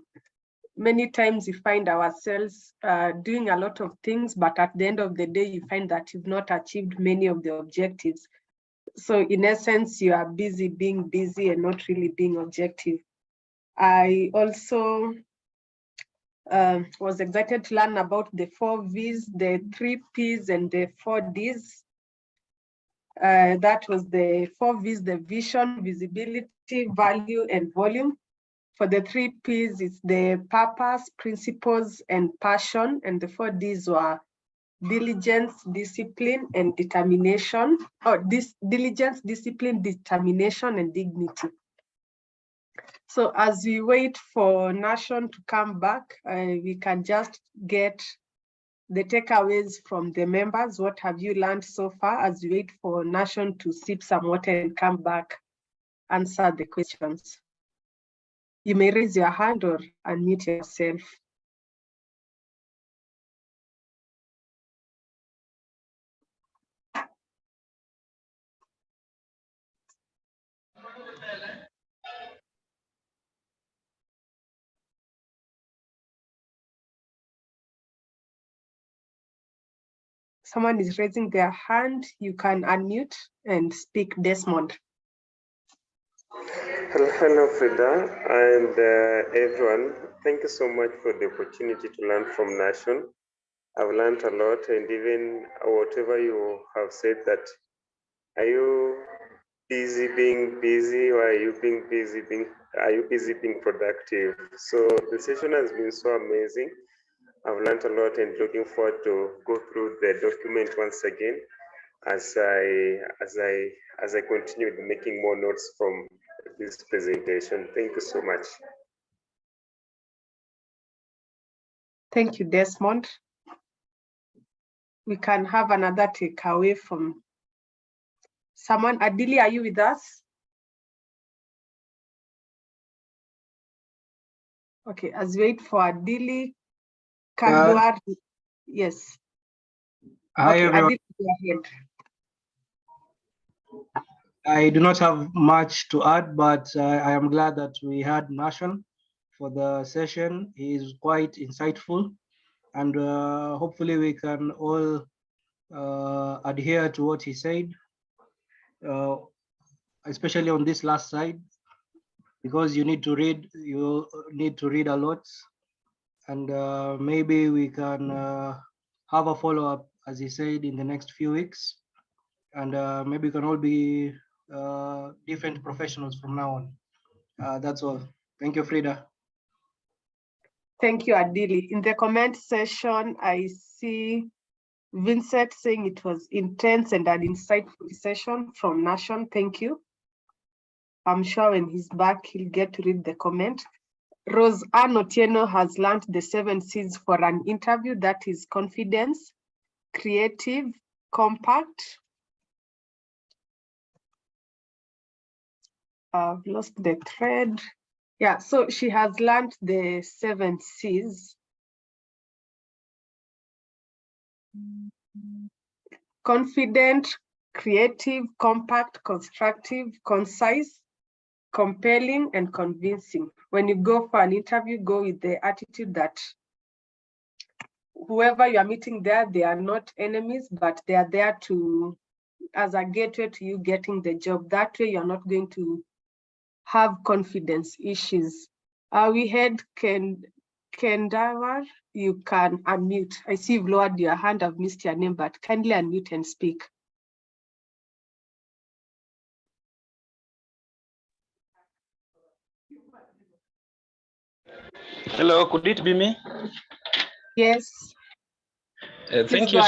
Many times we find ourselves doing a lot of things, but at the end of the day, you find that you've not achieved many of the objectives. So in essence, you are busy being busy and not really being objective. I also was excited to learn about the 4 V's, the 3 P's, and the 4 D's. That was the 4 V's, the vision, visibility, value, and volume. For the 3 P's, it's the purpose, principles, and passion. And the 4 D's were diligence, discipline, and determination. Diligence, discipline, determination, and dignity. So as we wait for Nation to come back, we can just get the takeaways from the members. What have you learned so far as we wait for Nation to sip some water and come back, answer the questions? You may raise your hand or unmute yourself. Someone is raising their hand. You can unmute and speak, Desmond. Hello, Frida, and everyone. Thank you so much for the opportunity to learn from Nation. I've learned a lot, and even whatever you have said, that are you busy being busy, or are you busy being productive? So the session has been so amazing. I've learned a lot and looking forward to go through the document once again as I continue making more notes from this presentation. Thank you so much. Thank you, Desmond. We can have another takeaway from someone. Adili, are you with us? Okay, as we wait for Adili, Kalduar, yes. Hi, okay, everyone. Adili, go ahead. I do not have much to add, but I am glad that we had Nation for the session. He is quite insightful, and hopefully we can all adhere to what he said, especially on this last side, because you need to read a lot, and maybe we can have a follow-up, as he said, in the next few weeks, and maybe we can all be different professionals from now on. That's all. Thank you, Frida. Thank you, Adili. In the comment section, I see Vincent saying it was intense and an insightful session from Nation. Thank you. I'm sure when he's back, he'll get to read the comment. Rose Ann Otieno has learned the 7 C's for an interview. That is confidence, creative, compact. I've lost the thread. Yeah, so she has learned the 7 C's. Confident, creative, compact, constructive, concise, compelling, and convincing. When you go for an interview, go with the attitude that whoever you are meeting there, they are not enemies, but they are there to, as a gateway to you getting the job. That way you're not going to have confidence issues. We had Kendawar, you can unmute. I see you've lowered your hand, I've missed your name, but kindly unmute and speak. Hello, could it be me? Yes. Thank you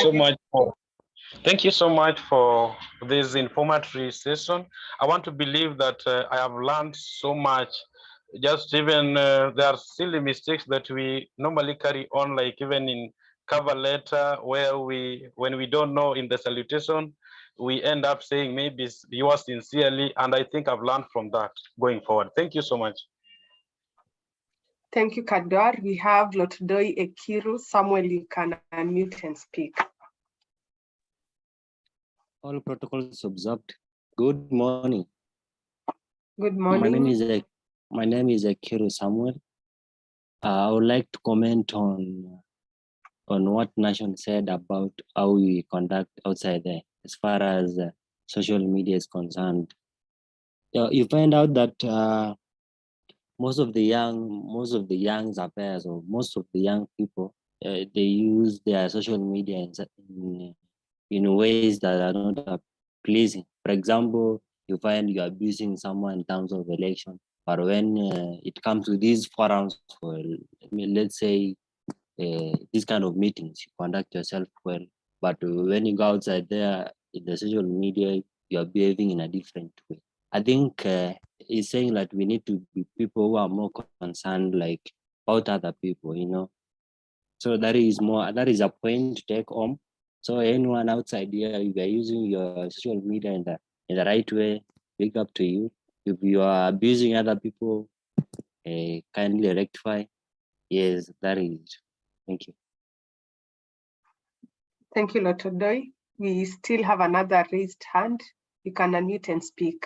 so much for this informative session. I want to believe that I have learned so much. Just even there are silly mistakes that we normally carry on, like even in cover letter, where when we don't know in the salutation, we end up saying maybe yours sincerely, and I think I've learned from that going forward. Thank you so much. Thank you, Kadwar. We have Lotdoi Ekiru. Samuel, you can unmute and speak. All protocols observed. Good morning. Good morning. My name is Ekiru Samuel. I would like to comment on what Nation said about how we conduct outside there as far as social media is concerned. You find out that most of the young Zapers or most of the young people, they use their social media in ways that are not pleasing. For example, you find you're abusing someone in terms of election, but when it comes to these forums, for, let's say, these kind of meetings, you conduct yourself well. But when you go outside there in the social media, you are behaving in a different way. I think it's saying that we need to be people who are more concerned, like about other people, you know. So that is a point to take home. So anyone outside here, if you're using your social media in the right way, big up to you. If you are abusing other people, kindly rectify. Yes, that is it. Thank you. Thank you, Lotodoi. We still have another raised hand. You can unmute and speak.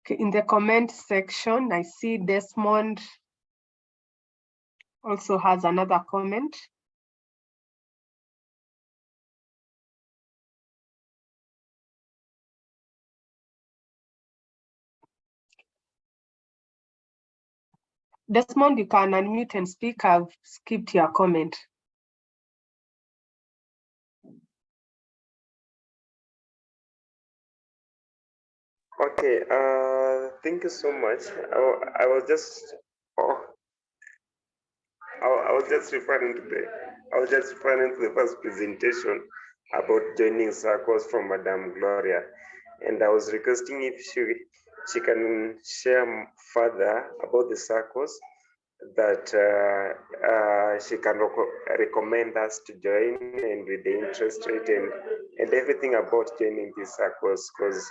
Okay, in the comment section, I see Desmond also has another comment. Desmond, you can unmute and speak. I've skipped your comment. Okay, thank you so much. I was just referring to the first presentation about joining circles from Madame Gloria, and I was requesting if she can share further about the circles that she can recommend us to join, and with the interest rate and everything about joining these circles, because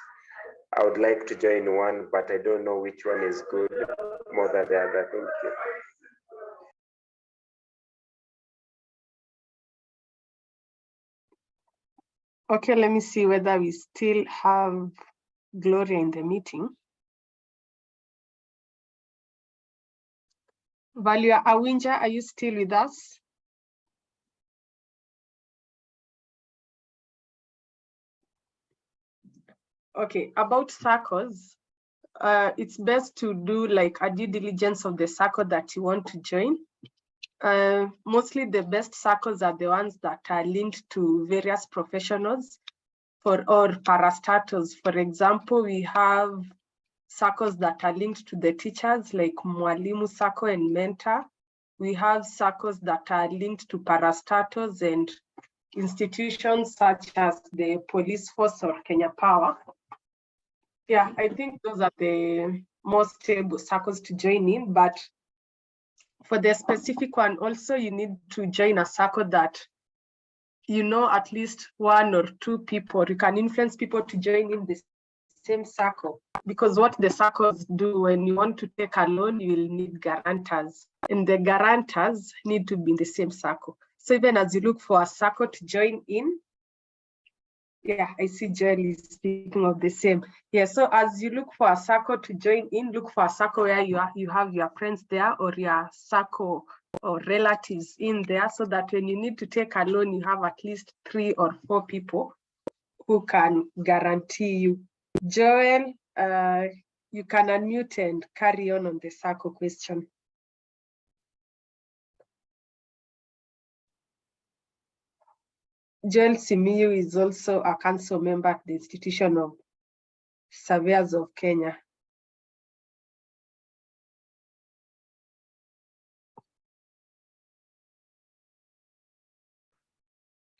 I would like to join one, but I don't know which one is good more than the other. Thank you. Okay, let me see whether we still have Gloria in the meeting. Valia Awinja, are you still with us? Okay, about circles, it's best to do like a due diligence of the circle that you want to join. Mostly the best circles are the ones that are linked to various professionals or parastatals. For example, we have circles that are linked to the teachers like Mwalimu Circle and Mentor. We have circles that are linked to parastatals and institutions such as the police force or Kenya Power. Yeah, I think those are the most stable circles to join in, but for the specific one also, you need to join a circle that you know at least one or two people. You can influence people to join in the same circle, because what the circles do, when you want to take a loan, you will need guarantors, and the guarantors need to be in the same circle. So even as you look for a circle to join in, yeah, I see Joel is speaking of the same. Yeah, so as you look for a circle to join in, look for a circle where you have your friends there or your circle or relatives in there, so that when you need to take a loan, you have at least 3 or 4 people who can guarantee you. Joel, you can unmute and carry on the circle question. Joel Simiyu is also a council member at the Institution of Surveyors of Kenya.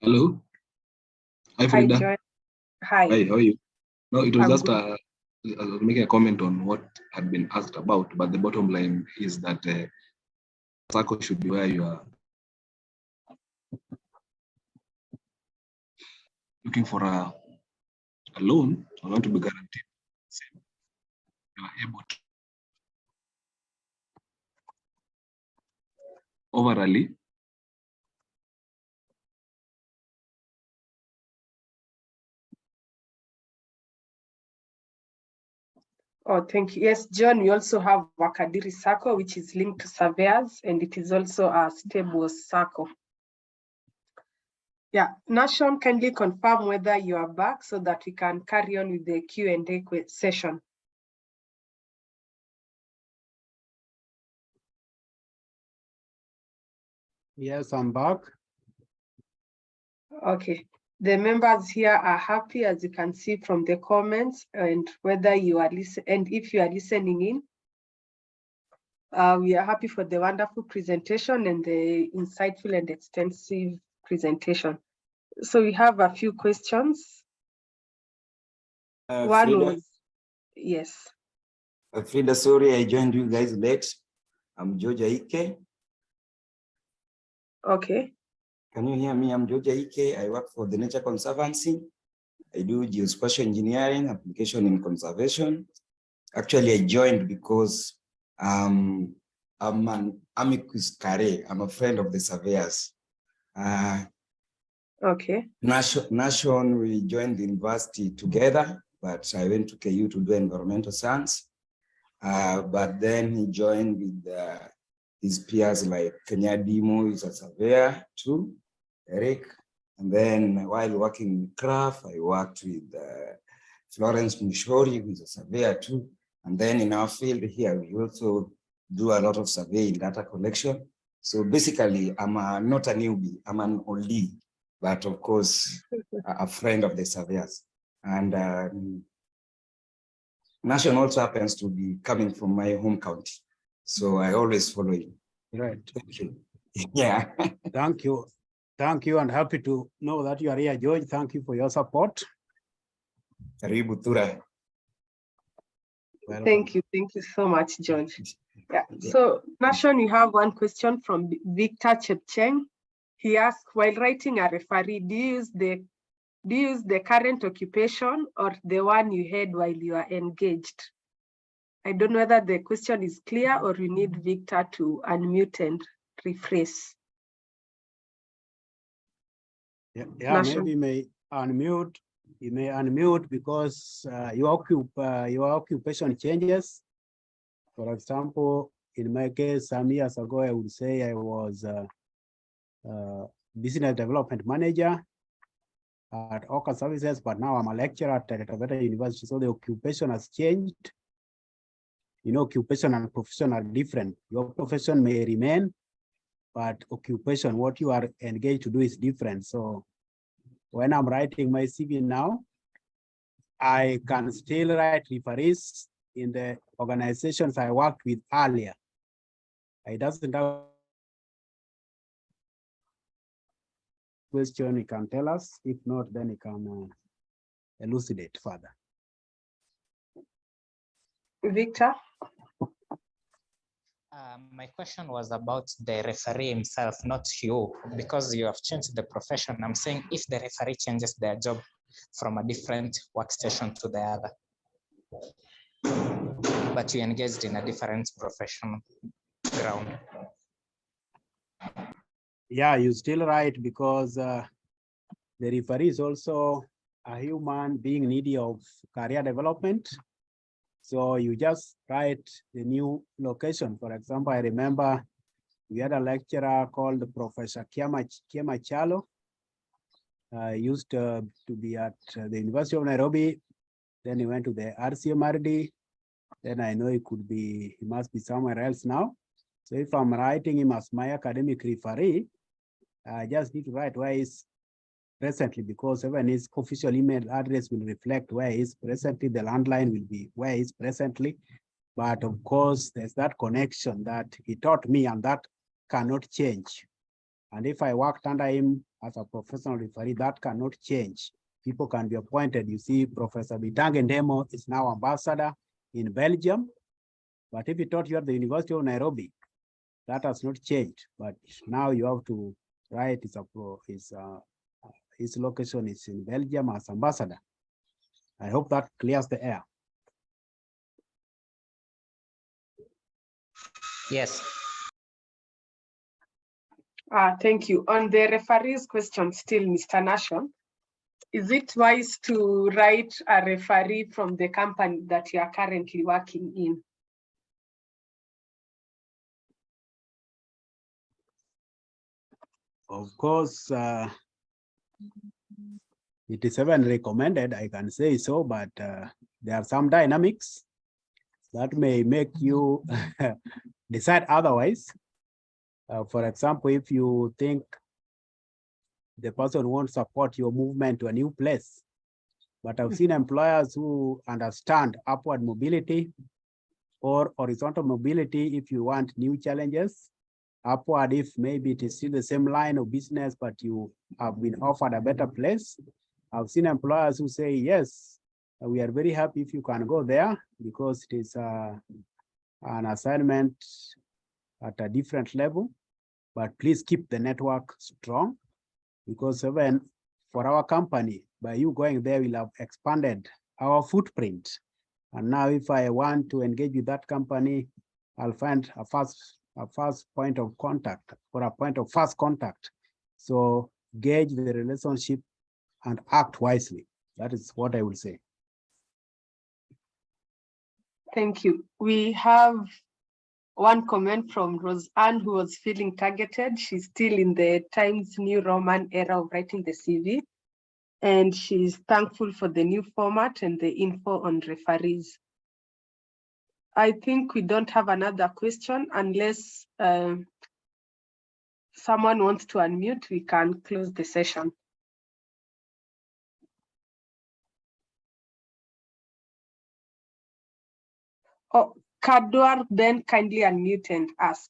Hello. Hi, Frida. Hi, Joel. Hi. Hi, how are you? No, it was I'm just good. I was making a comment on what had been asked about, but the bottom line is that circle should be where you are. looking for a loan, I want to be guaranteed. You are able to overally Oh, thank you. Yes, John, we also have Wakadiri Sacco, which is linked to Surveyors, and it is also a stable Sacco. Yeah, Nation, kindly confirm whether you are back so that we can carry on with the Q&A session. Yes, I'm back. Okay, the members here are happy, as you can see from the comments, and whether you are listening, and if you are listening in, we are happy for the wonderful presentation and the insightful and extensive presentation. So we have a few questions. One Frida, was, yes. Frida, sorry, I joined you guys late. I'm George Ike. Okay. Can you hear me? I'm George Ike. I work for the Nature Conservancy. I do geospatial engineering, application in conservation. Actually, I joined because I'm an amicus curiae. I'm a friend of the surveyors. Okay. Nation, we joined the university together, but I went to KU to do environmental science. But then he joined with his peers like Kenya Dimo, is a surveyor too, Eric. And then while working in craft, I worked with Florence Mishori, who is a surveyor too. And then in our field here, we also do a lot of surveying data collection. So basically, I'm not a newbie, I'm an oldie, but of course, a friend of the surveyors. And Nation also happens to be coming from my home county. So I always follow you. Right. Thank you. Yeah. Thank you. Thank you, and happy to know that you are here, George. Thank you for your support. Karibu Tura. Thank you so much, George. Yeah. So, Nation, you have one question from Victor Chepcheng. He asked, while writing a referee, do you use the current occupation or the one you had while you are engaged? I don't know whether the question is clear or you need Victor to unmute and rephrase. Yeah, maybe you may unmute. You may unmute because your occupation changes. For example, in my case, some years ago, I would say I was business development manager at Oka Services, but now I'm a lecturer at Taveta University. So the occupation has changed. You know, occupation and profession are different. Your profession may remain, but occupation, what you are engaged to do is different. So when I'm writing my CV now, I can still write referees in the organizations I worked with earlier. It doesn't have question, he can tell us. If not, then he can elucidate further. Victor? My question was about the referee himself, not you, because you have changed the profession. I'm saying if the referee changes their job from a different workstation to the other, but you engaged in a different professional ground. Yeah, you're still right, because the referee is also a human being needy of career development. So you just write the new location. For example, I remember we had a lecturer called Professor Kiama Chalo. Used to be at the University of Nairobi. Then he went to the RCMRD. Then I know he must be somewhere else now. So if I'm writing him as my academic referee, I just need to write where he is presently, because even his official email address will reflect where he is presently. The landline will be where he is presently. But of course, there's that connection that he taught me, and that cannot change. And if I worked under him as a professional referee, that cannot change. People can be appointed. You see, Professor Bitange Ndemo is now ambassador in Belgium. But if he taught you at the University of Nairobi, that has not changed. But now you have to write his location is in Belgium as ambassador. I hope that clears the air. Yes. Thank you. On the referees question still, Mr. Nation, is it wise to write a referee from the company that you are currently working in? Of course, it is even recommended, I can say so, but there are some dynamics that may make you decide otherwise. For example, if you think the person won't support your movement to a new place, but I've seen employers who understand upward mobility or horizontal mobility if you want new challenges. Upward if maybe it is still the same line of business, but you have been offered a better place. I've seen employers who say, yes, we are very happy if you can go there because it is an assignment at a different level, but please keep the network strong because even for our company, by you going there, we'll have expanded our footprint. And now if I want to engage with that company, I'll find a first point of contact or a point of first contact. So gauge the relationship and act wisely. That is what I would say. Thank you. We have one comment from Roseanne who was feeling targeted. She's still in the Times New Roman era of writing the CV. And she's thankful for the new format and the info on referees. I think we don't have another question unless someone wants to unmute, we can close the session. Oh, Kadwar Ben kindly unmute and ask.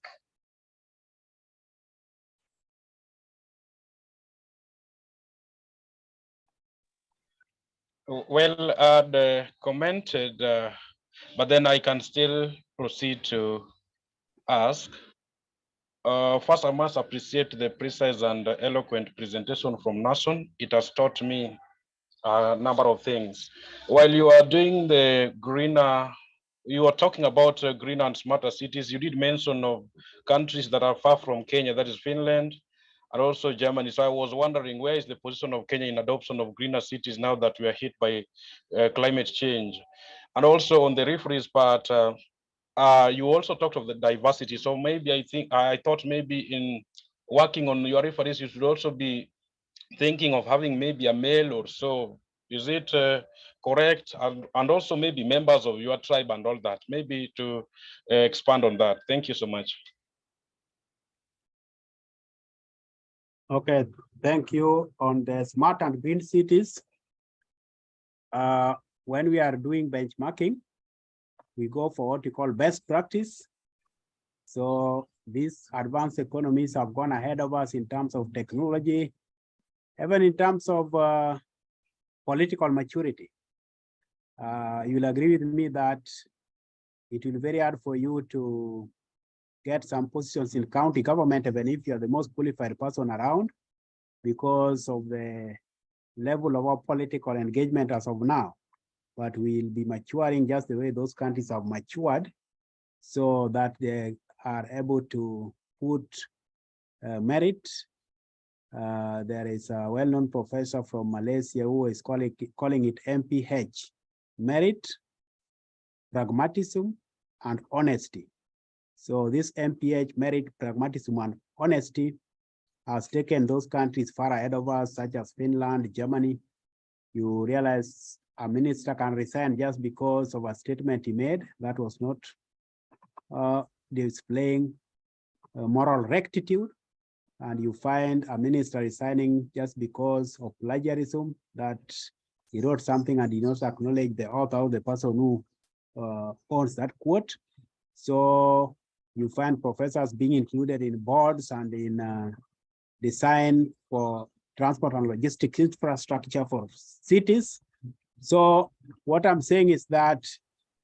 Well, I'd commented, but then I can still proceed to ask. First, I must appreciate the precise and eloquent presentation from Nason. It has taught me a number of things. While you are doing the greener, you are talking about greener and smarter cities, you did mention of countries that are far from Kenya, that is Finland, and also Germany. So I was wondering, where is the position of Kenya in adoption of greener cities now that we are hit by climate change? And also on the referees part, you also talked of the diversity. So maybe I thought maybe in working on your referees, you should also be thinking of having maybe a male or so. Is it correct? And also maybe members of your tribe and all that, maybe to expand on that. Thank you so much. Okay, thank you. On the smart and green cities, when we are doing benchmarking, we go for what we call best practice. So these advanced economies have gone ahead of us in terms of technology, even in terms of political maturity. You'll agree with me that it will be very hard for you to get some positions in county government, even if you're the most qualified person around, because of the level of our political engagement as of now. But we'll be maturing just the way those countries have matured, so that they are able to put merit. There is a well-known professor from Malaysia who is calling it MPH, merit, pragmatism, and honesty. So this MPH, merit, pragmatism, and honesty has taken those countries far ahead of us, such as Finland, Germany. You realize a minister can resign just because of a statement he made that was not displaying moral rectitude. And you find a minister resigning just because of plagiarism, that he wrote something and did not acknowledge the author or the person who owns that quote. So you find professors being included in boards and in design for transport and logistics infrastructure for cities. So what I'm saying is that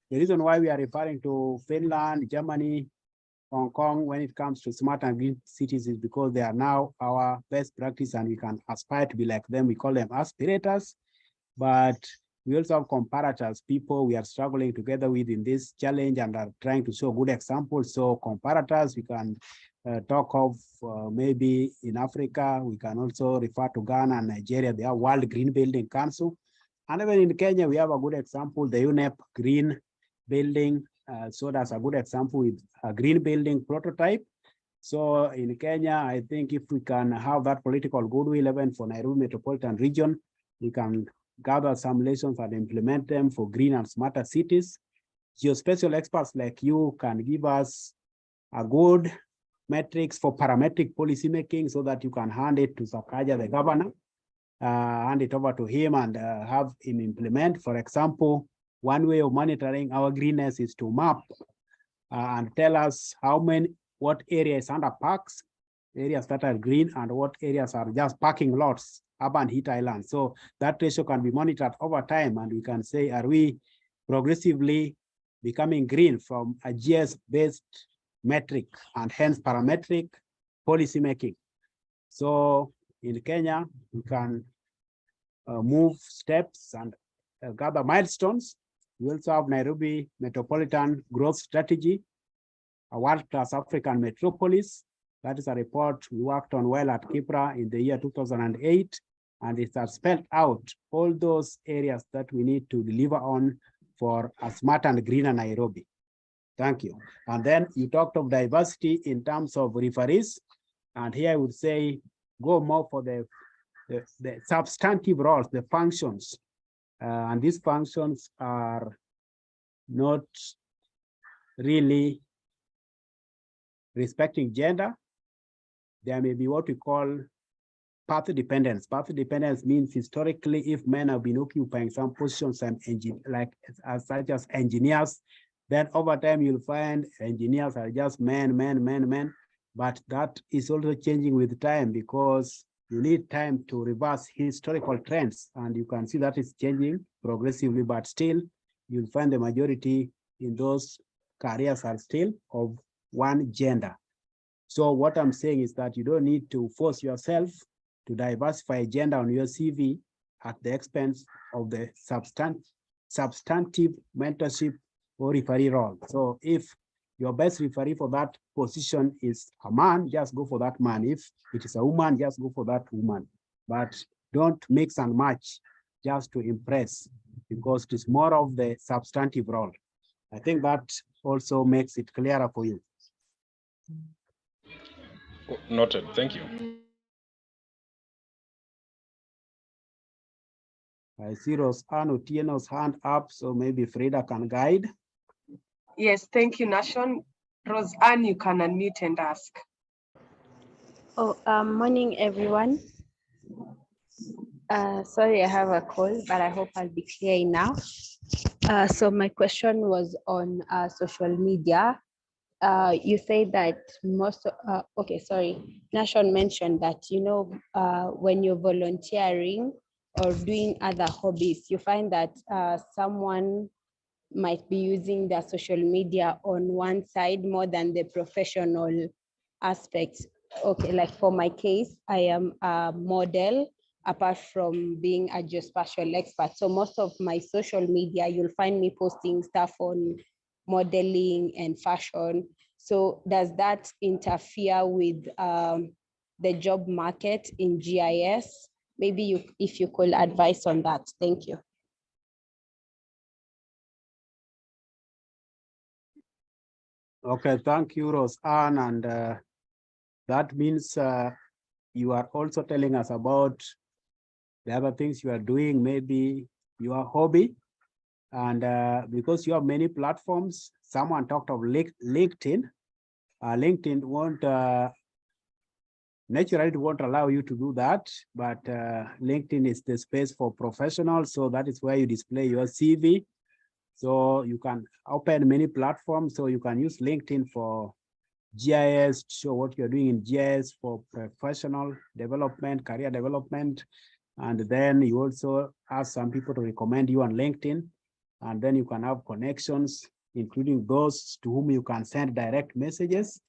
the reason why we are referring to Finland, Germany, Hong Kong when it comes to smart and green cities is because they are now our best practice and we can aspire to be like them. We call them aspirators, but we also have comparators, people we are struggling together with in this challenge and are trying to show good examples. So comparators, we can talk of maybe in Africa, we can also refer to Ghana and Nigeria, they are World Green Building Council. And even in Kenya, we have a good example, the UNEP Green Building. So that's a good example with a green building prototype. So in Kenya, I think if we can have that political goodwill even for Nairobi metropolitan region, we can gather some lessons and implement them for green and smarter cities. Geospatial experts like you can give us a good metrics for parametric policy making so that you can hand it to Sakaja, the governor, hand it over to him and have him implement. For example, one way of monitoring our greenness is to map and tell us what areas under parks, areas that are green, and what areas are just parking lots, urban heat islands. So that ratio can be monitored over time, and we can say, are we progressively becoming green from a GS-based metric and hence parametric policy making? So in Kenya, we can move steps and gather milestones. We also have Nairobi Metropolitan Growth Strategy, a world-class African metropolis. That is a report we worked on well at Kipra in the year 2008, and it has spelled out all those areas that we need to deliver on for a smart and greener Nairobi. Thank you. And then you talked of diversity in terms of referees, and here I would say go more for the substantive roles, the functions. And these functions are not really respecting gender. There may be what we call path dependence. Path dependence means historically, if men have been occupying some positions such as engineers, then over time you'll find engineers are just men. But that is also changing with time because you need time to reverse historical trends, and you can see that it's changing progressively, but still you'll find the majority in those careers are still of one gender. So what I'm saying is that you don't need to force yourself to diversify gender on your CV at the expense of the substantive mentorship or referee role. So if your best referee for that position is a man, just go for that man. If it is a woman, just go for that woman. But don't mix and match just to impress, because it is more of the substantive role. I think that also makes it clearer for you. Noted. Thank you. I see Rosanne Otieno's hand up, so maybe Frida can guide. Yes, thank you, Nashon. Roseanne, you can unmute and ask. Morning, everyone. Sorry, I have a call, but I hope I'll be clear now. So my question was on social media. You say that Nashon mentioned that, when you're volunteering or doing other hobbies, you find that someone might be using their social media on one side more than the professional aspect. Okay, like for my case, I am a model apart from being a geospatial expert. So most of my social media, you'll find me posting stuff on modeling and fashion. So does that interfere with the job market in GIS? Maybe if you could advise on that. Thank you. Okay, thank you, Roseanne. And that means you are also telling us about the other things you are doing, maybe your hobby. And because you have many platforms, someone talked of LinkedIn. LinkedIn won't, naturally it won't allow you to do that, but LinkedIn is the space for professionals. So that is where you display your CV. So you can open many platforms. So you can use LinkedIn for GIS, to show what you're doing in GIS, for professional development, career development. And then you also ask some people to recommend you on LinkedIn. And then you can have connections including those to whom you can send direct messages.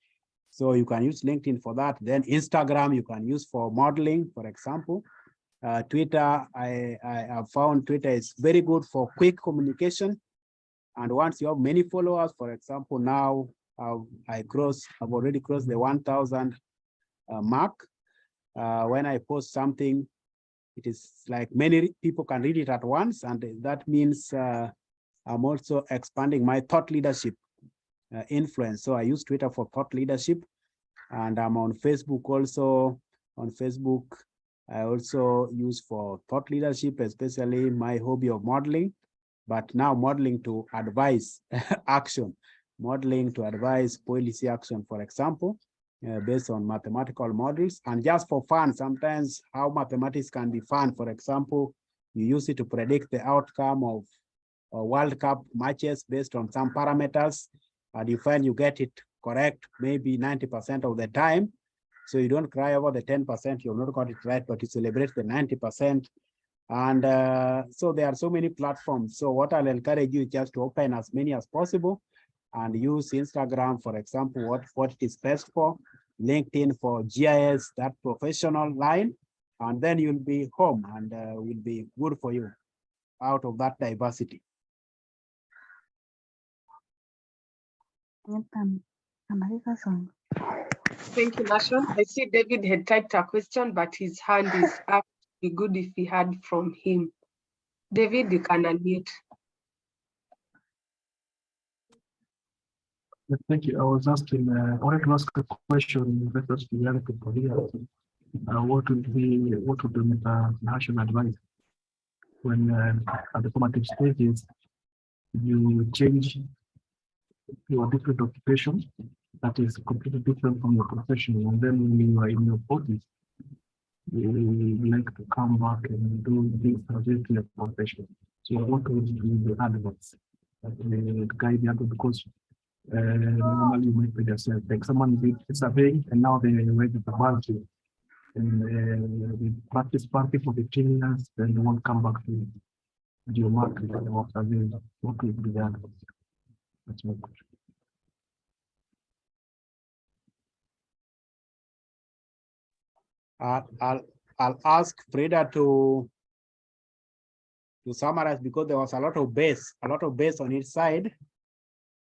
So you can use LinkedIn for that. Then Instagram you can use for modeling, for example. Twitter, I have found Twitter is very good for quick communication. And once you have many followers, for example, now I've already crossed the 1,000 mark. When I post something, it is like many people can read it at once. And that means I'm also expanding my thought leadership influence. So I use Twitter for thought leadership, and I'm on Facebook also. On Facebook, I also use for thought leadership, especially my hobby of modeling, but now modeling to advise action, modeling to advise policy action, for example, based on mathematical models. And just for fun, sometimes how mathematics can be fun. For example, you use it to predict the outcome of World Cup matches based on some parameters, and you find you get it correct maybe 90% of the time. So you don't cry over the 10% you've not got it right, but you celebrate the 90%. And so there are so many platforms. So what I'll encourage you is just to open as many as possible and use Instagram, for example, what it is best for, LinkedIn for GIS, that professional line, and then you'll be home and will be good for you out of that diversity. Thank you, Nashon. I see David had typed a question, but his hand is up. It'd be good if we heard from him. David, you can unmute. Thank you. I was asking, I wanted to ask a question in reference to young people here. What would be national advice when at the formative stages you change your different occupation that is completely different from your profession, and then when you are in your 40s, you like to come back and do things related to your profession. So what would be the advice that will guide you? Because normally you might be yourself, like someone did surveying and now they went to the bank and they practice party for 15 years, then they won't come back to your market and work surveying. What would be the advice? That's my question. I'll ask Frida to summarize, because there was a lot of base on each side.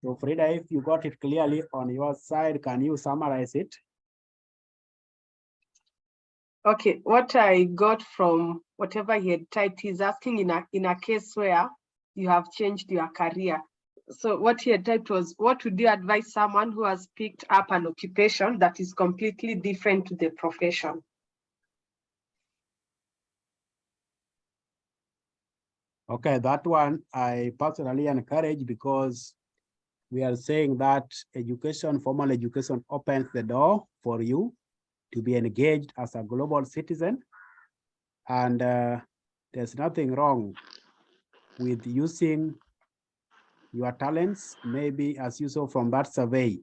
So Frida, if you got it clearly on your side, can you summarize it? Okay, what I got from whatever he had typed, he's asking in a case where you have changed your career. So what he had typed was, what would you advise someone who has picked up an occupation that is completely different to the profession? Okay, that one I personally encourage, because we are saying that education, formal education, opens the door for you to be engaged as a global citizen. And there's nothing wrong with using your talents. Maybe, as you saw from that survey,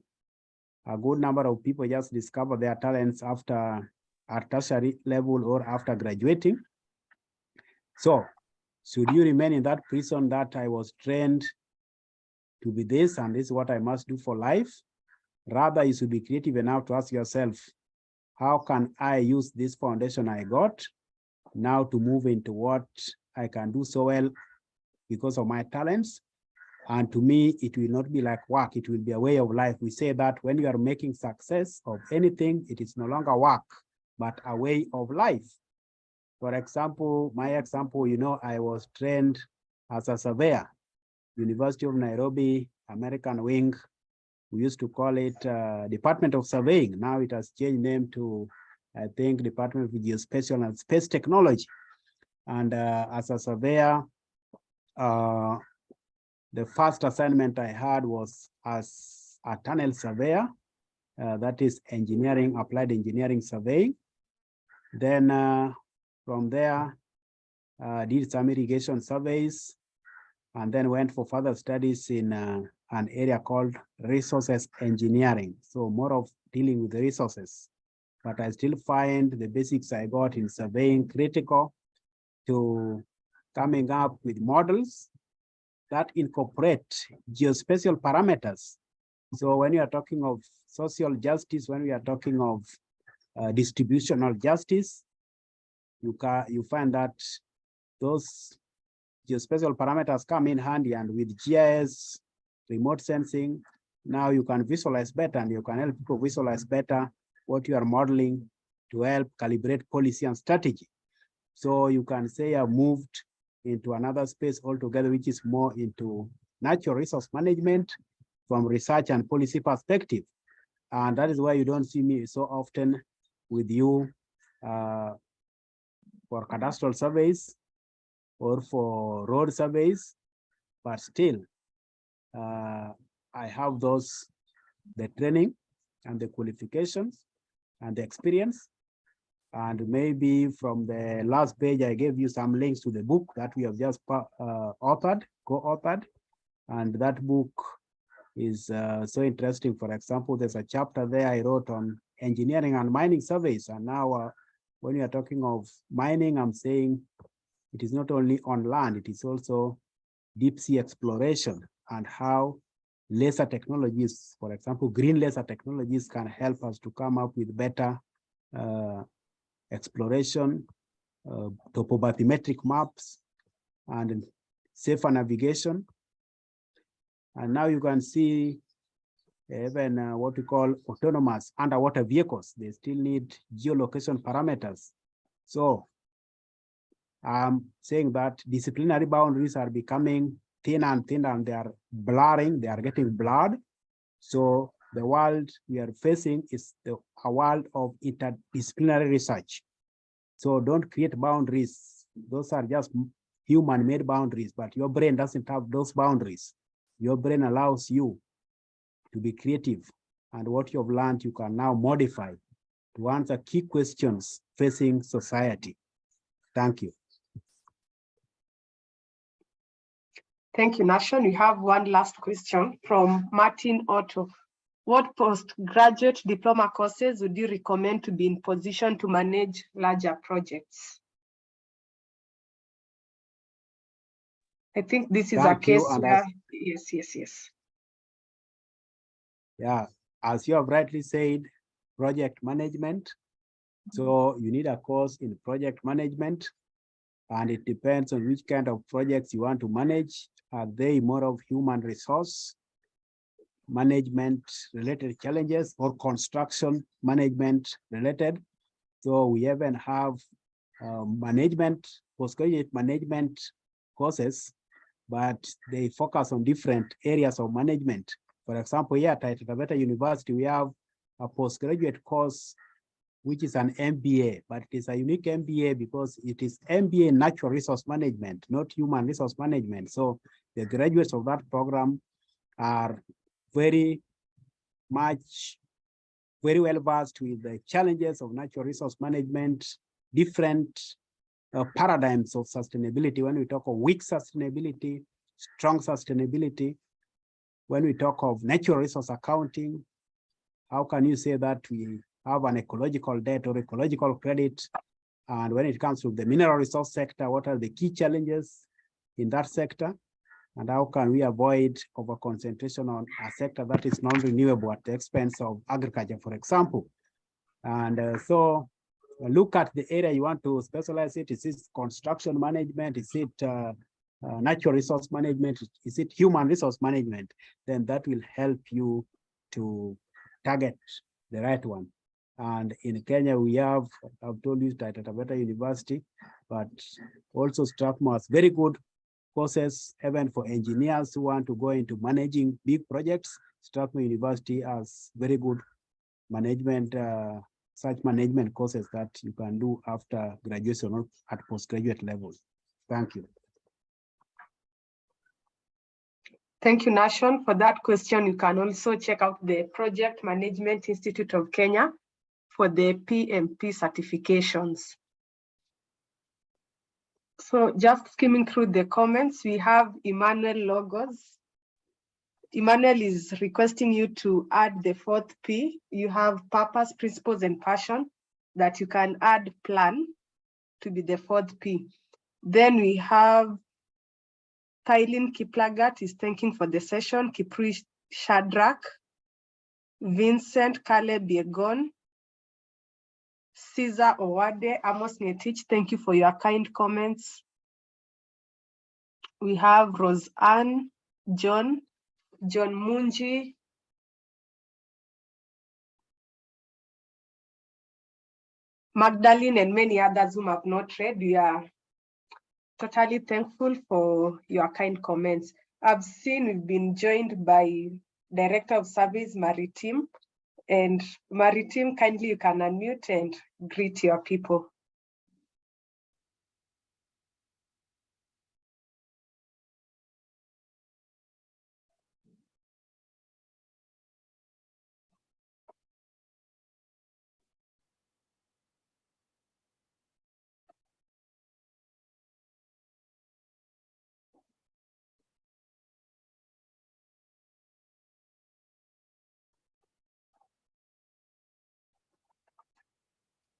a good number of people just discover their talents after at tertiary level or after graduating. So should you remain in that prison that I was trained to be this and this is what I must do for life? Rather, you should be creative enough to ask yourself, how can I use this foundation I got now to move into what I can do so well because of my talents? And to me, it will not be like work, it will be a way of life. We say that when you are making success of anything, it is no longer work, but a way of life. For example, my example, you know, I was trained as a surveyor, University of Nairobi, American wing. We used to call it Department of Surveying. Now it has changed name to, I think, Department of Geospatial and Space Technology. And as a surveyor, the first assignment I had was as a tunnel surveyor, that is engineering, applied engineering surveying. Then from there, did some irrigation surveys, and then went for further studies in an area called resources engineering. So more of dealing with the resources, but I still find the basics I got in surveying critical to coming up with models that incorporate geospatial parameters. So when you are talking of social justice, when we are talking of distributional justice, you find that those geospatial parameters come in handy, and with GIS, remote sensing, now you can visualize better, and you can help people visualize better what you are modeling to help calibrate policy and strategy. So you can say I've moved into another space altogether, which is more into natural resource management from research and policy perspective. And that is why you don't see me so often with you for cadastral surveys or for road surveys, but still I have the training and the qualifications and the experience. And maybe from the last page, I gave you some links to the book that we have just co-authored. And that book is so interesting. For example, there's a chapter there I wrote on engineering and mining surveys. And now when you are talking of mining, I'm saying it is not only on land, it is also deep sea exploration, and how laser technologies, for example, green laser technologies, can help us to come up with better exploration, topobathymetric maps, and safer navigation. And now you can see even what we call autonomous underwater vehicles. They still need geolocation parameters. So I'm saying that disciplinary boundaries are becoming thinner and thinner, and they are blurring, they are getting blurred. So the world we are facing is a world of interdisciplinary research. So don't create boundaries. Those are just human-made boundaries, but your brain doesn't have those boundaries. Your brain allows you to be creative, and what you've learned you can now modify to answer key questions facing society. Thank you. Thank you, Nation. We have one last question from Martin Otto. What postgraduate diploma courses would you recommend to be in position to manage larger projects? I think this is a case where, yes. Yeah, as you have rightly said, project management. So you need a course in project management, and it depends on which kind of projects you want to manage. Are they more of human resource management related challenges or construction management related? So we even have postgraduate management courses, but they focus on different areas of management. For example, here at Taita Taveta University, we have a postgraduate course, which is an MBA, but it is a unique MBA because it is MBA in natural resource management, not human resource management. So the graduates of that program are very well versed with the challenges of natural resource management, different paradigms of sustainability. When we talk of weak sustainability, strong sustainability, when we talk of natural resource accounting, how can you say that we have an ecological debt or ecological credit? And when it comes to the mineral resource sector, what are the key challenges in that sector? And how can we avoid over concentration on a sector that is non-renewable at the expense of agriculture, for example? And so look at the area you want to specialize it. Is it construction management? Is it natural resource management? Is it human resource management? Then that will help you to target the right one. And in Kenya, we have, I've told you, Taita Taveta University, but also Strathmore has very good courses, even for engineers who want to go into managing big projects. Strathmore University has very good management, such management courses that you can do after graduation or at postgraduate level. Thank you. Thank you, Nation. For that question, you can also check out the Project Management Institute of Kenya for the PMP certifications. So just skimming through the comments, we have Emmanuel Logos. Emmanuel is requesting you to add the 4th P. You have purpose, principles, and passion, that you can add plan to be the 4th P. Then we have Kailin Kiplagat is thanking for the session. Kipri Shadrach, Vincent Caleb Yegon, Caesar Owade, Amos Ngetich, thank you for your kind comments. We have Roseanne, John Munji, Magdalene, and many others whom have not read. We are totally thankful for your kind comments. I've seen we've been joined by Director of Surveys, Maritime. And Maritime, kindly you can unmute and greet your people.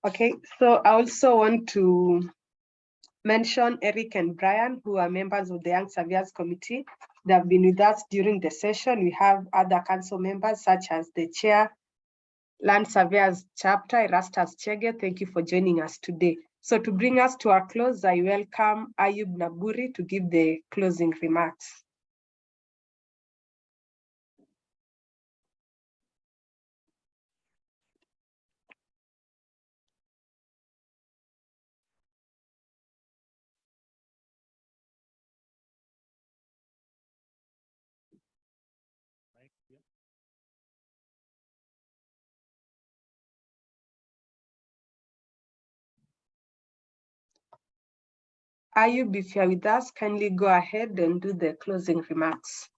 Okay, so I also want to mention Eric and Brian, who are members of the Young Surveyors Committee. They have been with us during the session. We have other council members, such as the Chair, Land Surveyors Chapter, Erastus Chege. Thank you for joining us today. So to bring us to our close, I welcome Ayub Naburi to give the closing remarks. Ayub, if you're with us, kindly go ahead and do the closing remarks.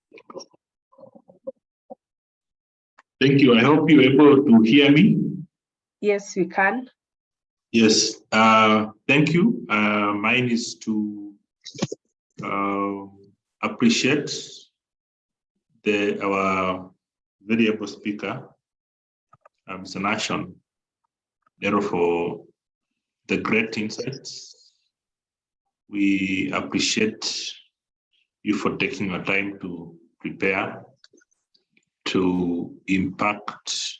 Thank you. I hope you're able to hear me. Yes, we can. Yes, thank you. Mine is to appreciate our very able speaker, Mr. Nation, for the great insights. We appreciate you for taking your time to prepare, to impact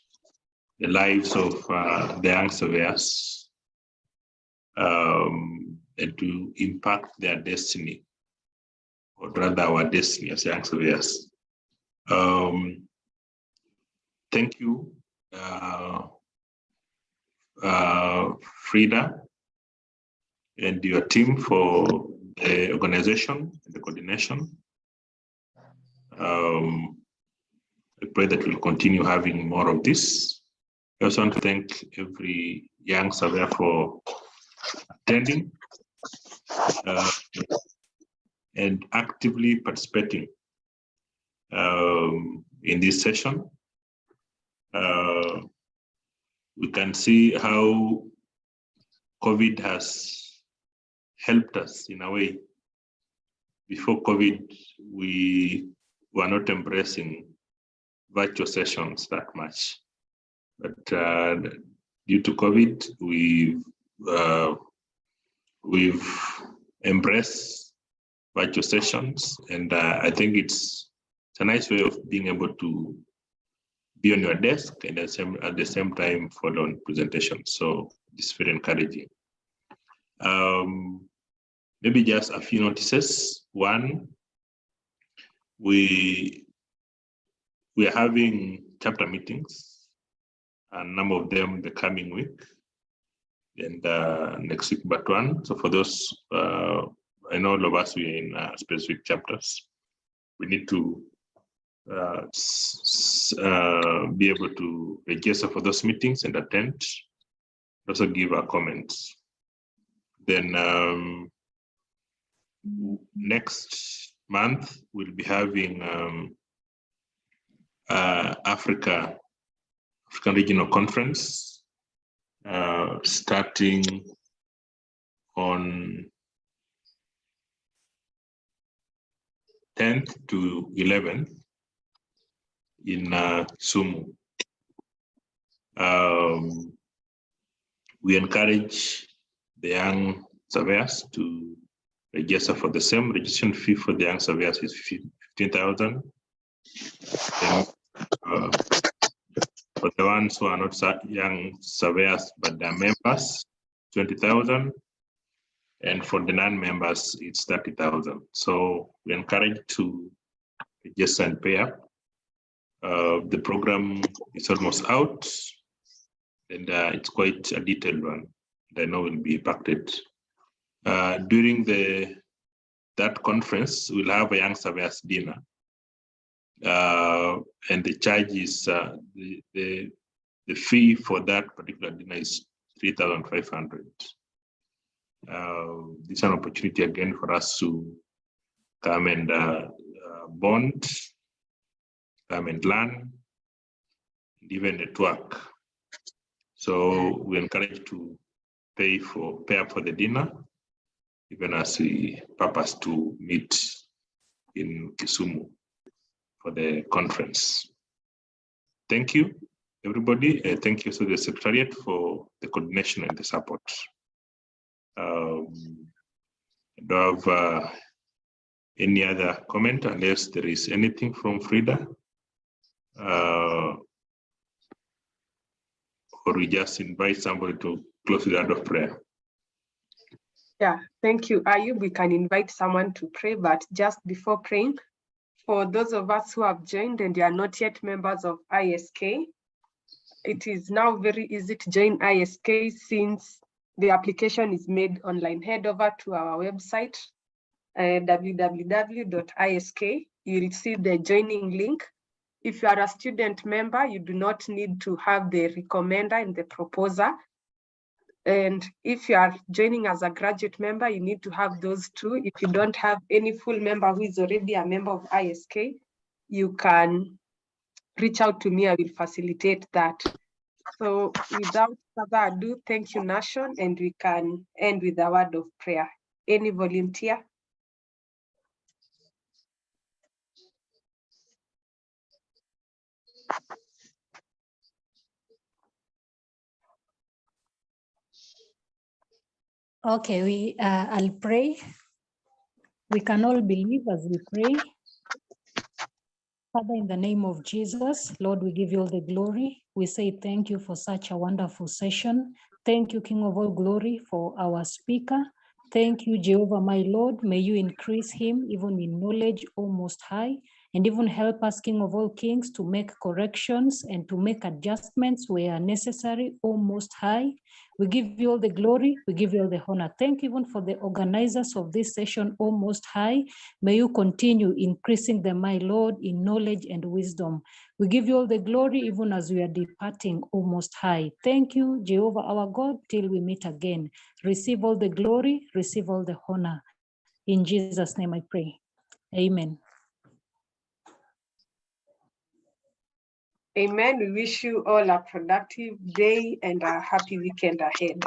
the lives of the young surveyors, and to impact their destiny, or rather our destiny as young surveyors. Thank you, Frida, and your team for the organization and the coordination. I pray that we'll continue having more of this. I also want to thank every young surveyor for attending and actively participating in this session. We can see how COVID has helped us in a way. Before COVID, we were not embracing virtual sessions that much. But due to COVID, we've embraced virtual sessions, and I think it's a nice way of being able to be on your desk and at the same time follow on presentations. So it's very encouraging. Maybe just a few notices. One, we are having chapter meetings, a number of them the coming week, and next week but one. So for those, I know all of us, we are in specific chapters. We need to be able to register for those meetings and attend, also give our comments. Then next month, we'll be having African Regional Conference starting on 10th to 11th in Sumu. We encourage the young surveyors to register for the same. Registration fee for the young surveyors is 15,000. For the ones who are not young surveyors, but they're members, 20,000. And for the non-members, it's 30,000. So we encourage to register and pay up. The program is almost out, and it's quite a detailed one. I know will be impacted. During that conference, we'll have a young surveyors dinner. And the charge is, the fee for that particular dinner is 3,500. This is an opportunity again for us to come and bond, come and learn, and even network. So we encourage to pay up for the dinner, even as we purpose to meet in Kisumu for the conference. Thank you, everybody. Thank you to the Secretariat for the coordination and the support. I don't have any other comment unless there is anything from Frida. Or we just invite somebody to close the word of prayer. Yeah, thank you, Ayub. We can invite someone to pray, but just before praying, for those of us who have joined and they are not yet members of ISK, it is now very easy to join ISK since the application is made online. Head over to our website, www.isk. You'll see the joining link. If you are a student member, you do not need to have the recommender and the proposer. And if you are joining as a graduate member, you need to have those two. If you don't have any full member who is already a member of ISK, you can reach out to me. I will facilitate that. So without further ado, thank you, Nation, and we can end with a word of prayer. Any volunteer? Okay, I'll pray. We can all believe as we pray. Father, in the name of Jesus, Lord, we give you all the glory. We say thank you for such a wonderful session. Thank you, King of all glory, for our speaker. Thank you, Jehovah, my Lord. May you increase him even in knowledge, O Most High, and even help us, King of all kings, to make corrections and to make adjustments where necessary, O Most High. We give you all the glory. We give you all the honor. Thank you even for the organizers of this session, O Most High. May you continue increasing them, my Lord, in knowledge and wisdom. We give you all the glory even as we are departing, O Most High. Thank you, Jehovah, our God, till we meet again. Receive all the glory, receive all the honor. In Jesus' name I pray. Amen. Amen. We wish you all a productive day and a happy weekend ahead.